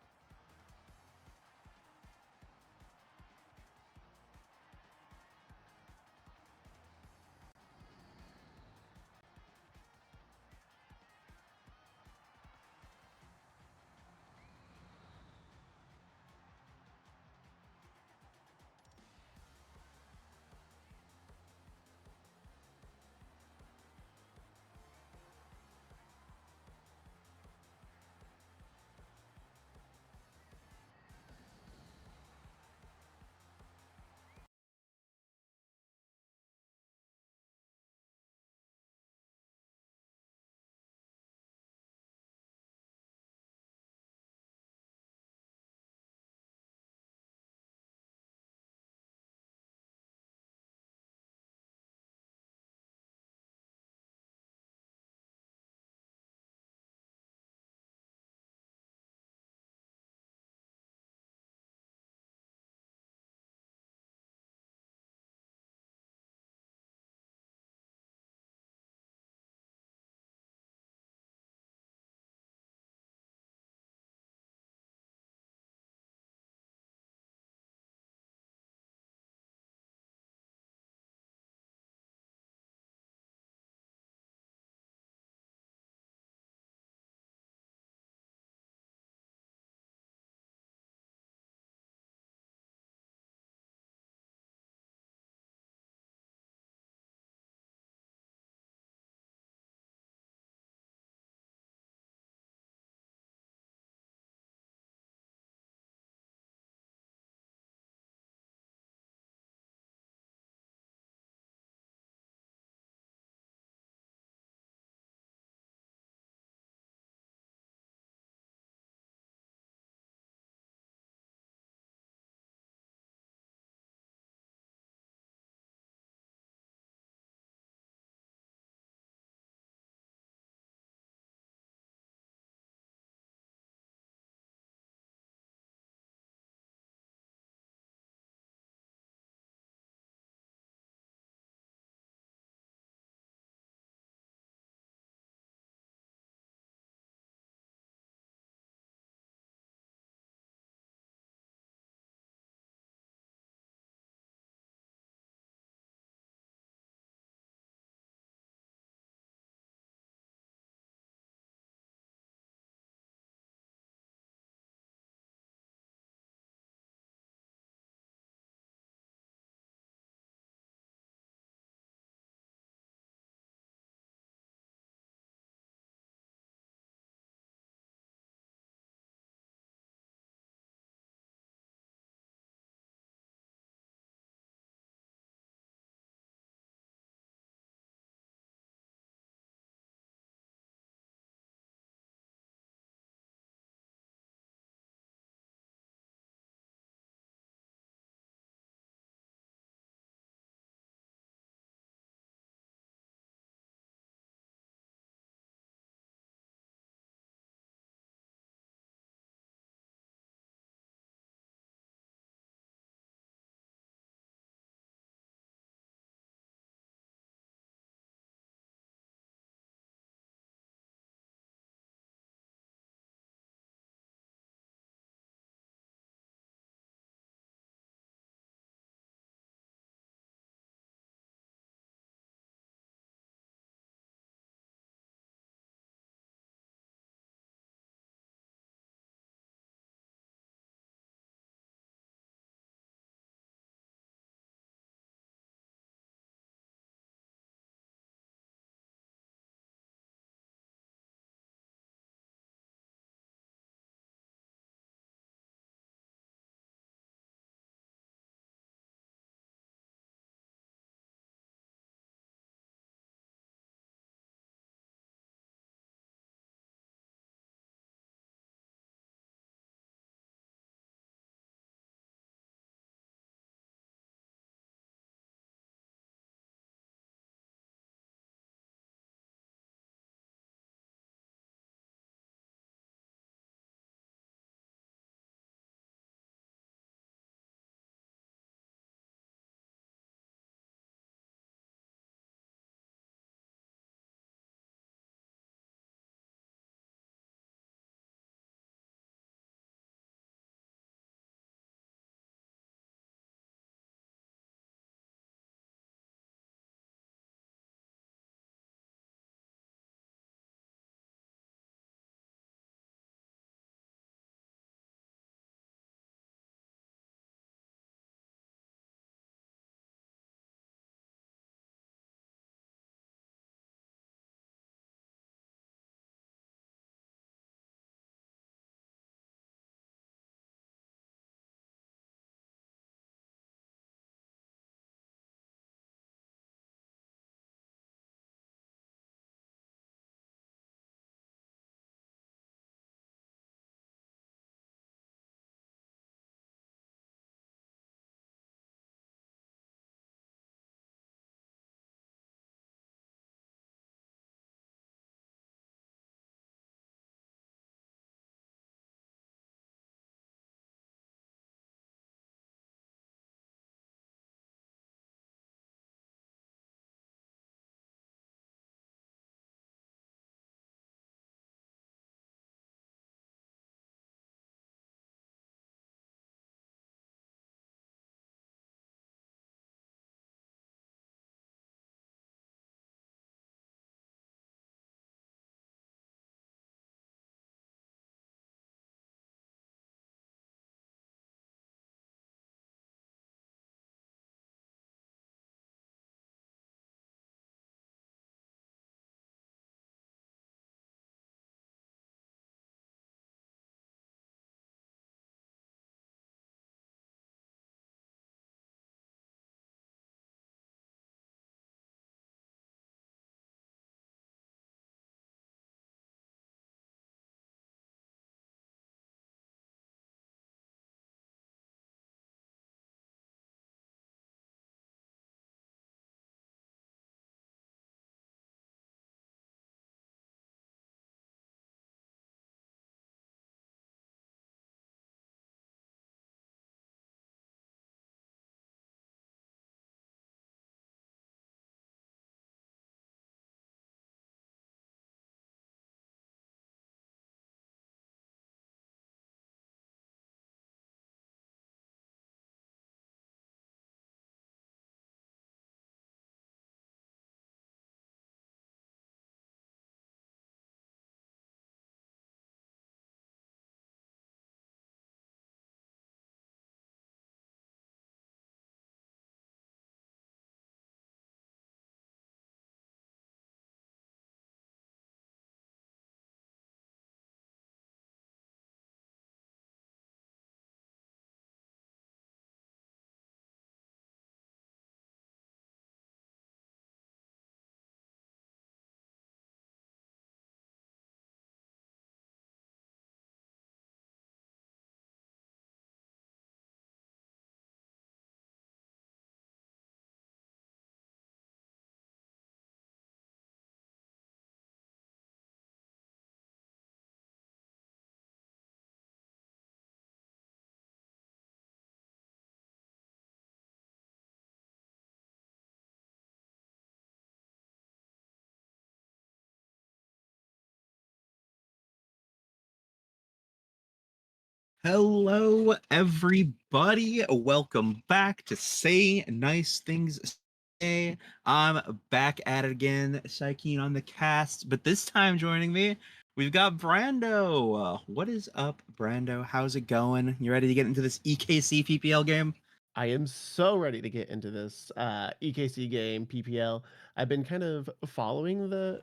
Hello, everybody. Welcome back to Say Nice Things. Say. I'm back at it again, Sykeem on the cast, but this time joining me, we've got Brando. What is up, Brando? How's it going? You ready to get into this EKC PPL game? I am so ready to get into this EKC game, PPL. I've been kind of following the,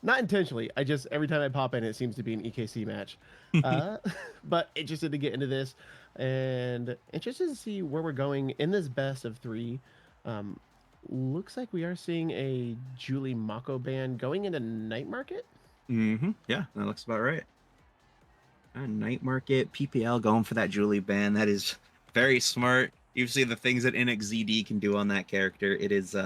not intentionally, I just, every time I pop in, it seems to be an EKC match. Uh, but interested to get into this and interested to see where we're going in this best of three. Um, Looks like we are seeing a Julie Mako band going into Night Market. Yeah, that looks about right. Night Market, PPL going for that Julie ban. That is very smart. You see the things that NXZD can do on that character. It is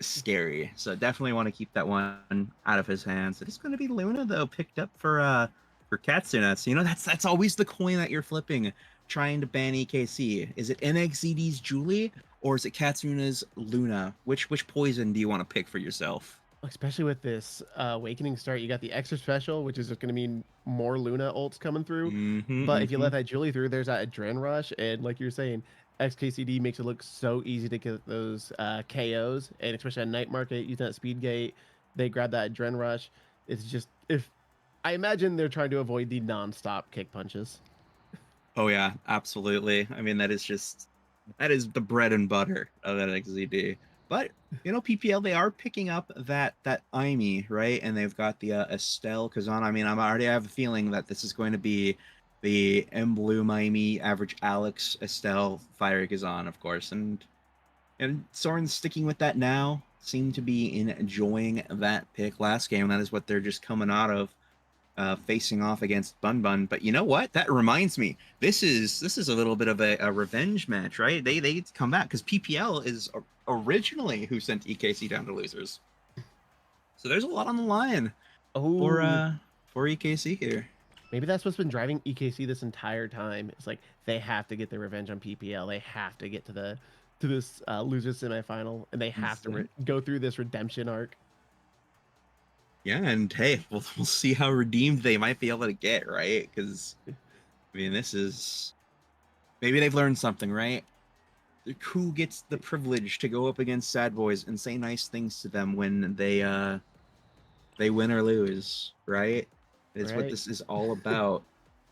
scary. So definitely want to keep that one out of his hands. It is going to be Luna though, picked up for Katsuna. So that's always the coin that you're flipping, trying to ban EKC. Is it NXZD's Julie or is it Katsuna's Luna? Which poison do you want to pick for yourself? Especially with this Awakening start, you got the extra special, which is just going to mean more Luna ults coming through. But if you let that Julie through, there's that Adren rush, and like you're saying, XKCD makes it look so easy to get those KOs, and especially at Night Market, using that speed gate, they grab that Adren rush. It's just, if I imagine they're trying to avoid the non-stop kick punches. Oh yeah, absolutely. I mean that is the bread and butter of NXZD. But PPL, they are picking up that Aimee, right? And they've got the Estelle Kazan. I mean, I have a feeling that this is going to be the Bloom Aimee, Average Alex, Estelle, Fiery Kazan, of course. And Soren's sticking with that now. Seem to be enjoying that pick last game. That is what they're just coming out of. Facing off against Bun Bun. But you know what? That reminds me. This is a little bit of a revenge match, right? They come back because PPL is originally who sent EKC down to losers. So there's a lot on the line for EKC here. Maybe that's what's been driving EKC this entire time. It's like they have to get their revenge on PPL. They have to get to this loser semifinal, and they have to go through this redemption arc. Yeah, and hey, we'll see how redeemed they might be able to get, right? Because, I mean, this is... Maybe they've learned something, right? Who gets the privilege to go up against Sad Boys and say nice things to them when they win or lose, right? It's what this is all about.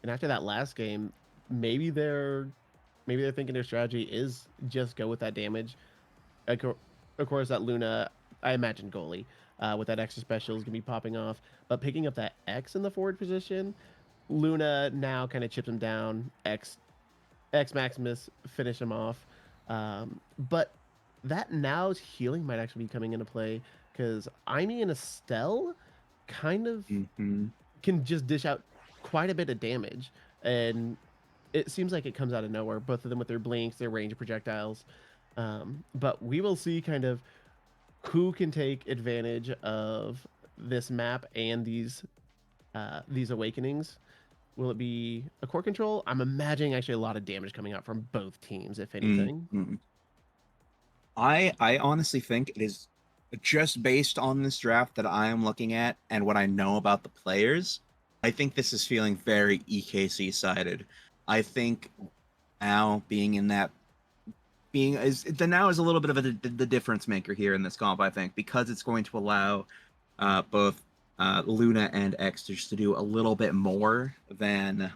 And after that last game, maybe they're thinking their strategy is just go with that damage. Of course, that Luna, I imagine goalie, with that extra special is going to be popping off. But picking up that X in the forward position, Luna now kind of chips him down. X Maximus finish him off. But that now's healing might actually be coming into play because Aimee and Estelle kind of can just dish out quite a bit of damage. And it seems like it comes out of nowhere, both of them with their blinks, their range of projectiles. But we will see kind of who can take advantage of this map and these awakenings. Will it be a core control? I'm imagining actually a lot of damage coming out from both teams, if anything. I honestly think it is just based on this draft that I am looking at and what I know about the players. I think this is feeling very EKC sided. I think now is a little bit of the difference maker here in this comp, I think, because it's going to allow both Luna and X to do a little bit more than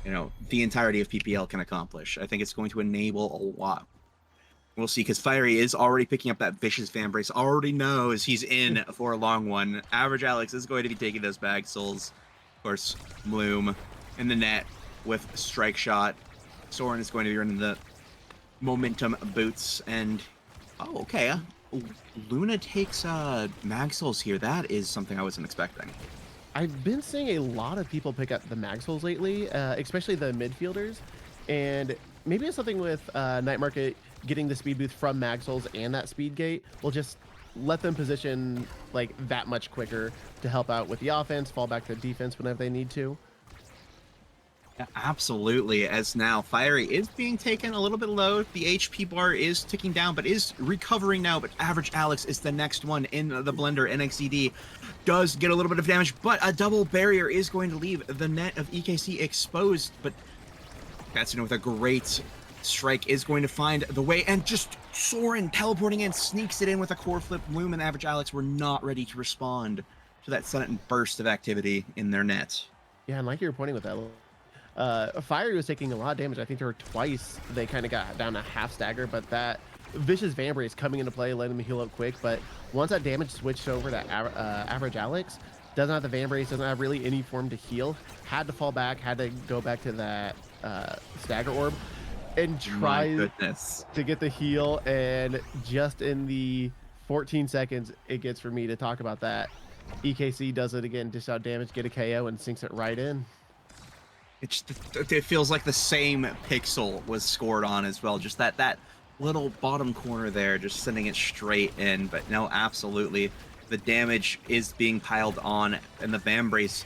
the entirety of PPL can accomplish. I think it's going to enable a lot. We'll see, because Fiery is already picking up that vicious fan brace, already knows he's in for a long one. Average Alex is going to be taking those bag souls. Of course, Bloom in the net with Strike Shot. Soren is going to be running the momentum boots, and okay, Luna takes mag souls here. That is something I wasn't expecting. I've been seeing a lot of people pick up the mag souls lately, especially the midfielders, and maybe it's something with Night Market getting the speed boost from mag souls and that speed gate will just let them position like that much quicker to help out with the offense, fall back to defense whenever they need to. Yeah, absolutely. As now Fiery is being taken a little bit low. The HP bar is ticking down, but is recovering now. But Average Alex is the next one in the blender. NXED does get a little bit of damage, but a double barrier is going to leave the net of EKC exposed. But Katsuna with a great strike is going to find the way, and just Soren teleporting in, sneaks it in with a core flip. Loom and Average Alex were not ready to respond to that sudden burst of activity in their net. Yeah, and like you were pointing with that, Fiery was taking a lot of damage. I think there were twice they kind of got down a half stagger, but that vicious Vambrace coming into play, letting them heal up quick. But once that damage switched over to Average Alex, doesn't have the Vambrace, doesn't have really any form to heal, had to fall back, had to go back to that stagger orb, and try to get the heal. And just in the 14 seconds it gets for me to talk about that, EKC does it again, dish out damage, get a KO, and sinks it right in. It feels like the same pixel was scored on as well. Just that little bottom corner there, just sending it straight in. But no, absolutely, the damage is being piled on, and the Vambrace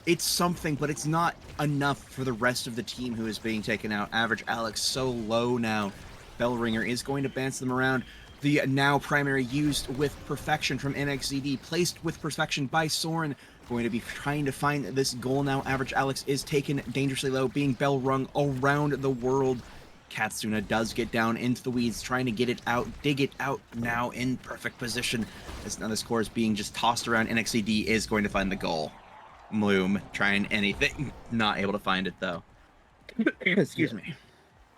it's something, but it's not enough for the rest of the team who is being taken out. Average Alex so low now. Bellringer is going to bounce them around. The now primary used with perfection from NXZD, placed with perfection by Soren. Going to be trying to find this goal now. Average Alex is taken dangerously low, being bell rung around the world. Katsuna does get down into the weeds, trying to get it out, dig it out now in perfect position. As now the score is being just tossed around. NXCD is going to find the goal. Bloom trying anything, not able to find it though. Excuse me.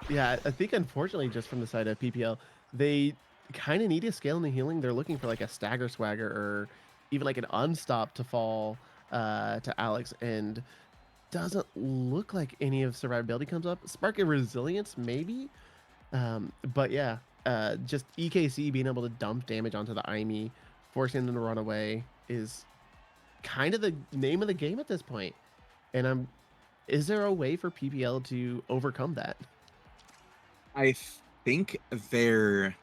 Yeah, I think unfortunately, just from the side of PPL, they kind of need a scale in the healing. They're looking for like a stagger swagger or even like an unstop to fall to Alex, and doesn't look like any of survivability comes up. Spark of resilience maybe, but yeah, just EKC being able to dump damage onto the IME, forcing them to run away is kind of the name of the game at this point. And is there a way for PPL to overcome that? I think there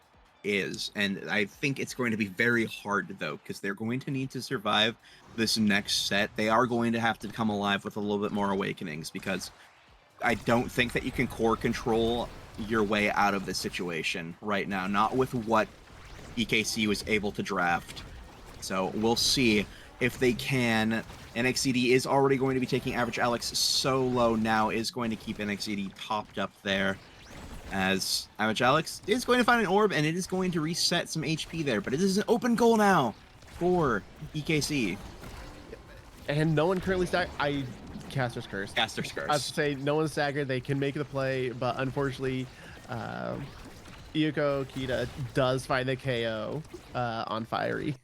is, and I think it's going to be very hard though, because they're going to need to survive this next set. They are going to have to come alive with a little bit more awakenings, because I don't think that you can core control your way out of this situation right now, not with what EKC was able to draft. So we'll see if they can. NXCD is already going to be taking Average Alex so low now, is going to keep NXCD popped up there, as Average Alex is going to find an orb, and it is going to reset some HP there. But it is an open goal now for EKC. And no one currently Caster's Curse. Caster's Curse. I would say no one's staggered. They can make the play, but unfortunately, Iyuko Kita does find the KO on Fiery.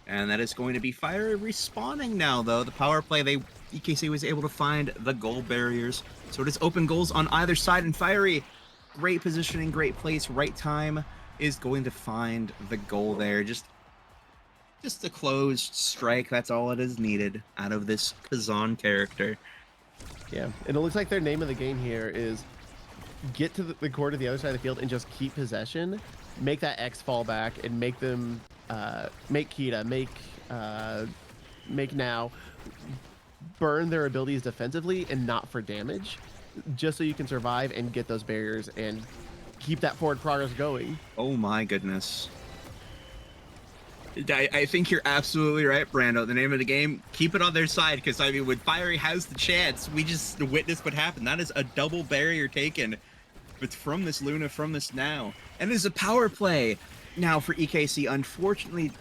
And that is going to be Fiery respawning now, though. The power play, EKC was able to find the goal barriers. So it is open goals on either side, and Fiery, great positioning, great place, right time, is going to find the goal there. Just a closed strike, that's all it is needed out of this Kazan character. Yeah, and it looks like their name of the game here is get to the core to the other side of the field and just keep possession, make that X fall back, and make them make Kita, make now burn their abilities defensively and not for damage, just so you can survive and get those barriers and keep that forward progress going. Oh my goodness. I think you're absolutely right, Brando. The name of the game, keep it on their side, because I mean, when Fiery has the chance, we just witnessed what happened. That is a double barrier taken. It's from this Luna, from this now. And there's a power play now for EKC. Unfortunately,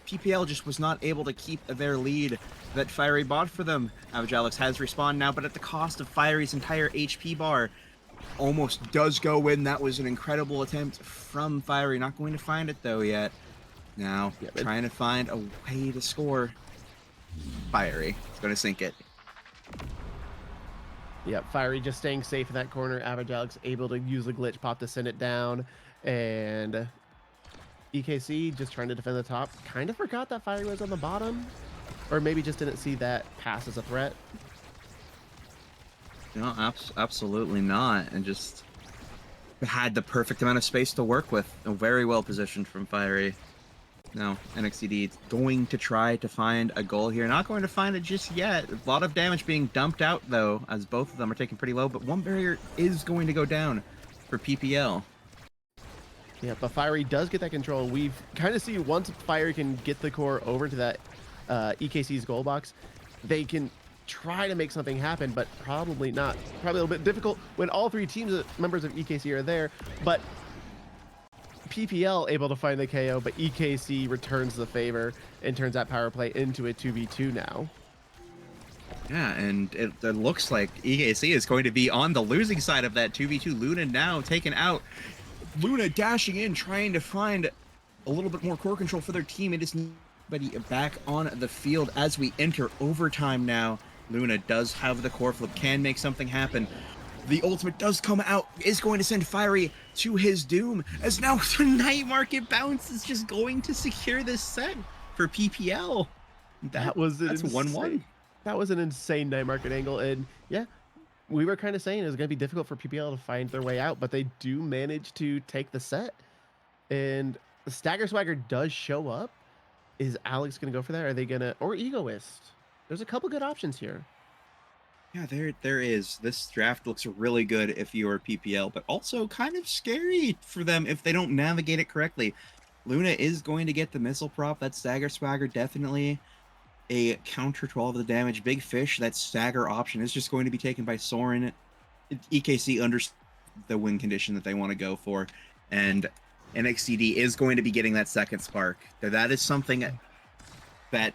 PPL just was not able to keep their lead that Fiery bought for them. Average Alex has respawned now, but at the cost of Fiery's entire HP bar. Almost does go in. That was an incredible attempt from Fiery. Not going to find it though yet. Now, trying to find a way to score. Fiery. It's going to sink it. Yeah, Fiery just staying safe in that corner. Average Alex able to use the glitch pop to send it down. And EKC just trying to defend the top. Kind of forgot that Fiery was on the bottom. Or maybe just didn't see that pass as a threat. No, absolutely not. And just had the perfect amount of space to work with. Very well positioned from Fiery. No, NXTD is going to try to find a goal here. Not going to find it just yet. A lot of damage being dumped out, though, as both of them are taken pretty low. But one barrier is going to go down for PPL. Yeah, but Fiery does get that control. We've kind of see once Fiery can get the core over to that EKC's goal box, they can try to make something happen, but probably not. Probably a little bit difficult when all three teams, members of EKC, are there. But PPL able to find the KO, but EKC returns the favor and turns that power play into a 2v2 now. Yeah, and it looks like EKC is going to be on the losing side of that 2v2. Luna now taken out. Luna dashing in, trying to find a little bit more core control for their team. It is nobody back on the field as we enter overtime now. Luna does have the core flip, can make something happen. The ultimate does come out, is going to send Fiery to his doom, as now the Night Market bounce is just going to secure this set for PPL. That's 1-1. That was an insane Night Market angle, and yeah, we were kind of saying it was going to be difficult for PPL to find their way out, but they do manage to take the set. And the Stagger Swagger does show up. Is Alex going to go for that? Are they going to, or Egoist? There's a couple good options here. Yeah, there is. This draft looks really good if you are PPL, but also kind of scary for them if they don't navigate it correctly. Luna is going to get the missile prop. That Stagger Swagger definitely a counter to all of the damage. Big Fish, that stagger option is just going to be taken by Soren. EKC under the win condition that they want to go for, and NXTD is going to be getting that second spark. That is something that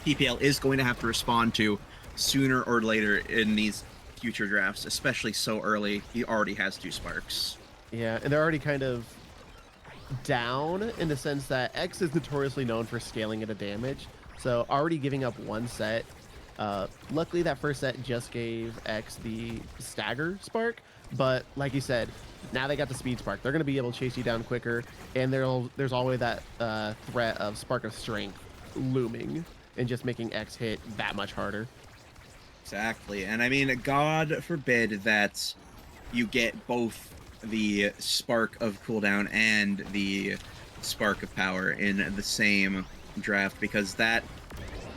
PPL is going to have to respond to sooner or later in these future drafts, especially so early. He already has 2 sparks. Yeah, and they're already kind of down in the sense that X is notoriously known for scaling at a damage. So already giving up 1 set. Luckily, that first set just gave X the stagger spark. But like you said, now they got the speed spark. They're going to be able to chase you down quicker. And there's always that threat of spark of strength looming and just making X hit that much harder. Exactly. And I mean, God forbid that you get both the spark of cooldown and the spark of power in the same draft, because that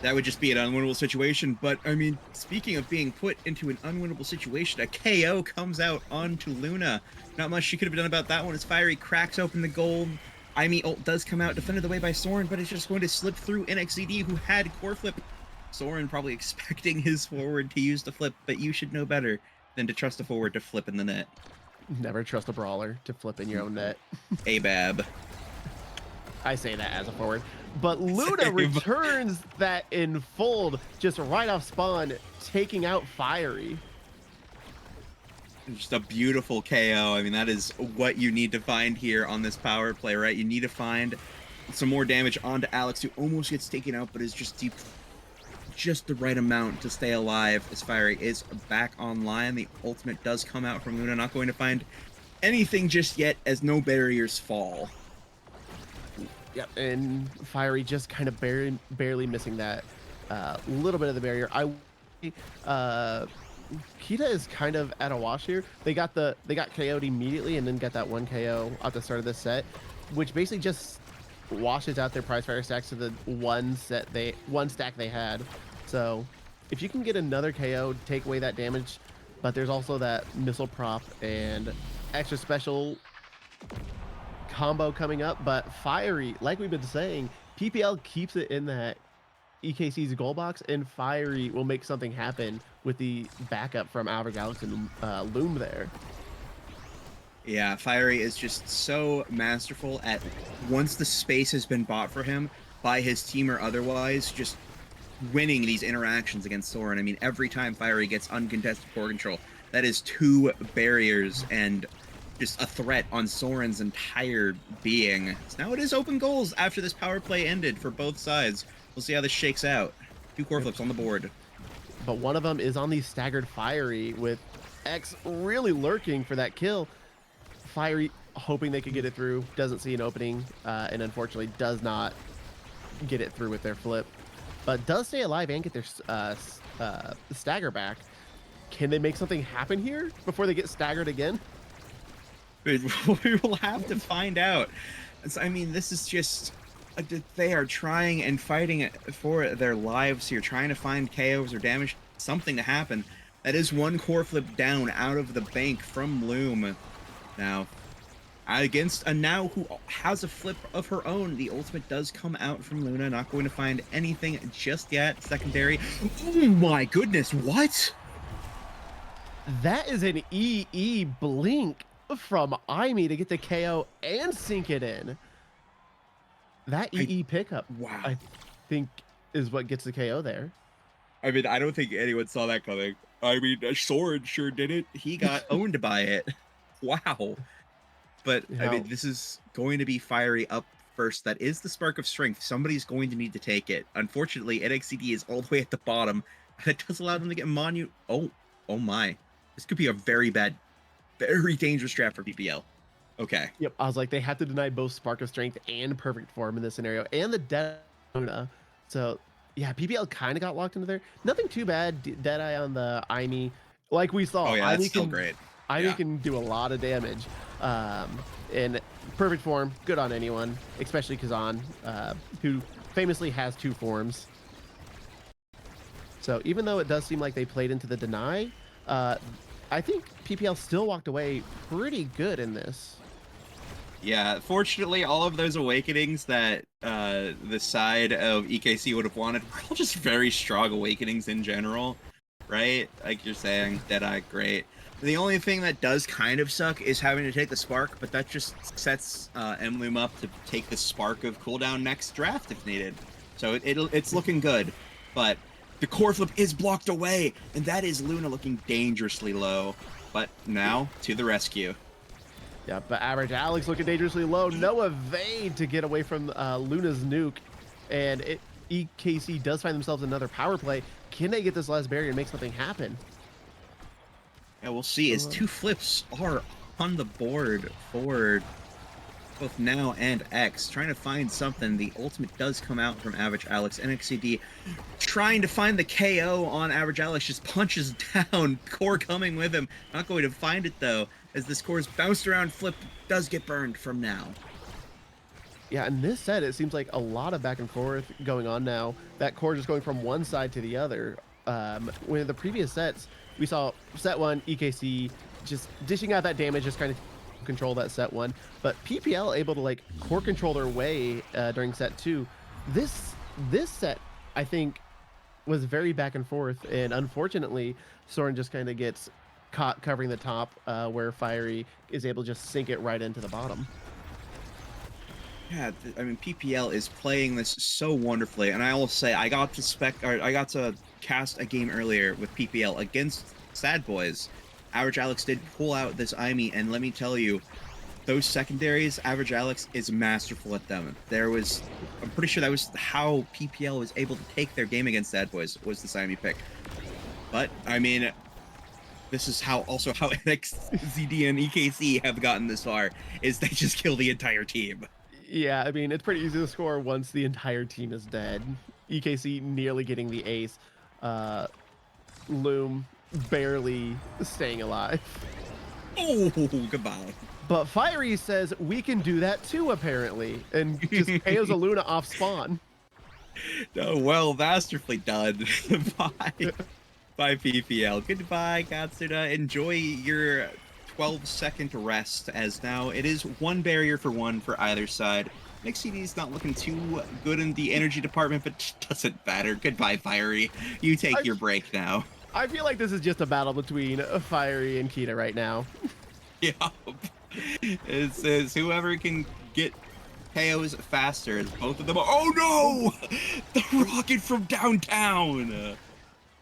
would just be an unwinnable situation. But I mean, speaking of being put into an unwinnable situation, a KO comes out onto Luna. Not much she could have done about that one as Fiery cracks open the gold. Imi ult does come out, defended away by Soren, but it's just going to slip through NXTD, who had core flip. Soren probably expecting his forward to use the flip, but you should know better than to trust a forward to flip in the net. Never trust a brawler to flip in your own net. ABAB. I say that as a forward. But Luna returns that in fold, just right off spawn, taking out Fiery. Just a beautiful KO. I mean, that is what you need to find here on this power play, right? You need to find some more damage onto Alex, who almost gets taken out, but is just deep, just the right amount to stay alive as Fiery is back online. The ultimate does come out from Luna. Not going to find anything just yet as no barriers fall. Yep, and Fiery just kind of barely missing that little bit of the barrier. Kita is kind of at a wash here. They got KO'd immediately and then got that 1 KO at the start of the set, which basically just washes out their prize fire stacks to the one stack they had. So if you can get another KO, take away that damage, but there's also that missile prop and extra special combo coming up. But Fiery, like we've been saying, PPL keeps it in that EKC's goal box, and Fiery will make something happen with the backup from Average Alex and Loom there. Yeah, Fiery is just so masterful at, once the space has been bought for him by his team or otherwise, just winning these interactions against Soren. I mean, every time Fiery gets uncontested core control, that is 2 barriers and just a threat on Soren's entire being. So now it is open goals after this power play ended for both sides. We'll see how this shakes out. 2 core flips on the board. But one of them is on the staggered Fiery, with X really lurking for that kill. Fiery hoping they could get it through, doesn't see an opening, and unfortunately does not get it through with their flip. But does stay alive and get their stagger back. Can they make something happen here before they get staggered again? We will have to find out. I mean, this is just they are trying and fighting for their lives here, trying to find KOs or damage, something to happen. That is one core flip down out of the bank from Loom. Now, against a Now who has a flip of her own. The ultimate does come out from Luna. Not going to find anything just yet. Secondary. Oh my goodness, what? That is an EE blink from Aimee to get the KO and sink it in. That EE pickup, Wow. I think, is what gets the KO there. I mean, I don't think anyone saw that coming. I mean, Sword sure did it. He got owned by it. Wow. But, I mean, this is going to be Fiery up first. That is the Spark of Strength. Somebody's going to need to take it. Unfortunately, NXCD is all the way at the bottom. That does allow them to get Monu. Oh my. This could be a very bad, very dangerous draft for PPL. Okay. Yep, I was like, they have to deny both Spark of Strength and Perfect Form in this scenario, and the Deadeye. So, yeah, PPL kind of got locked into there. Nothing too bad. Deadeye on the Aimee. Like we saw, Oh, yeah, that's Aimee still great. Aimee can do a lot of damage. In Perfect Form, good on anyone, especially Kazan, who famously has 2 forms. So even though it does seem like they played into the deny, I think PPL still walked away pretty good in this. Yeah, fortunately, all of those awakenings that the side of EKC would have wanted were all just very strong awakenings in general, right? Like you're saying, Deadeye, great. The only thing that does kind of suck is having to take the Spark, but that just sets MLoom up to take the Spark of cooldown next draft if needed. So it's looking good, but the core flip is blocked away, and that is Luna looking dangerously low. But now, to the rescue. Yeah, but Average Alex looking dangerously low. No evade to get away from Luna's nuke. And EKC does find themselves another power play. Can they get this last barrier and make something happen? Yeah, we'll see. As 2 flips are on the board for both Now and X, trying to find something. The ultimate does come out from Average Alex. NXCD trying to find the KO on Average Alex, just punches down. Core coming with him. Not going to find it, though, as this Core's bounced around flip does get burned from Now. Yeah, in this set, it seems like a lot of back and forth going on now. That Core just going from one side to the other. When the previous sets, we saw set 1, EKC just dishing out that damage, just kind of control that set 1, but PPL able to like core control their way during set 2. This set, I think, was very back and forth, and unfortunately Soren just kind of gets caught covering the top, where Fiery is able to just sink it right into the bottom. Yeah, I mean, PPL is playing this so wonderfully, and I will say I got to cast a game earlier with PPL against Sad Boys. Average Alex did pull out this Aimee, and let me tell you, those secondaries, Average Alex is masterful at them. I'm pretty sure that was how PPL was able to take their game against Sad Boys, was the Aimee pick. But, I mean, this is also how NXZD and EKC have gotten this far, is they just kill the entire team. Yeah, I mean, it's pretty easy to score once the entire team is dead. EKC nearly getting the ace. Loom barely staying alive. Oh, goodbye. But Fiery says we can do that too, apparently, and just KOs a Luna off spawn. Oh, well, masterfully done by PPL. Goodbye, Katsuda. Enjoy your 12-second rest, as now it is 1 barrier for 1 for either side. NXCD is not looking too good in the energy department, but it doesn't matter. Goodbye, Fiery. You take your break now. I feel like this is just a battle between Fiery and Kita right now. Yup. It's whoever can get KOs faster. Both of them are. Oh no! The rocket from downtown!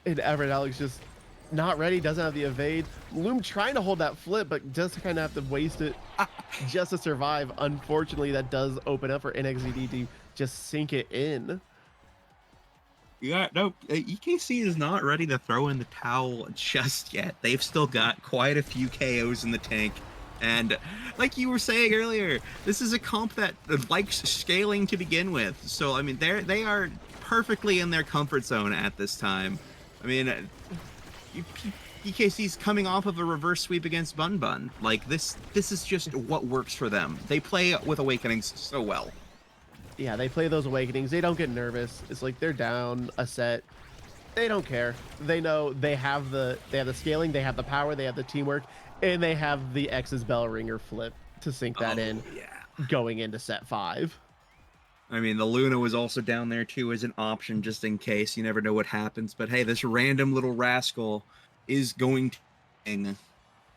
And Everett Alex just not ready, doesn't have the evade. Loom trying to hold that flip, but just kind of have to waste it just to survive. Unfortunately, that does open up for NXZD to just sink it in. Yeah, no, EKC is not ready to throw in the towel just yet. They've still got quite a few KOs in the tank. And like you were saying earlier, this is a comp that likes scaling to begin with. So, I mean, they are perfectly in their comfort zone at this time. I mean, EKC's coming off of a reverse sweep against Bun Bun. Like, this is just what works for them. They play with Awakenings so well. yeah, they play those awakenings. They don't get nervous. It's like they're down a set. They don't care. They know they have the scaling, they have the power, they have the teamwork, and they have the X's bell ringer flip to sink that in Yeah. going into set 5. I mean, the Luna was also down there too as an option just in case. You never know what happens. But hey, this random little rascal is going to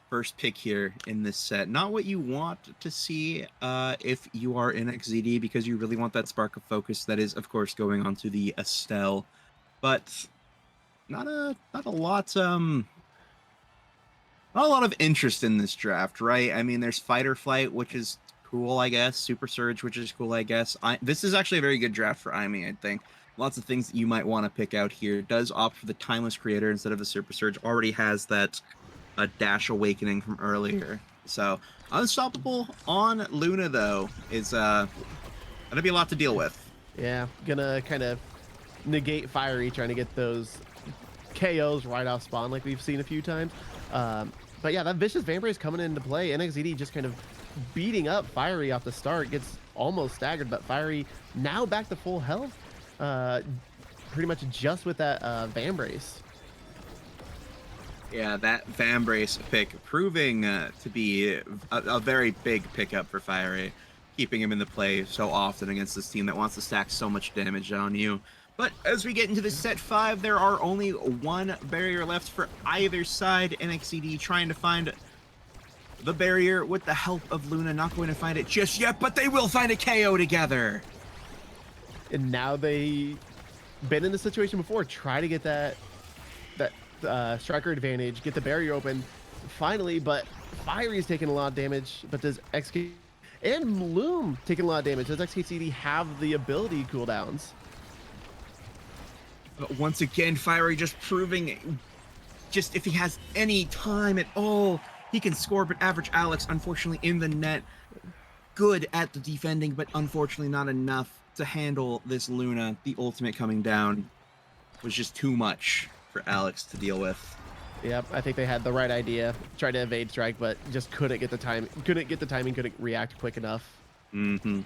first pick here in this set. Not what you want to see if you are in XZD, because you really want that spark of focus that is, of course, going on to the Estelle. But not a lot not a lot of interest in this draft, right? I mean, there's Fight or Flight, which is cool, I guess. Super Surge, which is cool, I guess. This is actually a very good draft for Imi, I think. Lots of things that you might want to pick out here. Does opt for the Timeless Creator instead of the Super Surge. Already has that Dash Awakening from earlier. So, Unstoppable on Luna, though, is gonna be a lot to deal with. Yeah, gonna kind of negate Fiery trying to get those KOs right off spawn like we've seen a few times. But yeah, that Vicious Vambrace coming into play. NXZD just kind of beating up Fiery off the start. Gets almost staggered, but Fiery now back to full health. Pretty much just with that Vambrace. Yeah, that Vambrace pick proving to be a very big pickup for Fiery, keeping him in the play so often against this team that wants to stack so much damage on you. But as we get into the set 5, there are only one barrier left for either side. NXCD trying to find the barrier with the help of Luna. Not going to find it just yet, but they will find a KO together. And now they been in this situation before. Try to get that striker advantage, get the barrier open finally, but Fiery's taking a lot of damage. But does XK and Loom taking a lot of damage? Does XKCD have the ability cooldowns? But once again, Fiery just proving, just if he has any time at all, he can score. But Average Alex, unfortunately, in the net, good at the defending, but unfortunately not enough to handle this Luna. The ultimate coming down was just too much for Alex to deal with. Yep, I think they had the right idea. Tried to evade strike, but just couldn't get the timing, couldn't react quick enough. Mm-hmm.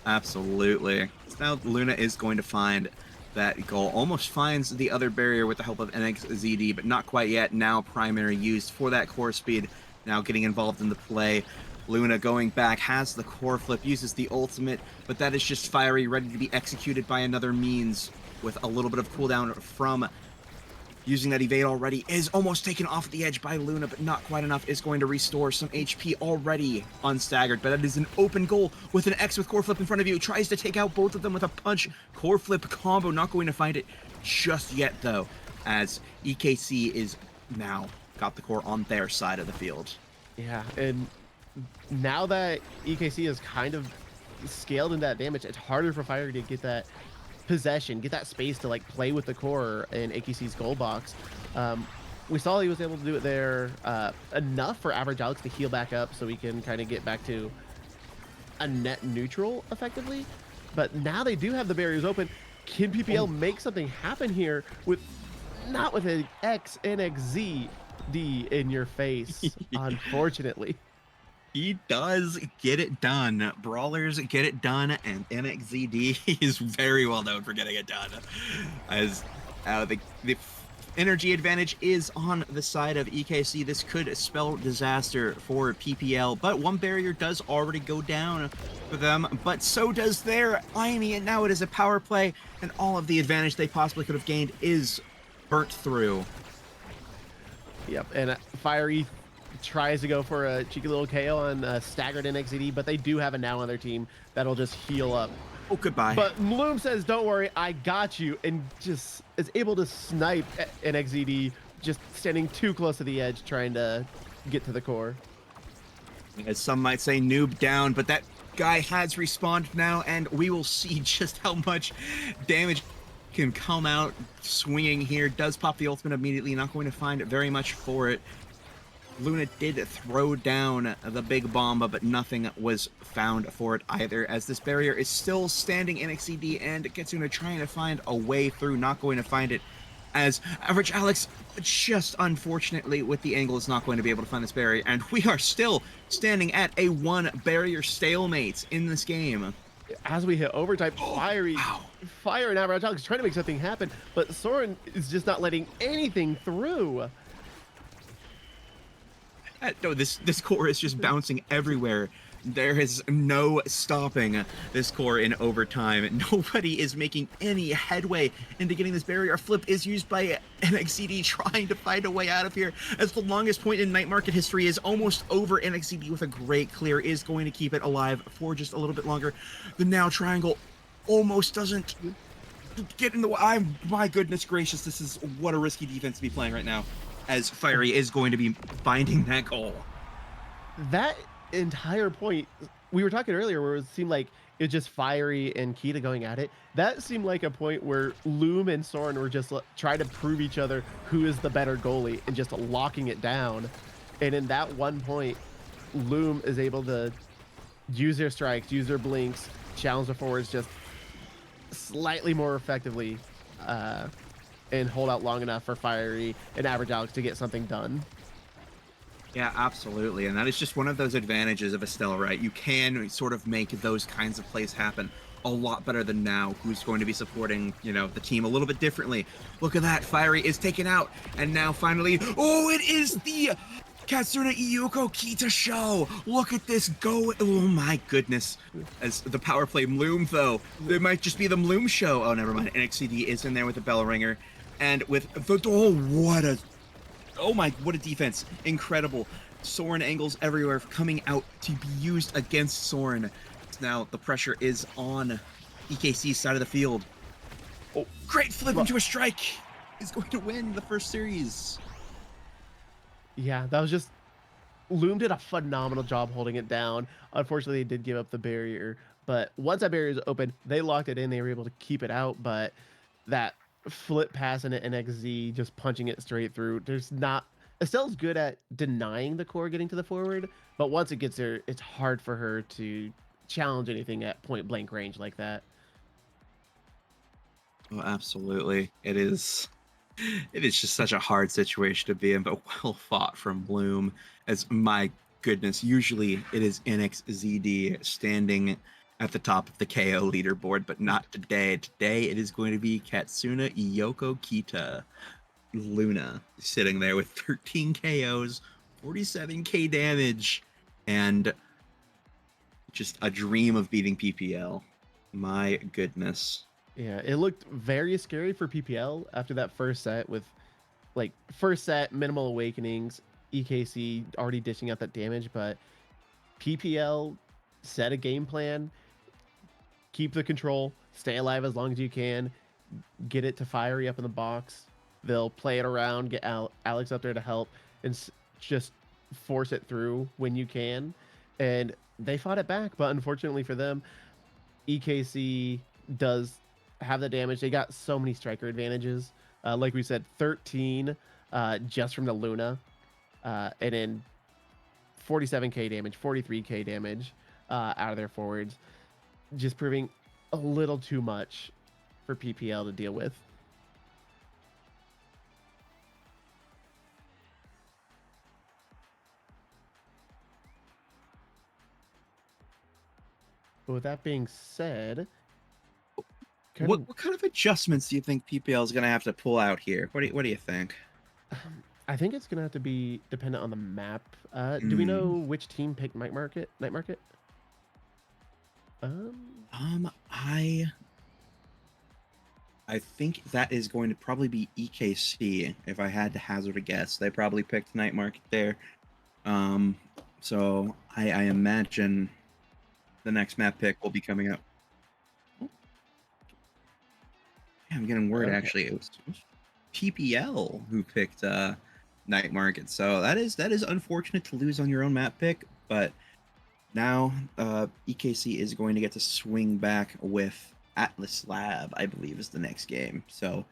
Absolutely. So now Luna is going to find that goal. Almost finds the other barrier with the help of NXZD, but not quite yet. Now primary used for that core speed. Now getting involved in the play. Luna going back, has the core flip, uses the ultimate, but that is just Fiery ready to be executed by another means with a little bit of cooldown from using that evade already. Is almost taken off the edge by Luna, but not quite enough. Is going to restore some HP already unstaggered, but that is an open goal with an X with core flip in front of you. Tries to take out both of them with a punch. Core flip combo, not going to find it just yet though, as EKC is now got the core on their side of the field. Yeah, and now that EKC is kind of scaled in that damage, it's harder for Fiery to get that possession, get that space to like play with the core in AKC's goal box. We saw he was able to do it there enough for Average Alex to heal back up so we can kind of get back to a net neutral effectively. But now they do have the barriers open. Can PPL make something happen here with not with an XNXZD in your face, unfortunately. He does get it done. Brawlers get it done, and NXZD is very well known for getting it done. As the energy advantage is on the side of EKC. This could spell disaster for PPL, but one barrier does already go down for them, but so does their Imi, and now it is a power play, and all of the advantage they possibly could have gained is burnt through. Yep, and Fiery tries to go for a cheeky little KO on staggered NXZD, but they do have a now on their team that'll just heal up. Oh, goodbye. But Bloom says, don't worry, I got you, and just is able to snipe NXZD, just standing too close to the edge, trying to get to the core. As some might say, noob down, but that guy has respawned now, and we will see just how much damage can come out swinging here. Does pop the ultimate immediately, not going to find very much for it. Luna did throw down the big bomb, but nothing was found for it either, as this barrier is still standing. NXCD and Kitsuna trying to find a way through, not going to find it as Average Alex, just unfortunately with the angle, is not going to be able to find this barrier, and we are still standing at a 1 barrier stalemate in this game. As we hit overtime, Wow. Fire and Average Alex trying to make something happen, but Soren is just not letting anything through. No, this core is just bouncing everywhere. There is no stopping this core in overtime. Nobody is making any headway into getting this barrier. A flip is used by NXCD trying to find a way out of here, as the longest point in Night Market history is almost over. NXCD with a great clear is going to keep it alive for just a little bit longer. The now triangle almost doesn't get in the way. My goodness gracious, this is what a risky defense to be playing right now, as Fiery is going to be finding that goal. That entire point, we were talking earlier where it seemed like it was just Fiery and Kita going at it. That seemed like a point where Loom and Soren were just trying to prove each other who is the better goalie and just locking it down. And in that one point, Loom is able to use their strikes, use their blinks, challenge the forwards just slightly more effectively, and hold out long enough for Fiery and Average Alex to get something done. Yeah, absolutely. And that is just one of those advantages of Estelle, right? You can sort of make those kinds of plays happen a lot better than now, who's going to be supporting, you know, the team a little bit differently. Look at that. Fiery is taken out. And now finally, oh, it is the Katsuna Iyoko Kita show. Look at this go. Oh my goodness. As the power play Mloom, though, it might just be the Mloom show. Oh, never mind. NXCD is in there with the bell ringer. And with the, oh my, what a defense. Incredible. Soren angles everywhere coming out to be used against Soren. Now the pressure is on EKC's side of the field. Oh, great flip into a strike. Is going to win the first series. Yeah, that was just, Loom did a phenomenal job holding it down. Unfortunately, they did give up the barrier, but once that barrier is open, they locked it in. They were able to keep it out, but that flip pass into NXZ, just punching it straight through. There's not, Estelle's good at denying the core getting to the forward, but once it gets there, it's hard for her to challenge anything at point blank range like that. Oh, absolutely. It is just such a hard situation to be in, but well fought from Bloom. As my goodness, usually it is NXZD standing at the top of the KO leaderboard, but not today. Today it is going to be Katsuna Iyoko Kita. Luna sitting there with 13 KOs, 47k damage, and just a dream of beating PPL. My goodness. Yeah, it looked very scary for PPL after that first set with, like, first set, minimal awakenings, EKC already dishing out that damage, but PPL set a game plan, keep the control, stay alive as long as you can, get it to Fiery up in the box. They'll play it around, get Alex up there to help, and just force it through when you can. And they fought it back, but unfortunately for them, EKC does have the damage. They got so many striker advantages. Like we said, 13 just from the Luna, and then 47k damage, 43k damage out of their forwards, just proving a little too much for PPL to deal with. But with that being said, what kind of adjustments do you think PPL is going to have to pull out here? What do you think? I think it's going to have to be dependent on the map. Do we know which team picked Night Market? I think that is going to probably be EKC, if I had to hazard a guess. They probably picked Night Market there. So I imagine the next map pick will be coming up. Oh. Yeah, I'm getting word, actually. It was PPL who picked Night Market. So that is unfortunate to lose on your own map pick, but now EKC is going to get to swing back with Atlas Lab, I believe, is the next game. So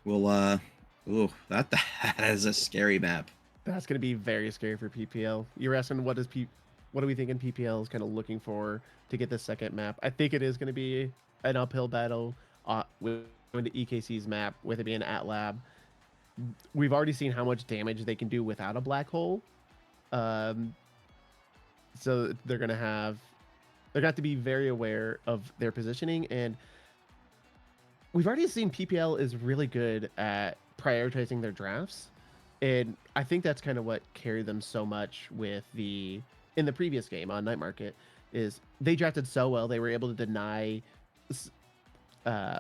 we'll that is a scary map. That's going to be very scary for PPL. You're asking what are we thinking PPL is kind of looking for to get the second map? I think it is going to be an uphill battle with the EKC's map, with it being at Lab. we've already seen how much damage they can do without a black hole. So they're gonna have to be very aware of their positioning, and we've already seen PPL is really good at prioritizing their drafts, and I think that's kind of what carried them so much in the previous game on Night Market. Is they drafted so well, they were able to deny uh,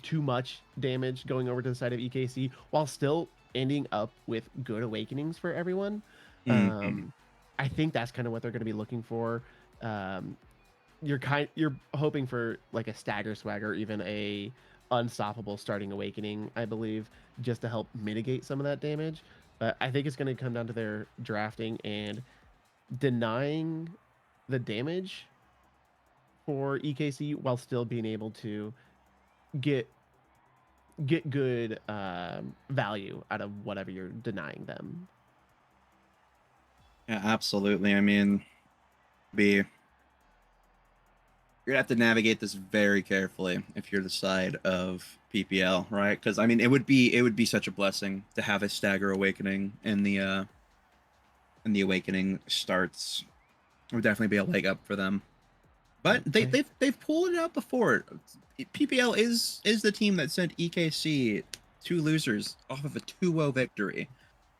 too much damage going over to the side of EKC while still ending up with good awakenings for everyone. Mhm. I think that's kind of what they're going to be looking for. Um, you're hoping for like a stagger swag or even a unstoppable starting awakening, I believe, just to help mitigate some of that damage. But I think it's going to come down to their drafting and denying the damage for EKC while still being able to get good value out of whatever you're denying them. Yeah, absolutely. I mean, you're gonna have to navigate this very carefully if you're the side of PPL, right? Because I mean, it would be such a blessing to have a stagger awakening in the awakening starts. It would definitely be a leg up for them. But they've pulled it out before. PPL is the team that sent EKC two losers off of a 2-0 victory.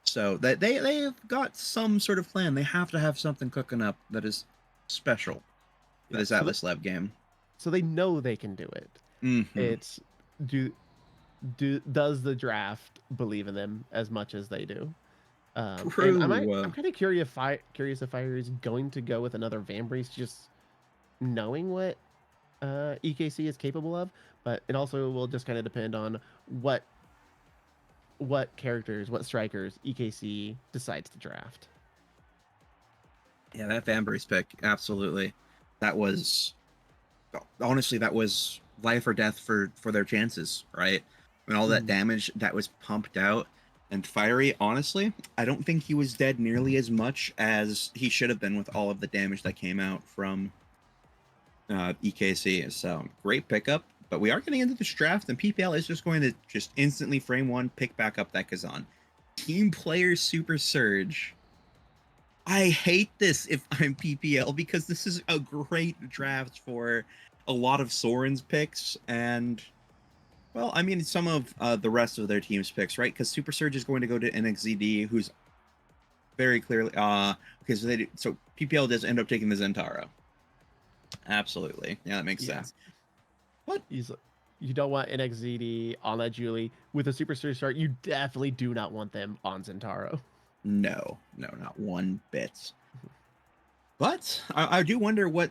So that they've got some sort of plan. They have to have something cooking up that is special for this so Atlas Lab game. So they know they can do it. Mm-hmm. It's does the draft believe in them as much as they do? And I'm kind of curious if Fire is going to go with another Vambrace, just knowing what EKC is capable of, but it also will just kind of depend on what characters, what strikers EKC decides to draft. Yeah, that Vambrace pick, absolutely. That was honestly life or death for their chances, right? When all that damage that was pumped out. And Fiery, honestly, I don't think he was dead nearly as much as he should have been with all of the damage that came out from EKC. So great pickup. But we are getting into this draft, and PPL is just going to just instantly frame one, pick back up that Kazan. Team player Super Surge. I hate this if I'm PPL because this is a great draft for a lot of Soren's picks and, well, I mean, some of the rest of their team's picks, right? Because Super Surge is going to go to NXZD, who's very clearly so PPL does end up taking the Zentaro. Absolutely, yeah, that makes sense. What? You don't want NXZD on that Julie with a Super Surge start. You definitely do not want them on Zentaro. No, not one bit. But I do wonder what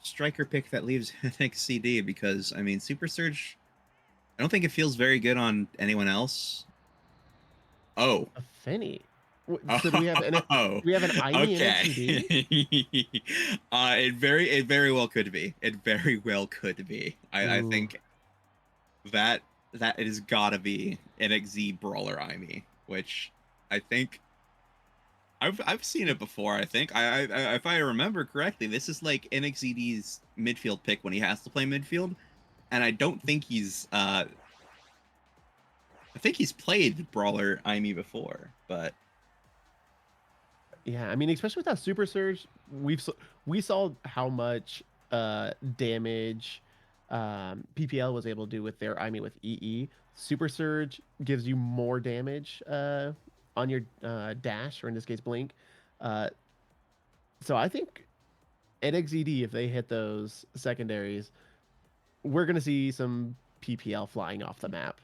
striker pick that leaves NXCD, because I mean, Super Surge, I don't think it feels very good on anyone else. Oh, a Fenny. So do we have an Imi okay. It very well could be. It very well could be. I think that it has gotta be NXZ Brawler Imi, which I think I've seen it before. I think I if I remember correctly, this is like NXZD's midfield pick when he has to play midfield, and I don't think he's I think he's played Brawler Imi before, but yeah, I mean, especially with that Super Surge, we saw how much damage PPL was able to do with their Imi with EE. Super Surge gives you more damage on your dash, or in this case blink. So I think NXZD, if they hit those secondaries, we're gonna see some PPL flying off the map.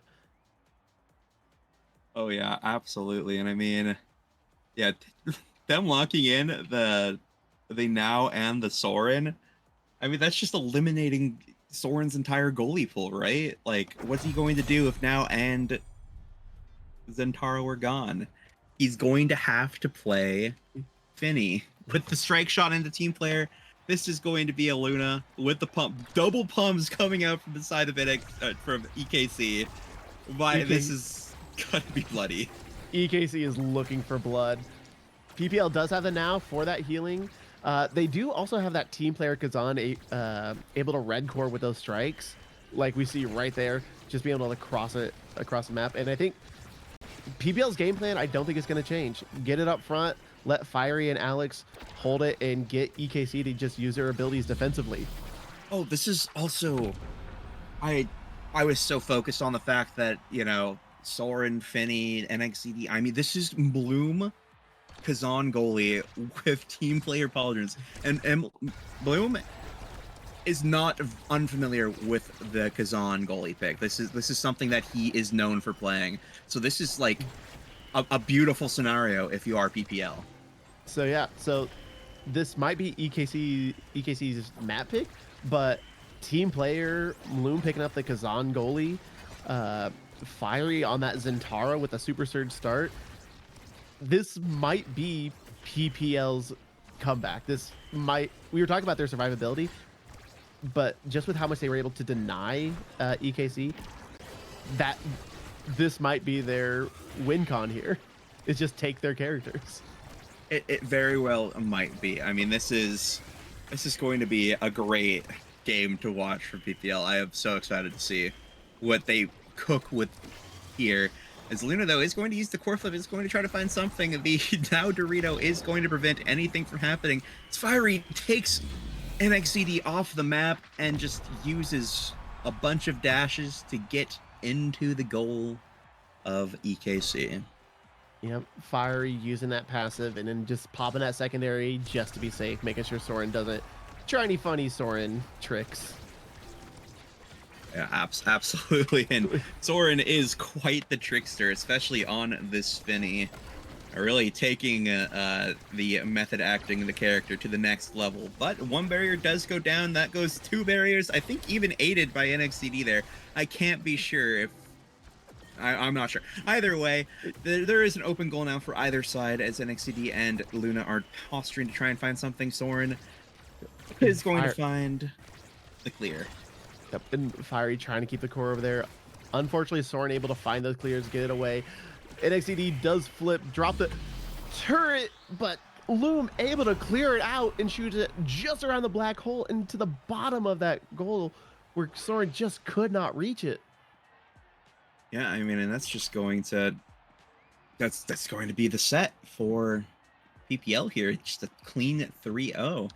Oh yeah, absolutely. And I mean, yeah, them locking in the Now and the Soren, I mean, that's just eliminating Soren's entire goalie pool, right? Like, what's he going to do if Now and Zentaro are gone? He's going to have to play Finny with the strike shot into team player. This is going to be a Luna with the pump, double pumps coming out from the side of it from EKC. This is gonna be bloody. EKC is looking for blood. PPL does have the Now for that healing. They do also have that team player Kazan able to red core with those strikes. like we see right there, just being able to cross it across the map. And I think PPL's game plan, I don't think it's going to change. Get it up front, let Fiery and Alex hold it, and get EKC to just use their abilities defensively. Oh, this is also, I was so focused on the fact that, you know, Soren, Finny, NXCD. I mean, this is Bloom, Kazan goalie with team player pauldrons, and Bloom is not unfamiliar with the Kazan goalie pick. This is something that he is known for playing. So this is like a beautiful scenario if you are PPL. So yeah, so this might be EKC's map pick, but team player Bloom picking up the Kazan goalie, Fiery on that Zentara with a super surge start. This might be PPL's comeback. We were talking about their survivability, but just with how much they were able to deny EKC, that this might be their win con here. Is just take their characters. It very well might be. I mean, this is going to be a great game to watch for PPL. I am so excited to see what they cook with here. As Luna, though, is going to use the core flip, is going to try to find something. The Now Dorito is going to prevent anything from happening. As Fiery takes NXCD off the map and just uses a bunch of dashes to get into the goal of EKC. Yep, Fiery using that passive and then just popping that secondary just to be safe, making sure Soren doesn't try any funny Soren tricks. Yeah, absolutely. And Soren is quite the trickster, especially on this Finny. Really taking the method acting the character to the next level. But one barrier does go down. That goes 2 barriers. I think even aided by NXCD there. I can't be sure if... I'm not sure. Either way, there is an open goal now for either side as NXCD and Luna are posturing to try and find something. Soren is going to find the clear. Yep, and Fiery trying to keep the core over there. Unfortunately, Soren able to find those clears, get it away. NXCD does flip, drop the turret, but Loom able to clear it out and shoot it just around the black hole into the bottom of that goal where Soren just could not reach it. Yeah, I mean, and that's just going to... That's going to be the set for PPL here. Just a clean 3-0.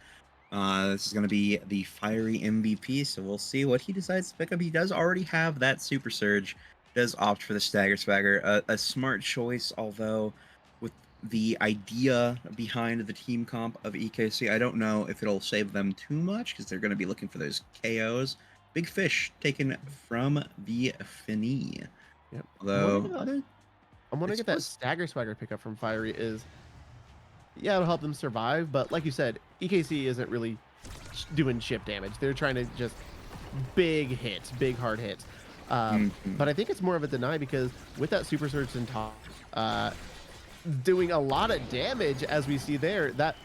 This is going to be the Fiery MVP, so we'll see what he decides to pick up. He does already have that Super Surge, does opt for the Stagger Swagger. A smart choice, although with the idea behind the team comp of EKC, I don't know if it'll save them too much, because they're going to be looking for those KOs. Big Fish taken from the Finny. Yep. Although... I'm wondering if that Stagger Swagger pickup from Fiery is... Yeah, it'll help them survive, but like you said, EKC isn't really doing chip damage. They're trying to just big hits, big hard hits. But I think it's more of a deny because with that Super Surge and top, doing a lot of damage as we see there, that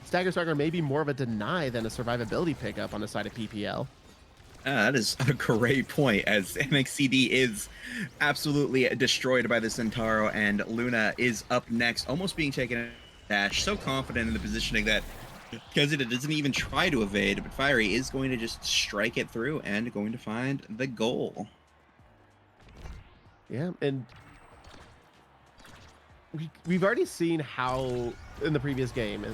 Stagger Swagger may be more of a deny than a survivability pickup on the side of PPL. That is a great point, as NXCD is absolutely destroyed by the Centauro, and Luna is up next, almost being taken a dash. So confident in the positioning that because it doesn't even try to evade, but Fiery is going to just strike it through and going to find the goal. Yeah, and we've already seen how in the previous game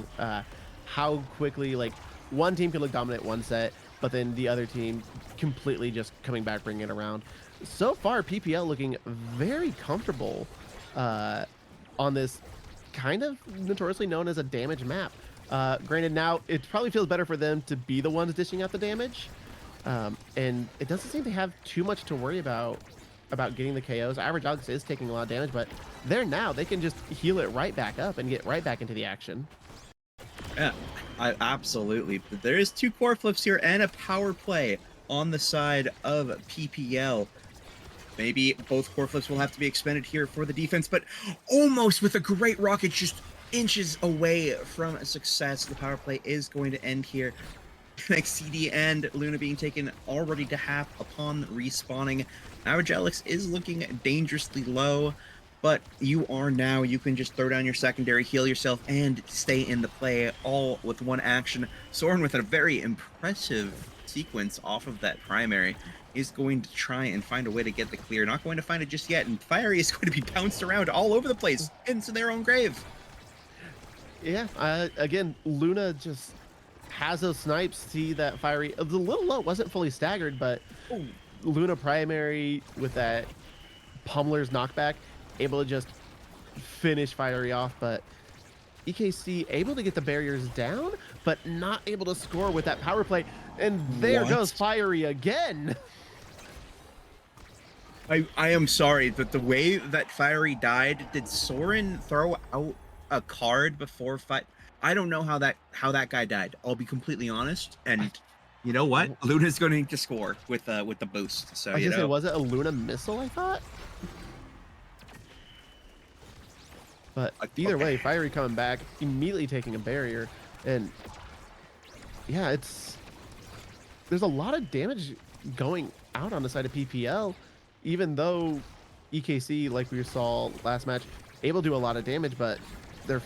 how quickly like one team can look dominant one set, but then the other team completely just coming back, bringing it around. So far, PPL looking very comfortable on this kind of notoriously known as a damage map. Granted, now it probably feels better for them to be the ones dishing out the damage, and it doesn't seem to have too much to worry about getting the KOs. Average Alex is taking a lot of damage, but there now they can just heal it right back up and get right back into the action. Yeah, absolutely. But there is 2 core flips here and a power play on the side of PPL. Maybe both core flips will have to be expended here for the defense, but almost with a great rocket just inches away from success. The power play is going to end here. NXCD and Luna being taken already to half upon respawning. Average Alex is looking dangerously low, but you can just throw down your secondary, heal yourself, and stay in the play all with one action. Soren with a very impressive sequence off of that primary is going to try and find a way to get the clear. Not going to find it just yet, and Fiery is going to be bounced around all over the place into their own grave. Yeah, again, Luna just has those snipes. See that Fiery, it was a little low, wasn't fully staggered, but Oh, Luna primary with that pummeler's knockback, able to just finish Fiery off, but EKC able to get the barriers down, but not able to score with that power play. And there What? goes Fiery again. I am sorry, but the way that Fiery died, did Soren throw out a card before fight? I don't know how that guy died. I'll be completely honest. And you know what? Luna's going to score with the boost. So I was you gonna say, know, was it a Luna missile, I thought? But either way, Fiery coming back, immediately taking a barrier. And yeah, there's a lot of damage going out on the side of PPL, even though EKC, like we saw last match, able to do a lot of damage, but they're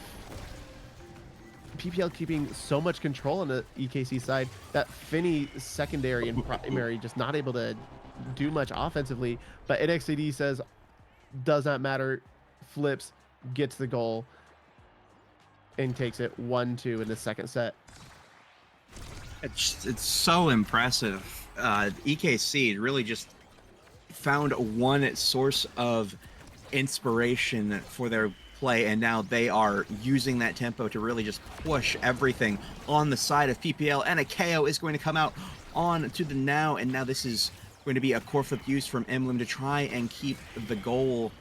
PPL keeping so much control on the EKC side that Finny secondary and primary just not able to do much offensively. But NXCD says, does not matter, flips, gets the goal, and takes it 1-2 in the second set. it's so impressive. EKC really just found one source of inspiration for their play, and now they are using that tempo to really just push everything on the side of PPL, and a KO is going to come out on to the now, and now this is going to be a core flip use from Emblem to try and keep the goal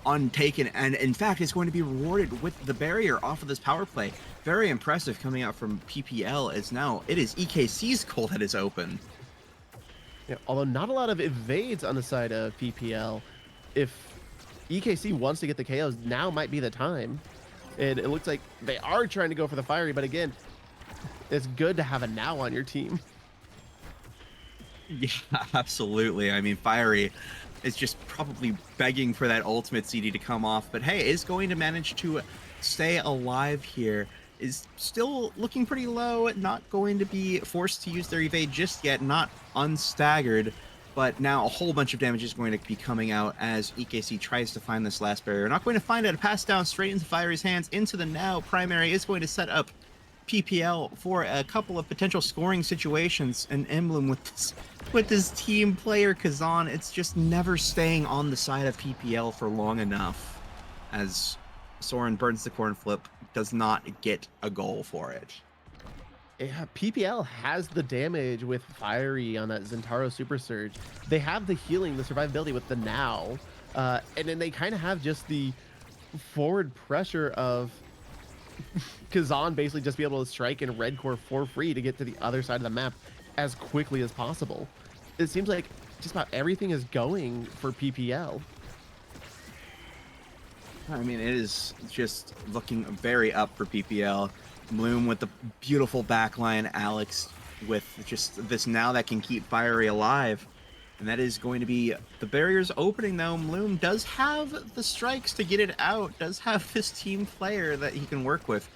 untaken, and in fact it's going to be rewarded with the barrier off of this power play. Very impressive coming out from PPL, as now it is EKC's goal that is open. Yeah, although not a lot of evades on the side of PPL. If EKC wants to get the KOs, now might be the time. And it looks like they are trying to go for the Fiery, but again, it's good to have a now on your team. Yeah, absolutely. I mean, Fiery is just probably begging for that ultimate CD to come off, but hey, is going to manage to stay alive here. Is still looking pretty low, not going to be forced to use their evade just yet, not unstaggered, but now a whole bunch of damage is going to be coming out as EKC tries to find this last barrier. Not going to find it. A pass down straight into Fiery's hands, into the now. Primary is going to set up PPL for a couple of potential scoring situations. An Emblem with this team player Kazan, it's just never staying on the side of PPL for long enough, as Soren burns the corn flip, does not get a goal for it. Yeah, PPL has the damage with Fiery on that Zentaro Super Surge. They have the healing, the survivability with the now, and then they kind of have just the forward pressure of Kazan basically just be able to strike in red core for free to get to the other side of the map as quickly as possible. It seems like just about everything is going for PPL. I mean, it is just looking very up for PPL. Bloom with the beautiful backline, Alex with just this now that can keep Fiery alive. And that is going to be the barriers opening, though. Bloom does have the strikes to get it out, does have this team player that he can work with.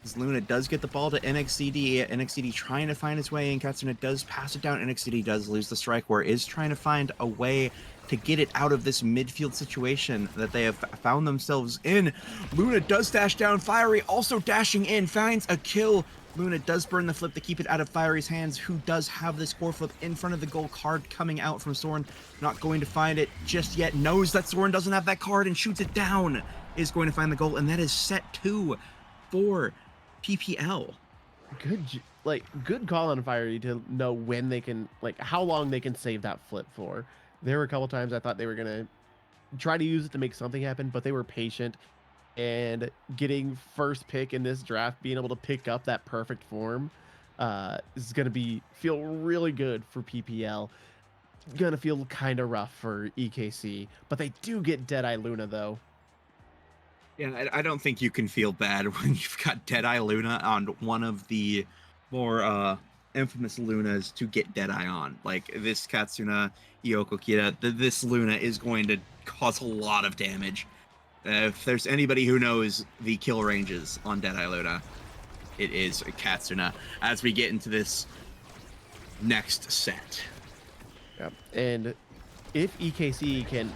As Luna does get the ball to NXCD, NXCD trying to find his way in. Katsuna does pass it down. NXCD does lose the strike, where is trying to find a way to get it out of this midfield situation that they have found themselves in. Luna does dash down. Fiery also dashing in, finds a kill. Luna does burn the flip to keep it out of Fiery's hands, who does have this core flip in front of the goal card coming out from Soren. Not going to find it just yet. Knows that Soren doesn't have that card and shoots it down. Is going to find the goal, and that is set 2 for PPL. Good call on Fiery to know when they can, how long they can save that flip for. There were a couple times I thought they were gonna try to use it to make something happen, but they were patient, and getting first pick in this draft, being able to pick up that perfect form, is gonna feel really good for PPL. Gonna feel kind of rough for EKC, but they do get Deadeye Luna though. Yeah, I don't think you can feel bad when you've got Deadeye Luna on one of the more infamous Lunas to get Deadeye on. Like this Katsuna Yoko Kira, this Luna is going to cause a lot of damage. If there's anybody who knows the kill ranges on Deadeye Luna, it is Katsuna. As we get into this next set. Yeah. And if EKC can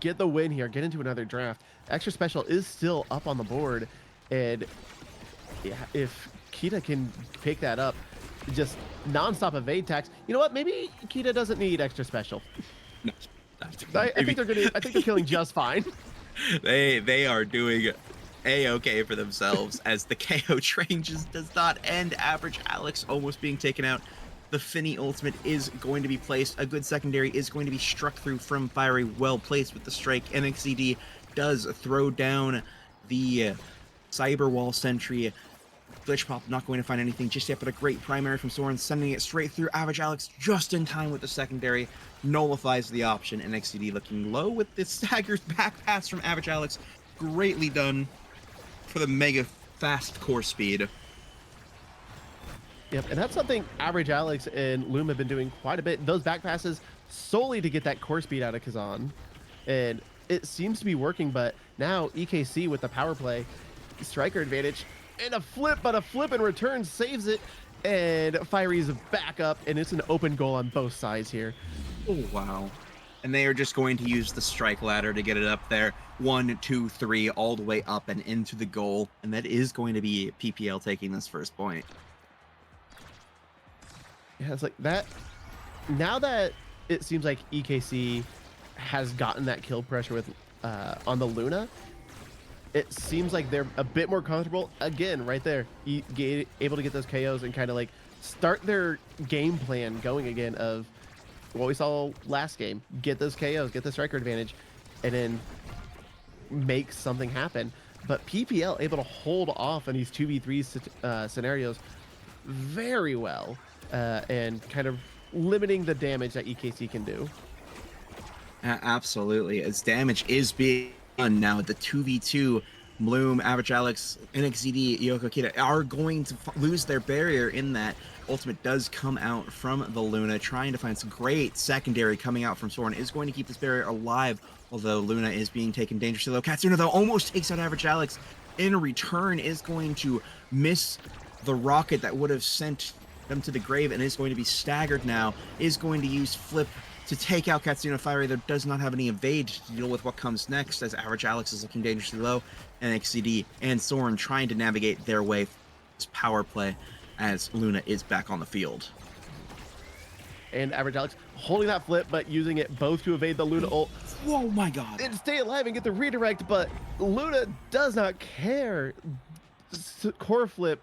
get the win here, get into another draft, extra special is still up on the board. And yeah, if Kita can pick that up, just nonstop evade tax. You know what? Maybe Kita doesn't need extra special. No, I think they're gonna. I think they're killing just fine. they are doing a-okay for themselves as the KO train just does not end. Average Alex almost being taken out. The Finny ultimate is going to be placed. A good secondary is going to be struck through from Fiery, well placed with the strike. NXCD does throw down the Cyber Wall Sentry. Glitch Pop not going to find anything just yet, but a great primary from Soren, sending it straight through. Average Alex just in time with the secondary. Nullifies the option. NXCD looking low with the staggered back pass from Average Alex. Greatly done for the mega fast core speed. Yep, and that's something Average Alex and Loom have been doing quite a bit. Those back passes solely to get that core speed out of Kazan. And it seems to be working, but now EKC with the power play, striker advantage, and a flip, but a flip in return saves it. And Fiery's back up, and it's an open goal on both sides here. Oh, wow. And they are just going to use the strike ladder to get it up there. 1, 2, 3, all the way up and into the goal. And that is going to be PPL taking this first point. Yeah, it's like that. Now that it seems like EKC has gotten that kill pressure with on the Luna, it seems like they're a bit more comfortable again right there, able to get those KOs and kind of like start their game plan going again of what we saw last game. Get those KOs, get the striker advantage, and then make something happen. But PPL able to hold off on these 2v3 scenarios very well, and kind of limiting the damage that EKC can do. Absolutely. As damage is being done now, the 2v2, Bloom, Average Alex, NXCD, Yoko Kita are going to lose their barrier in that. Ultimate does come out from the Luna, trying to find some great secondary coming out from Soren. Is going to keep this barrier alive, although Luna is being taken dangerously low. Katsuna, though, almost takes out Average Alex. In return, is going to miss the rocket that would have sent them to the grave and is going to be staggered now. Is going to use Flip to take out Katsuna Fiery, that does not have any evade to deal with what comes next, as Average Alex is looking dangerously low. NXCD and Soren trying to navigate their way this power play as Luna is back on the field. And Average Alex holding that flip, but using it both to evade the Luna ult. Oh my god. And stay alive and get the redirect, but Luna does not care. Core flip,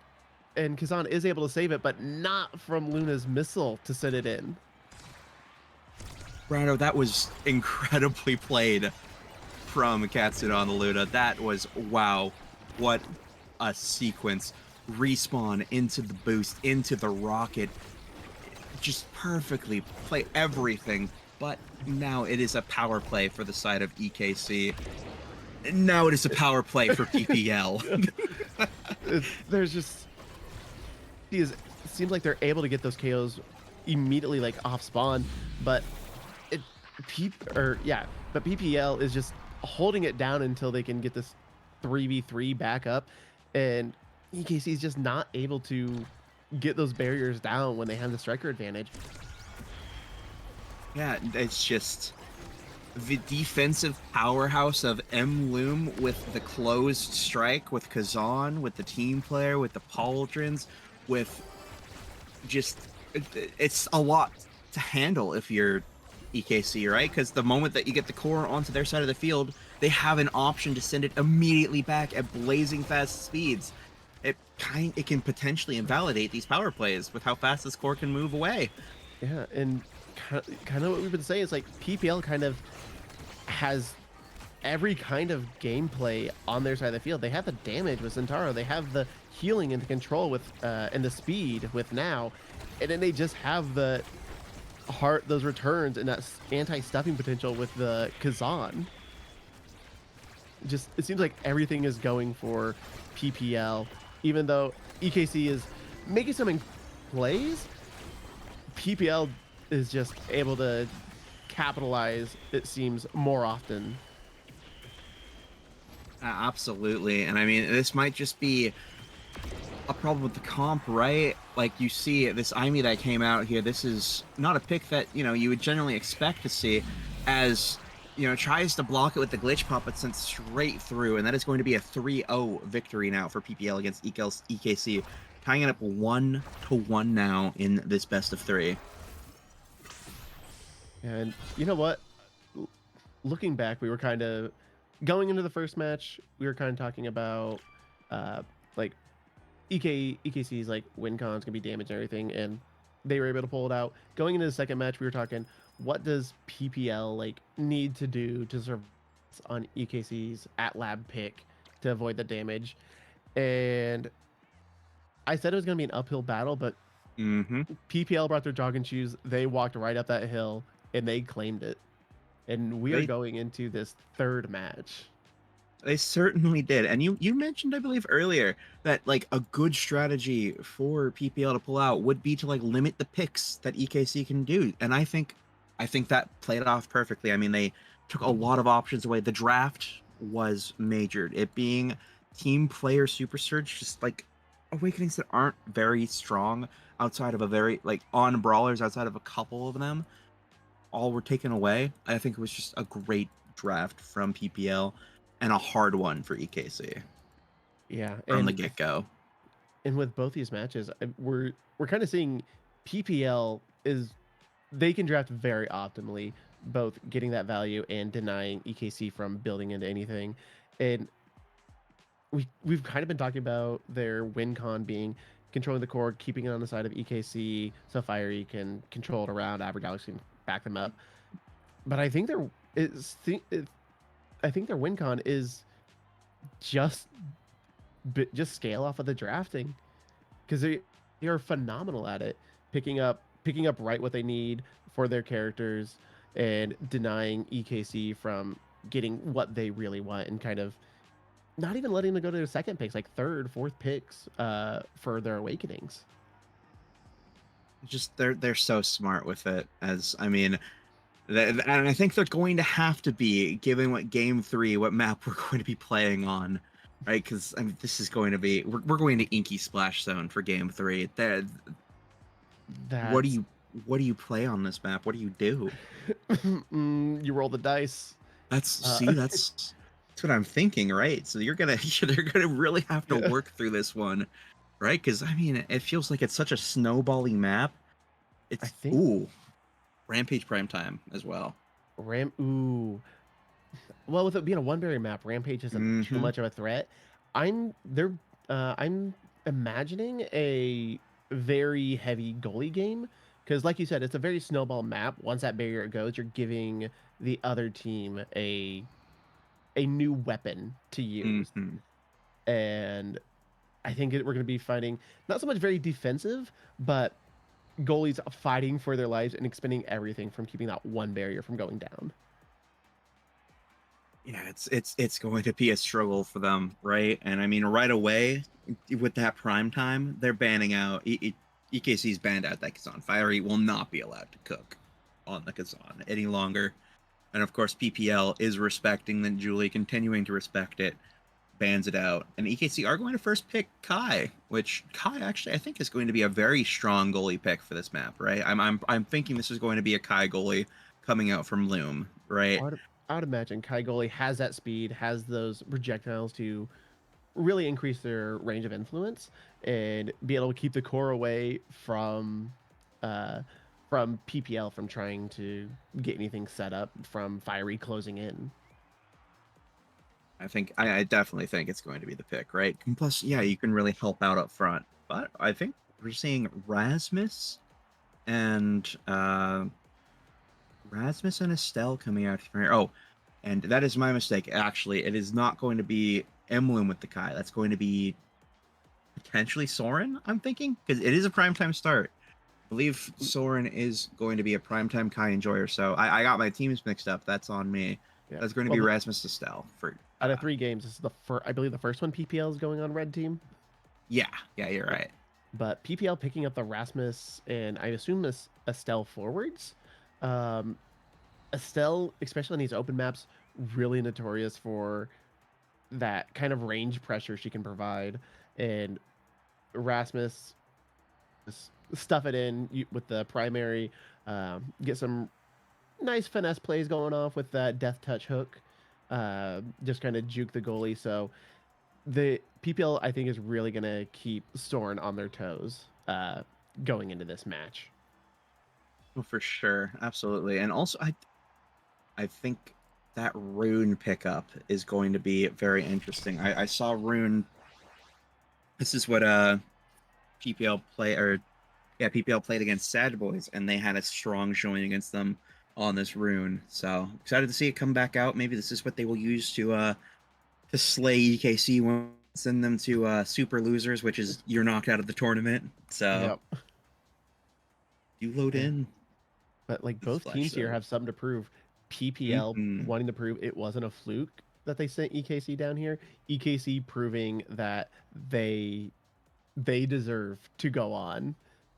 and Kazan is able to save it, but not from Luna's missile to set it in. Brando, that was incredibly played from Katsuna on the Luna. That was, wow, what a sequence. Respawn into the boost, into the rocket. Just perfectly play everything. But now it is a power play for the side of EKC. Now it is a power play for PPL. There's just... It seems like they're able to get those KOs immediately, like, off spawn, but... But PPL is just holding it down until they can get this 3v3 back up, and EKC is just not able to get those barriers down when they have the striker advantage. Yeah, it's just the defensive powerhouse of M-Loom with the closed strike, with Kazan, with the team player, with the Pauldrons, with just... It's a lot to handle if you're EKC, right? Because the moment that you get the core onto their side of the field, they have an option to send it immediately back at blazing fast speeds. It can potentially invalidate these power plays with how fast this core can move away. Yeah, and kind of what we've been saying is like PPL kind of has every kind of gameplay on their side of the field. They have the damage with Centauro, they have the healing and the control with and the speed with Now, and then they just have the those returns and that anti-stuffing potential with the Kazan. Just, it seems like everything is going for PPL, even though EKC is making some plays. PPL is just able to capitalize, it seems, more often. Absolutely. And I mean, this might just be a problem with the comp, right? Like you see this Imi that came out here. This is not a pick that you would generally expect to see, as tries to block it with the glitch pop, but sent straight through, and that is going to be a 3-0 victory now for PPL against EKC, tying it up 1-1 now in this best of 3. And you know what? Looking back, we were kind of going into the first match. We were kind of talking about like EKC's like win cons can be damaged and everything, and they were able to pull it out. Going into the second match, we were talking, what does PPL like need to do to survive on EKC's at lab pick to avoid the damage? And I said it was going to be an uphill battle, but PPL brought their jogging shoes. They walked right up that hill and they claimed it. And we are going into this third match. They certainly did. And you mentioned, I believe, earlier that like a good strategy for PPL to pull out would be to like limit the picks that EKC can do. And I think that played off perfectly. I mean, they took a lot of options away. The draft was majored. It being team player super surge, just like awakenings that aren't very strong outside of a very like on brawlers outside of a couple of them, all were taken away. I think it was just a great draft from PPL and a hard one for EKC. Yeah, from the get-go. And with both these matches, we're kind of seeing PPL is they can draft very optimally, both getting that value and denying EKC from building into anything. And we've kind of been talking about their win con being controlling the core, keeping it on the side of EKC, so Fiery can control it around, AverGalaxy can back them up. But I think their win con is just scale off of the drafting, because they are phenomenal at it, picking up right what they need for their characters and denying EKC from getting what they really want, and kind of not even letting them go to their second picks, like third, fourth picks for their awakenings. Just they're so smart with it. As I mean, and I think they're going to have to be, given what game 3, what map we're going to be playing on, right? Because I mean, this is going to be we're going to Inky Splash Zone for game 3. What do you play on this map? What do you do? You roll the dice. That's what I'm thinking, right? So they're gonna really have to work through this one, right? Because I mean, it feels like it's such a snowbally map. It's Rampage Primetime as well. Well, with it being a one-berry map, Rampage isn't too much of a threat. I'm imagining a very heavy goalie game, because like you said, it's a very snowball map. Once that barrier goes, you're giving the other team a new weapon to use. And I think we're going to be fighting not so much very defensive, but goalies fighting for their lives and expending everything from keeping that one barrier from going down. Yeah, it's going to be a struggle for them, right? And I mean, right away with that prime time, they're banning out. EKC's banned out that Kazan. Fiery will not be allowed to cook on the Kazan any longer. And of course, PPL is respecting that. Julie continuing to respect it, bans it out. And EKC are going to first pick Kai, which Kai actually I think is going to be a very strong goalie pick for this map, right? I'm thinking this is going to be a Kai goalie coming out from Loom, right? I would imagine Kai goalie has that speed, has those projectiles to really increase their range of influence and be able to keep the core away from PPL from trying to get anything set up from Fiery closing in. I definitely think it's going to be the pick, right? And plus, yeah, you can really help out up front. But I think we're seeing Rasmus and Estelle coming out from here. Oh, and that is my mistake. Actually, it is not going to be Emlyn with the Kai. That's going to be potentially Soren, I'm thinking, because it is a primetime start. I believe Soren is going to be a primetime Kai enjoyer. So I got my teams mixed up. That's on me. Yeah. That's going to be Rasmus Estelle for out of 3 games. This is I believe the first one PPL is going on red team. Yeah, you're right. But PPL picking up the Rasmus and I assume this Estelle forwards. Estelle, especially in these open maps, really notorious for that kind of range pressure she can provide. And Rasmus stuff it in with the primary, get some nice finesse plays going off with that death touch hook, just kind of juke the goalie. So the PPL, I think, is really going to keep Soren on their toes going into this match. Oh, for sure, absolutely. And also, I think that Rune pickup is going to be very interesting. I saw Rune. This is what PPL PPL played against Sad Boys, and they had a strong showing against them on this Rune. So excited to see it come back out. Maybe this is what they will use to slay EKC when send them to super losers, which is you're knocked out of the tournament. So you load in. But like both teams here have something to prove. PPL wanting to prove it wasn't a fluke that they sent EKC down here. EKC proving that they deserve to go on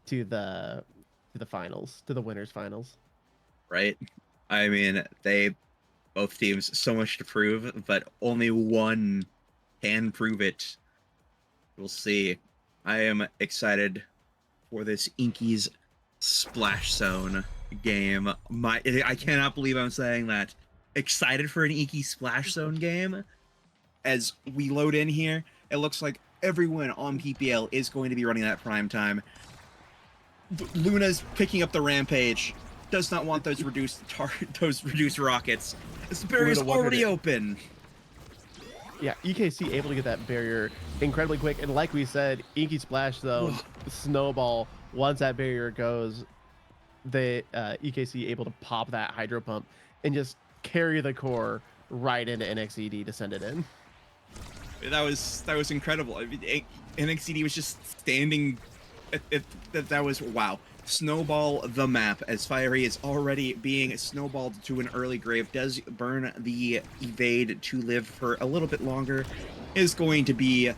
to the finals, to the winners finals. Right. I mean, both teams so much to prove, but only one can prove it. We'll see. I am excited for this Inky's Splash Zone game. I cannot believe I'm saying that. Excited for an Inky Splash Zone game. As we load in here, it looks like everyone on PPL is going to be running that prime time. Luna's picking up the Rampage. Does not want those reduced rockets. This barrier's already open. Yeah, EKC able to get that barrier incredibly quick, and like we said, Inky Splash Zone, Snowball. Once that barrier goes, the EKC able to pop that hydro pump and just carry the core right into NXED to send it in. That was incredible. I mean, NXED was just standing. That was wow. Snowball the map as Fiery is already being snowballed to an early grave. Does burn the evade to live for a little bit longer. Is going to be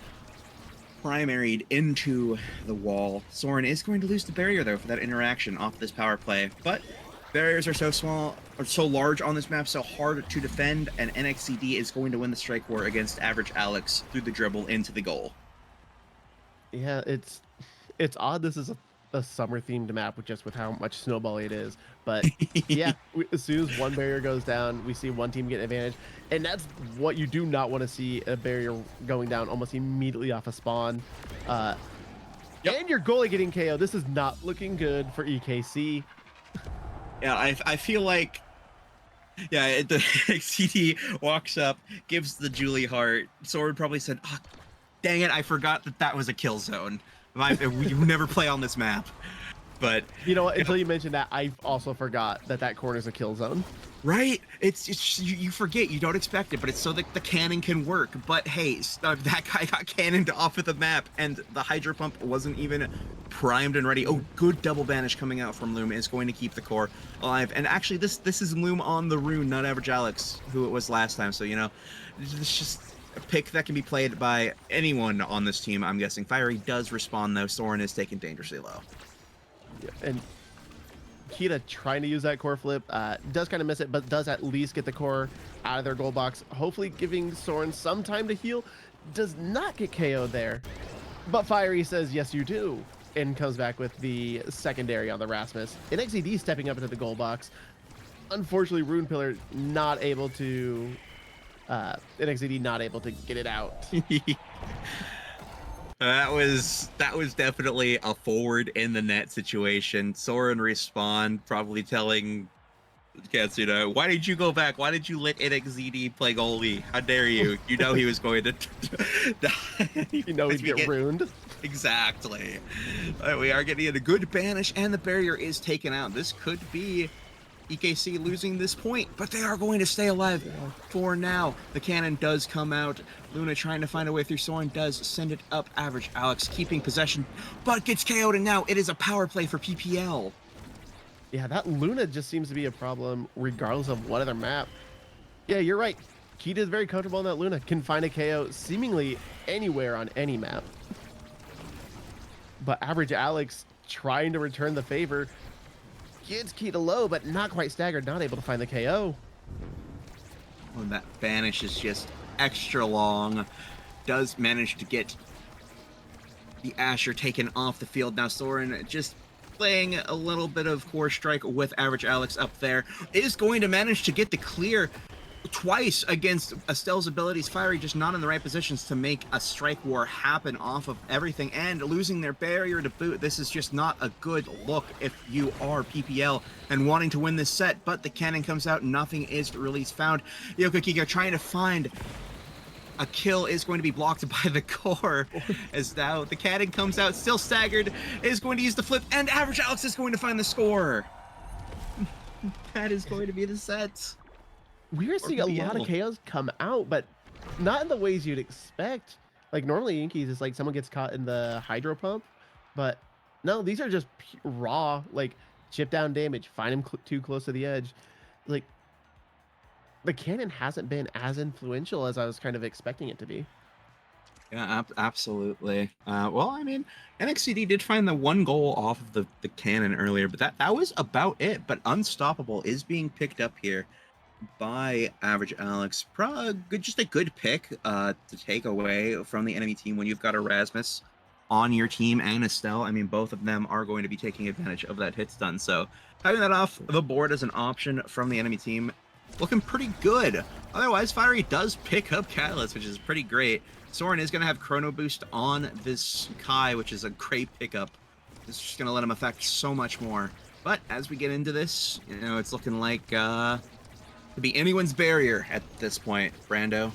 primaried into the wall. Soren is going to lose the barrier though for that interaction off this power play. But barriers are so small or so large on this map, so hard to defend, and NXCD is going to win the strike war against Average Alex through the dribble into the goal. Yeah, it's odd this is a summer themed map with how much snowball it is, but yeah, as soon as one barrier goes down, we see one team get an advantage, and that's what you do not want to see, a barrier going down almost immediately off a spawn. And your goalie getting KO. This is not looking good for EKC. Yeah, I feel like, yeah, the XCD walks up, gives the Julie heart. Sword probably said, oh, dang it, I forgot that was a kill zone. You never play on this map. But you know what? Until you mentioned that, I also forgot that corner's a kill zone. Right? It's you forget, you don't expect it, but it's so that the cannon can work. But hey, that guy got cannoned off of the map, and the hydro pump wasn't even primed and ready. Oh, good double banish coming out from Loom is going to keep the core alive. And actually, this is Loom on the Rune, not Average Alex, who it was last time. So you know, it's just a pick that can be played by anyone on this team. I'm guessing Fiery does respond though. Soren is taken dangerously low. Yeah, and Kita trying to use that core flip, does kind of miss it, but does at least get the core out of their goal box, hopefully giving Soren some time to heal. Does not get KO'd there, but Fiery says, yes, you do, and comes back with the secondary on the Rasmus. NXED stepping up into the goal box. Unfortunately, Rune Pillar not able to, NXED not able to get it out. That was definitely a forward in the net situation. Soren respawn, probably telling Katsuna, why did you go back? Why did you let NXZD play goalie? How dare you? You know he was going to die. You know he'd get ruined. Exactly. We are getting a good banish, and the barrier is taken out. This could be EKC losing this point, but they are going to stay alive for now. The cannon does come out. Luna trying to find a way through. Soren does send it up. Average Alex keeping possession, but gets KO'd, and now it is a power play for PPL. Yeah, that Luna just seems to be a problem regardless of what other map. Yeah, you're right. Kita is very comfortable on that Luna. Can find a KO seemingly anywhere on any map. But Average Alex trying to return the favor. Gets Kita low, but not quite staggered, not able to find the KO. Oh, that banish is just extra long. Does manage to get the Asher taken off the field. Now Soren just playing a little bit of core strike with Average Alex up there, is going to manage to get the clear twice against Estelle's abilities. Fiery just not in the right positions to make a strike war happen off of everything, and losing their barrier to boot. This is just not a good look if you are PPL and wanting to win this set, but the cannon comes out, nothing is really found. Yokokiga trying to find a kill, is going to be blocked by the core, as now the cannon comes out, still staggered, is going to use the flip, and Average Alex is going to find the score. That is going to be the set. We are seeing a lot of KOs come out, but not in the ways you'd expect. Like normally Inkies is like someone gets caught in the hydro pump, but no, these are just raw, like chip down damage, find him too close to the edge. Like the cannon hasn't been as influential as I was kind of expecting it to be. Yeah, absolutely. Well, I mean, NXCD did find the one goal off of the cannon earlier, but that was about it. But Unstoppable is being picked up here by Average Alex. Just a good pick to take away from the enemy team when you've got Erasmus on your team and Estelle. I mean, both of them are going to be taking advantage of that hit stun. So having that off the board as an option from the enemy team, looking pretty good. Otherwise, Fiery does pick up Catalyst, which is pretty great. Soren is going to have Chrono Boost on this Kai, which is a great pickup. It's just going to let him affect so much more. But as we get into this, you know, it's looking like could be anyone's barrier at this point, Brando.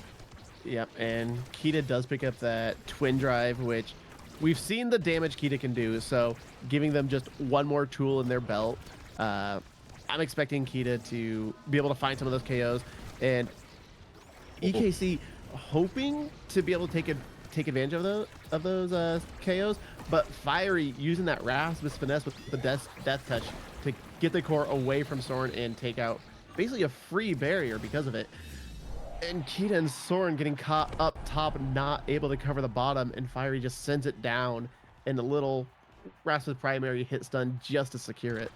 Yep, and Kita does pick up that twin drive, which we've seen the damage Kita can do, so giving them just one more tool in their belt. I'm expecting Kita to be able to find some of those KOs, and EKC hoping to be able to take advantage of those KOs, but Fiery using that Rasmus finesse with the death touch to get the core away from Soren and take out basically a free barrier because of it. And Kita and Soren getting caught up top, not able to cover the bottom, and Fiery just sends it down in a little Rasmus primary hit stun just to secure it.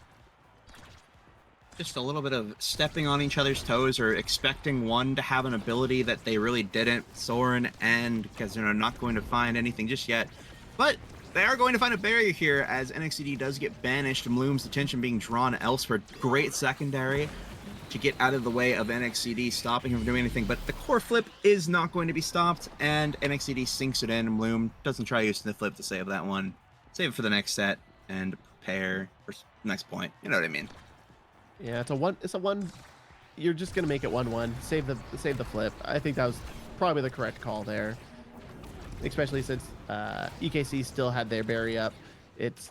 Just a little bit of stepping on each other's toes or expecting one to have an ability that they really didn't. Soren and Kazuno not going to find anything just yet, but they are going to find a barrier here as NXCD does get banished. Mloom's attention being drawn elsewhere. Great secondary to get out of the way of NXCD, stopping him from doing anything, but the core flip is not going to be stopped, and NXCD sinks it in. Mloom doesn't try using the flip to save that one. Save it for the next set and prepare for next point. You know what I mean? Yeah, it's a one. You're just gonna make it 1-1. Save the flip. I think that was probably the correct call there, especially since EKC still had their barrier up. It's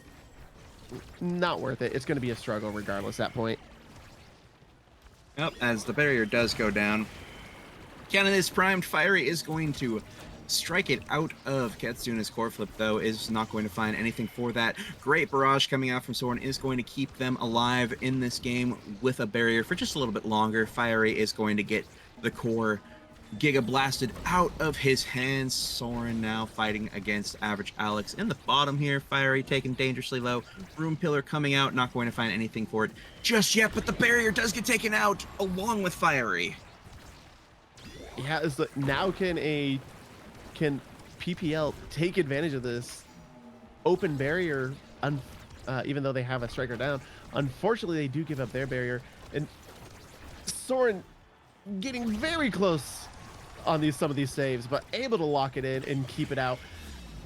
not worth it. It's gonna be a struggle regardless at that point. Yep, as the barrier does go down, cannon is primed. Fiery is going to strike it out of Katsuna's core flip, though, is not going to find anything for that. Great barrage coming out from Soren is going to keep them alive in this game with a barrier for just a little bit longer. Fiery is going to get the core Giga blasted out of his hands. Soren now fighting against Average Alex in the bottom here. Fiery taken dangerously low. Room Pillar coming out, not going to find anything for it just yet, but the barrier does get taken out along with Fiery. Yeah, it's like now can PPL take advantage of this open barrier, even though they have a striker down? Unfortunately, they do give up their barrier, and Soren getting very close on some of these saves, but able to lock it in and keep it out,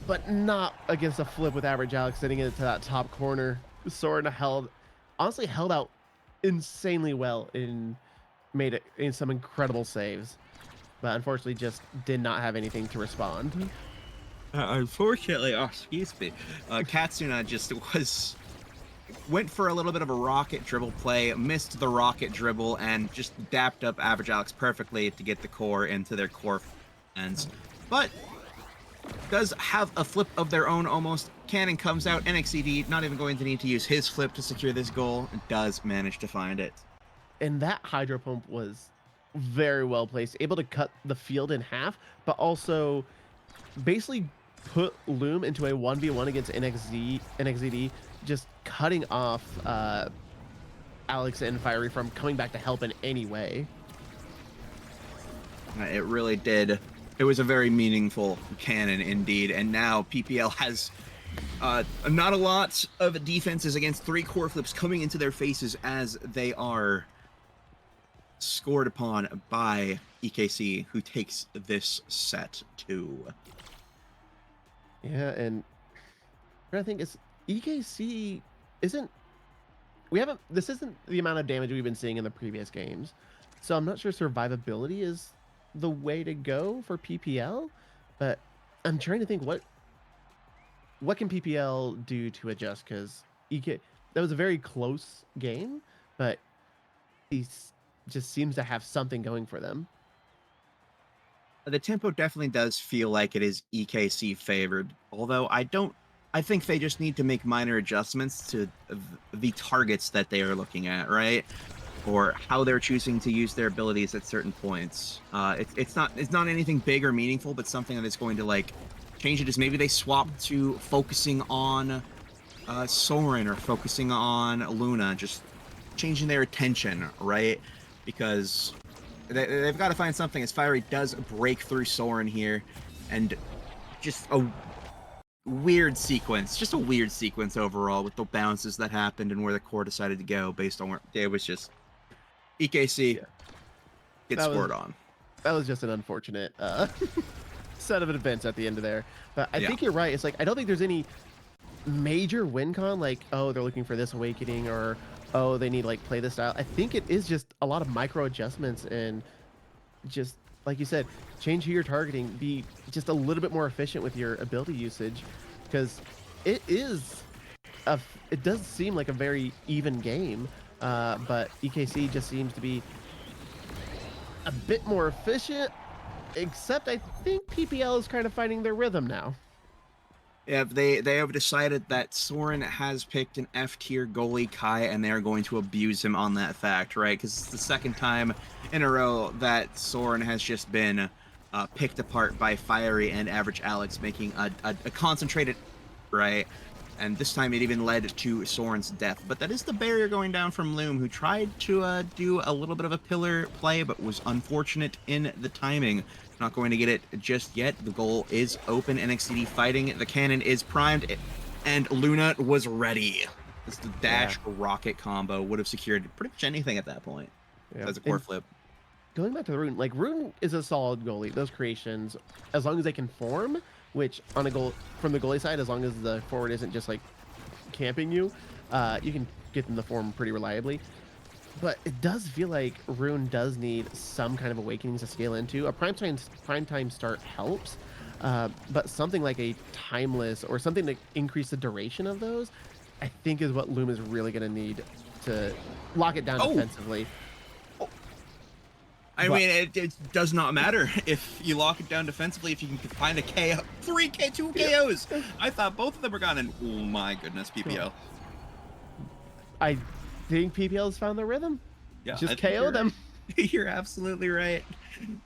but not against a flip with Average Alex sitting into that top corner. Soren honestly held out insanely well and made it in some incredible saves, but unfortunately just did not have anything to respond. Unfortunately, excuse me, Katsuna just went for a little bit of a rocket dribble play, missed the rocket dribble, and just dapped up Average Alex perfectly to get the core into their core ends. But does have a flip of their own almost. Cannon comes out. NXCD not even going to need to use his flip to secure this goal. Does manage to find it. And that hydro pump was very well placed, able to cut the field in half, but also basically put Loom into a 1v1 against NXZD, just cutting off Alex and Fiery from coming back to help in any way. It really did It was a very meaningful cannon indeed, and now PPL has not a lot of defenses against 3 core flips coming into their faces as they are scored upon by EKC, who takes this set 2. Yeah, and I think it's EKC isn't. We haven't. This isn't the amount of damage we've been seeing in the previous games, so I'm not sure survivability is the way to go for PPL. But I'm trying to think what can PPL do to adjust, because that was a very close game, but he just seems to have something going for them. The tempo definitely does feel like it is EKC favored, although I think they just need to make minor adjustments to the targets that they are looking at, right? Or how they're choosing to use their abilities at certain points. It's not anything big or meaningful, but something that is going to like change it is maybe they swap to focusing on Soren or focusing on Luna, just changing their attention, right? Because they've got to find something, as Fiery does break through Soren here, and just a weird sequence overall with the bounces that happened and where the core decided to go based on where it was just EKC gets scored on. That was just an unfortunate set of events at the end of there. But I think you're right. It's like, I don't think there's any major win con, like, oh, they're looking for this awakening, or oh, they need like play this style. I think it is just a lot of micro adjustments, and just like you said, change who you're targeting, be just a little bit more efficient with your ability usage, because it does seem like a very even game, but EKC just seems to be a bit more efficient, except I think PPL is kind of finding their rhythm now. Yeah, they have decided that Soren has picked an F-tier goalie, Kai, and they are going to abuse him on that fact, right? Because it's the second time in a row that Soren has just been picked apart by Fiery and Average Alex, making a concentrated, right? And this time it even led to Soren's death. But that is the barrier going down from Loom, who tried to do a little bit of a pillar play, but was unfortunate in the timing. Not going to get it just yet. The goal is open. NXTD fighting. The cannon is primed, and Luna was ready. It's the dash rocket combo would have secured pretty much anything at that point. As a core flip. Going back to the Rune, like, Rune is a solid goalie. Those creations, as long as they can form, which on a goal from the goalie side, as long as the forward isn't just like camping you, you can get them to form pretty reliably. But it does feel like Rune does need some kind of awakenings to scale into. A prime time start helps, but something like a timeless or something to increase the duration of those, I think is what Loom is really going to need to lock it down defensively. I mean, it does not matter if you lock it down defensively, if you can find a KO. 2 KOs! I thought both of them were gone, and oh my goodness, PPL. I think PPL has found their rhythm. Yeah, just KO them. You're absolutely right.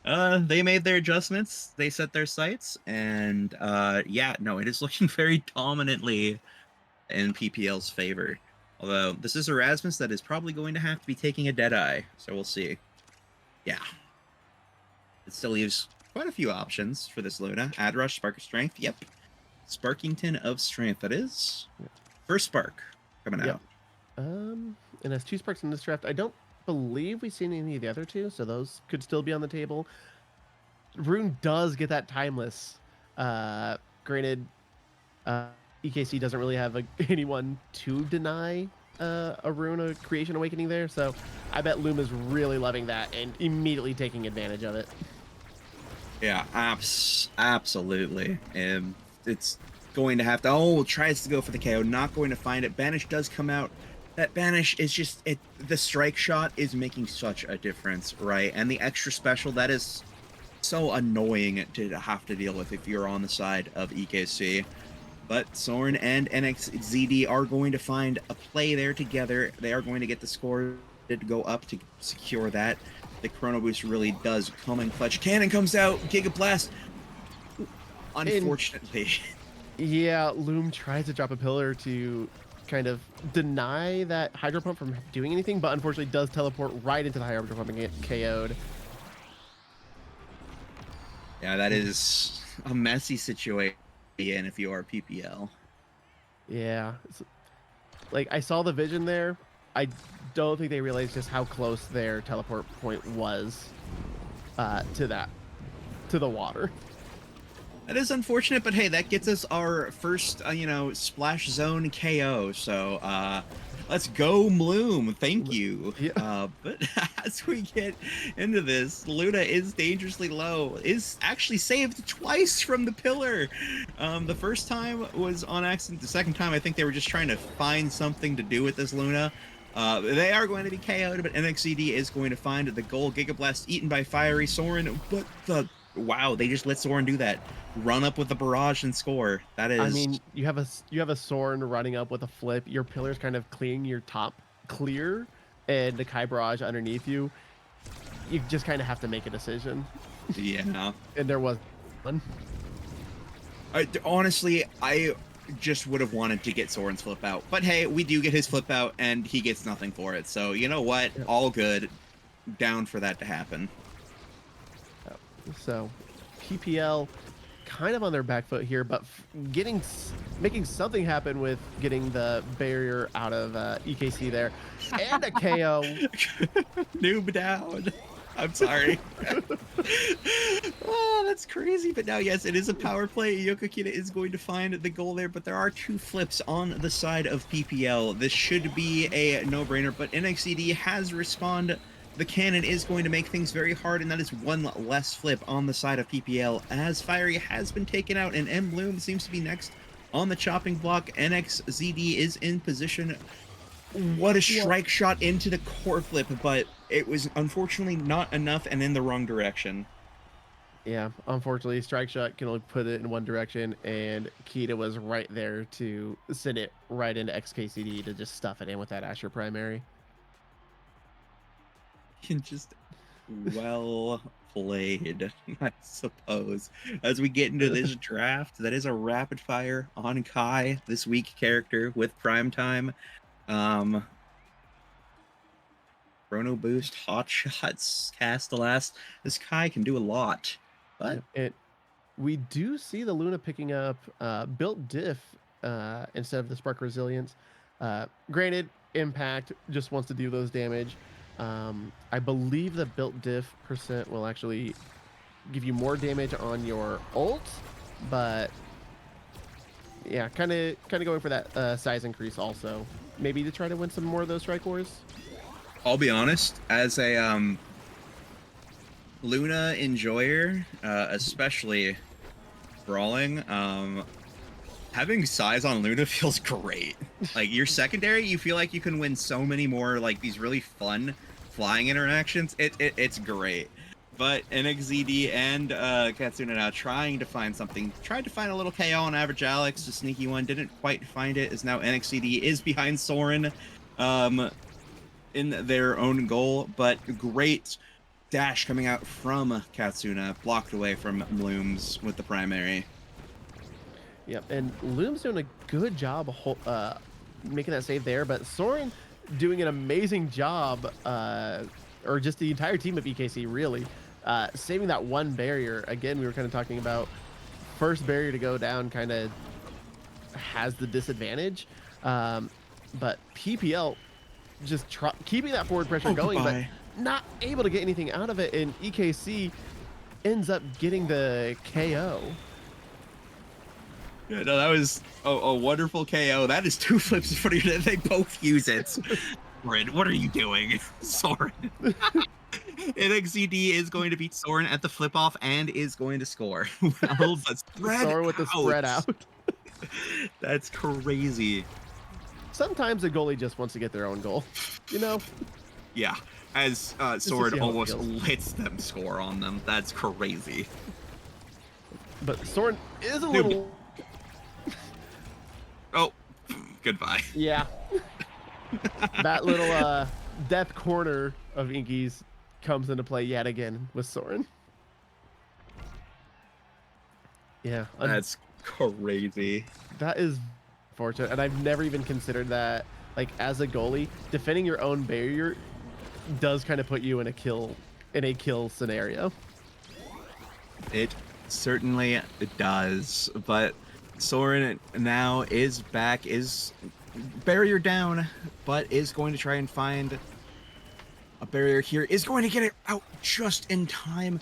They made their adjustments. They set their sights, and it is looking very dominantly in PPL's favor. Although this is Erasmus that is probably going to have to be taking a dead eye, so we'll see. Yeah. It still leaves quite a few options for this Luna. Ad Rush, Spark of Strength. Yep. Sparkington of Strength, that is. First Spark coming out. And has 2 Sparks in this draft. I don't believe we've seen any of the other 2, so those could still be on the table. Rune does get that timeless. Granted, EKC doesn't really have anyone to deny a Rune, a Creation Awakening there, so I bet Loom is really loving that and immediately taking advantage of it. Yeah, absolutely. It's going to have to... tries to go for the KO, not going to find it. Banish does come out. That Banish is just... the strike shot is making such a difference, right? And the extra special, that is so annoying to have to deal with if you're on the side of EKC. But Soren and NXZD are going to find a play there together. They are going to get the score to go up to secure that. The Chrono Boost really does come in clutch. Cannon comes out. Giga Blast. Unfortunately. Yeah, Loom tries to drop a pillar to kind of deny that Hydro Pump from doing anything, but unfortunately does teleport right into the Hydro Pump and get KO'd. Yeah, that is a messy situation if you are PPL. Yeah, like I saw the vision there. I don't think they realized just how close their teleport point was to the water. That is unfortunate, but hey, that gets us our first, splash zone KO. So, let's go, Bloom. Thank you. Yeah. But as we get into this, Luna is dangerously low. Is actually saved twice from the pillar. The first time was on accident. The second time, I think they were just trying to find something to do with this Luna. They are going to be KO'd, but NXCD is going to find the goal. Giga Blast eaten by Fiery Soren, but wow, they just let Soren do that. Run up with the barrage and score. That is. I mean, you have a Soren running up with a flip. Your pillar's kind of clearing your top clear, and the Kai barrage underneath you. You just kind of have to make a decision. Yeah. And there was one. Honestly, I just would have wanted to get Soren's flip out, but hey, we do get his flip out, and he gets nothing for it. So you know what? Yep. All good. Down for that to happen. So, PPL kind of on their back foot here, but making something happen with getting the barrier out of EKC there, and a KO. Noob down. I'm sorry. Oh, that's crazy. But now, yes, it is a power play. Yokokina is going to find the goal there, but there are two flips on the side of PPL. This should be a no-brainer, but NXCD has respawned. The cannon is going to make things very hard, and that is one less flip on the side of PPL as Fiery has been taken out, and M Bloom seems to be next on the chopping block. NXZD is in position. What a strike shot into the core flip, but it was unfortunately not enough and in the wrong direction. Yeah, unfortunately, strike shot can only put it in one direction, and Kita was right there to send it right into XKCD to just stuff it in with that Asher primary. And just well played, I suppose. As we get into this draft, that is a rapid fire on Kai, this weak character with prime time. Chrono Boost, Hot Shots, Castellast. This Kai can do a lot. But we do see the Luna picking up Built Diff instead of the Spark Resilience. Granted, Impact just wants to do those damage. I believe the Built Diff percent will actually give you more damage on your ult, but yeah, kind of going for that size increase also. Maybe to try to win some more of those strike wars. I'll be honest, as a Luna enjoyer, especially brawling, having size on Luna feels great. Like your secondary, you feel like you can win so many more like these really fun flying interactions. It's great. But NXZD and Katsuna now trying to find something. Tried to find a little KO on Average Alex, a sneaky one. Didn't quite find it. As now NXZD is behind Soren in their own goal. But great dash coming out from Katsuna. Blocked away from Blooms with the primary. Yep, and Loom's doing a good job making that save there, but Soren doing an amazing job, or just the entire team of EKC really, saving that one barrier. Again, we were kind of talking about first barrier to go down kind of has the disadvantage, but PPL just keeping that forward pressure going, but not able to get anything out of it, and EKC ends up getting the KO. Yeah, no, that was a wonderful KO. That is two flips in front of you. They both use it. Soren, what are you doing? Soren. NXZD is going to beat Soren at the flip off and is going to score. Well, Soren with the spread out. That's crazy. Sometimes a goalie just wants to get their own goal, you know? Yeah, as Soren almost lets them score on them. That's crazy. But Soren is a little... Oh, goodbye. Yeah. That little death corner of Inky's comes into play yet again with Soren. Yeah. That's crazy. That is fortunate, and I've never even considered that. Like, as a goalie, defending your own barrier does kind of put you in a kill scenario. It certainly does. But Soren now is back, is barrier down, but is going to try and find a barrier here. Is going to get it out just in time.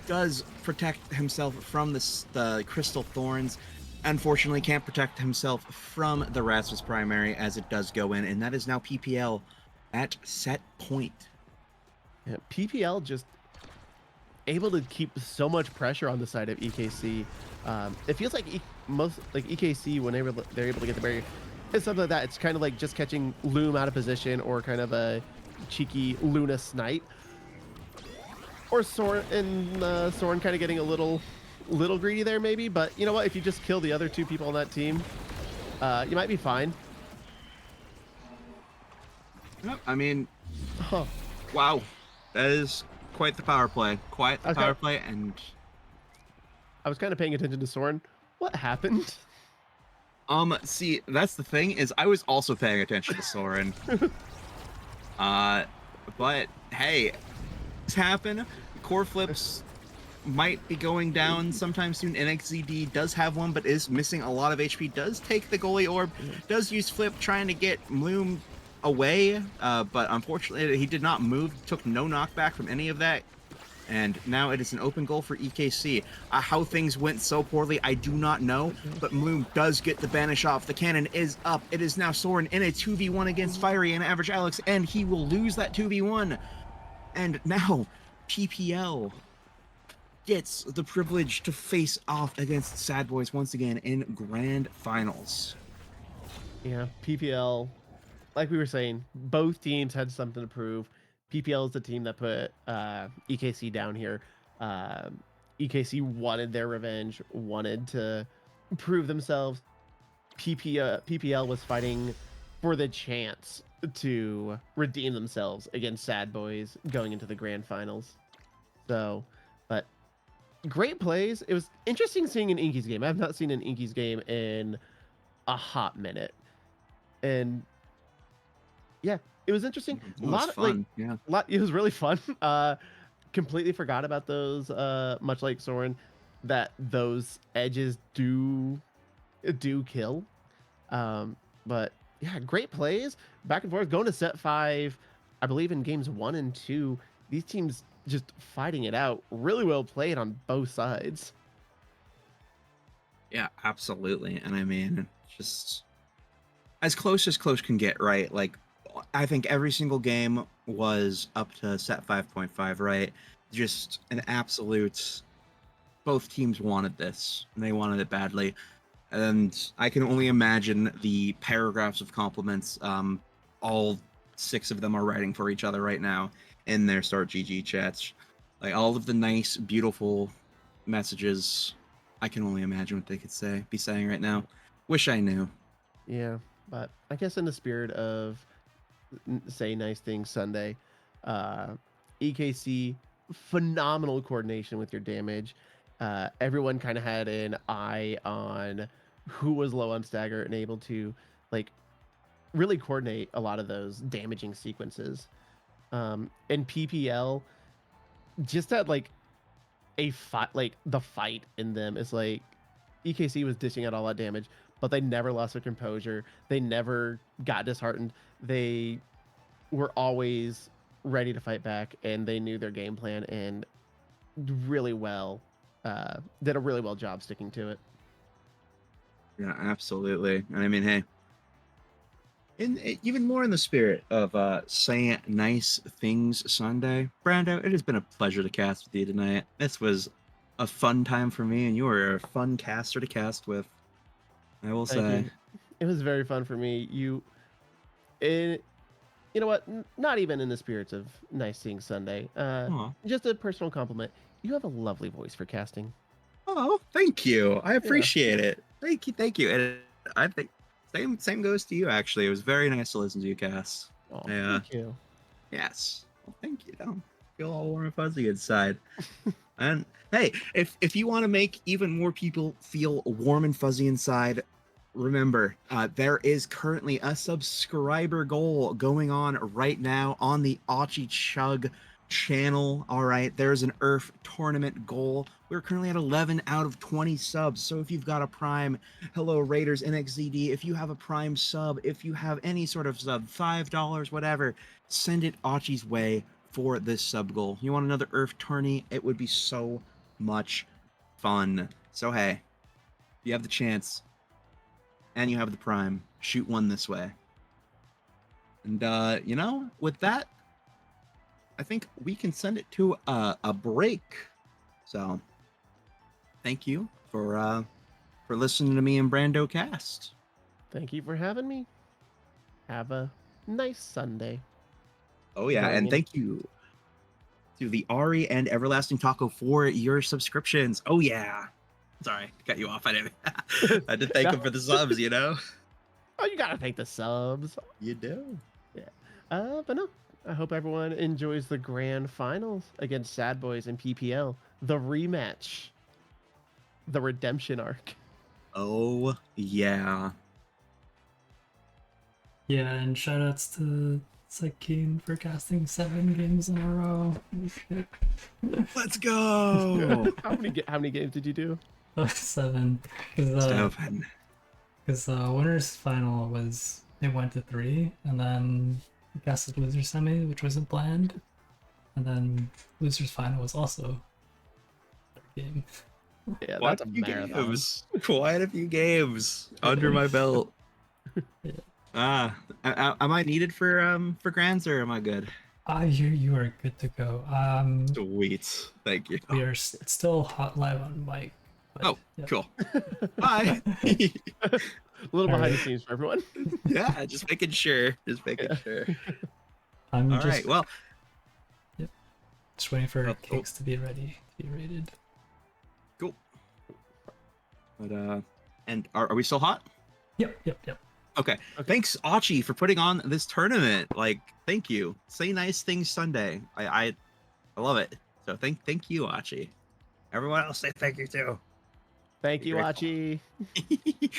Does protect himself from the Crystal Thorns. Unfortunately, can't protect himself from the Rasmus primary as it does go in, and that is now PPL at set point. Yeah, PPL just able to keep so much pressure on the side of EKC. It feels like EKC, whenever they're able to get the barrier, it's something like that. It's kind of like just catching Loom out of position, or kind of a cheeky Luna snipe, or Soren kind of getting a little greedy there maybe. But you know what? If you just kill the other two people on that team, you might be fine. I mean, Huh. wow, that is quite the power play. Quite the Okay. power play, and I was kind of paying attention to Soren. What happened? see, that's the thing, is I was also paying attention to Soren. But hey, it's happen. Core flips might be going down sometime soon. NXZD does have one, but is missing a lot of HP. Does take the goalie orb. Does use flip, trying to get Loom away. But unfortunately, he did not move. Took no knockback from any of that. And now it is an open goal for EKC. How things went so poorly, I do not know. But Bloom does get the banish off. The cannon is up. It is now Soren in a 2v1 against Fiery and Average Alex, and he will lose that 2v1. And now PPL gets the privilege to face off against Sad Boys once again in grand finals. Yeah, PPL, like we were saying, both teams had something to prove. PPL is the team that put EKC down here. EKC wanted their revenge, wanted to prove themselves. PPL was fighting for the chance to redeem themselves against Sad Boys going into the grand finals. So, but great plays. It was interesting seeing an Inky's game. I've not seen an Inky's game in a hot minute. And yeah, it was interesting. It was fun. It was really fun. Completely forgot about those. Much like Soren, that those edges do kill. But yeah, great plays back and forth, going to set 5. I believe in games 1 and 2, these teams just fighting it out. Really well played on both sides. Yeah, absolutely. And I mean, just as close can get, right? Like, I think every single game was up to set 5.5, right? Just an absolute. Both teams wanted this, and they wanted it badly. And I can only imagine the paragraphs of compliments all 6 of them are writing for each other right now in their Start GG chats. Like, all of the nice, beautiful messages. I can only imagine what they could be saying right now. Wish I knew. Yeah, but I guess in the spirit of say nice things Sunday, EKC, phenomenal coordination with your damage. Everyone kind of had an eye on who was low on stagger and able to like really coordinate a lot of those damaging sequences. And PPL just had like a fight, like the fight in them is like EKC was dishing out all that damage, but they never lost their composure. They never got disheartened. They were always ready to fight back, and they knew their game plan and really well did a really well job sticking to it. Yeah, absolutely. And I mean, hey, even more in the spirit of saying nice things Sunday, Brando, it has been a pleasure to cast with you tonight. This was a fun time for me, and you were a fun caster to cast with, I will Thank say. you. It was very fun for me. You know what? Not even in the spirits of nice things Sunday. Aw. Just a personal compliment. You have a lovely voice for casting. Oh, thank you. I appreciate it. Thank you. And I think same goes to you. Actually, it was very nice to listen to you cast. Oh, Yeah. thank you. Yes. Well, thank you. Don't feel all warm and fuzzy inside. And hey, if you want to make even more people feel warm and fuzzy inside, remember, there is currently a subscriber goal going on right now on the Achi Chug channel. All right, there's an Earth tournament goal. We're currently at 11 out of 20 subs. So if you've got a Prime, hello Raiders NXZD. If you have a Prime sub, if you have any sort of sub, $5, whatever, send it Achi's way for this sub goal. You want another Earth tourney? It would be so much fun. So hey, if you have the chance and you have the Prime, shoot one this way. And you know, with that, I think we can send it to a break. So thank you for listening to me and Brando Cast. Thank you for having me. Have a nice Sunday. Oh yeah, and Ryan. thank you to the Ari and Everlasting Taco for your subscriptions. Oh yeah. Sorry, to cut you off. I didn't. I had to thank them for the subs. You know. Oh, you gotta thank the subs. You do. But no, I hope everyone enjoys the grand finals against Sad Boys and PPL, the rematch, the redemption arc. Oh yeah. Yeah, and shout outs to Sakeen for casting 7 games in a row. Holy shit. Let's go. How many games did you do? 7. Seven. Because winners final was, it went to 3, and then we casted loser semi, which wasn't planned, and then losers final was also a game. Yeah, Quite that's a a few marathon. games. Quite a few games under my belt. Yeah. Am I needed for grands or am I good? You are good to go. Sweet. Thank you. We are still hot live on mic. but, Oh, yeah. cool. Bye. A little behind the Alright. scenes for everyone. Yeah, just making sure. Just making Yeah. sure. I'm All just, right. Well, just waiting for Oh, cool. cakes to be ready to be rated. cool. But and are we still hot? Yep. Okay. Okay. Thanks, Achi, for putting on this tournament. Like, thank you. Say nice things Sunday. I love it. So thank you, Achi. Everyone else say thank you too. Thank Be you, grateful. Achi.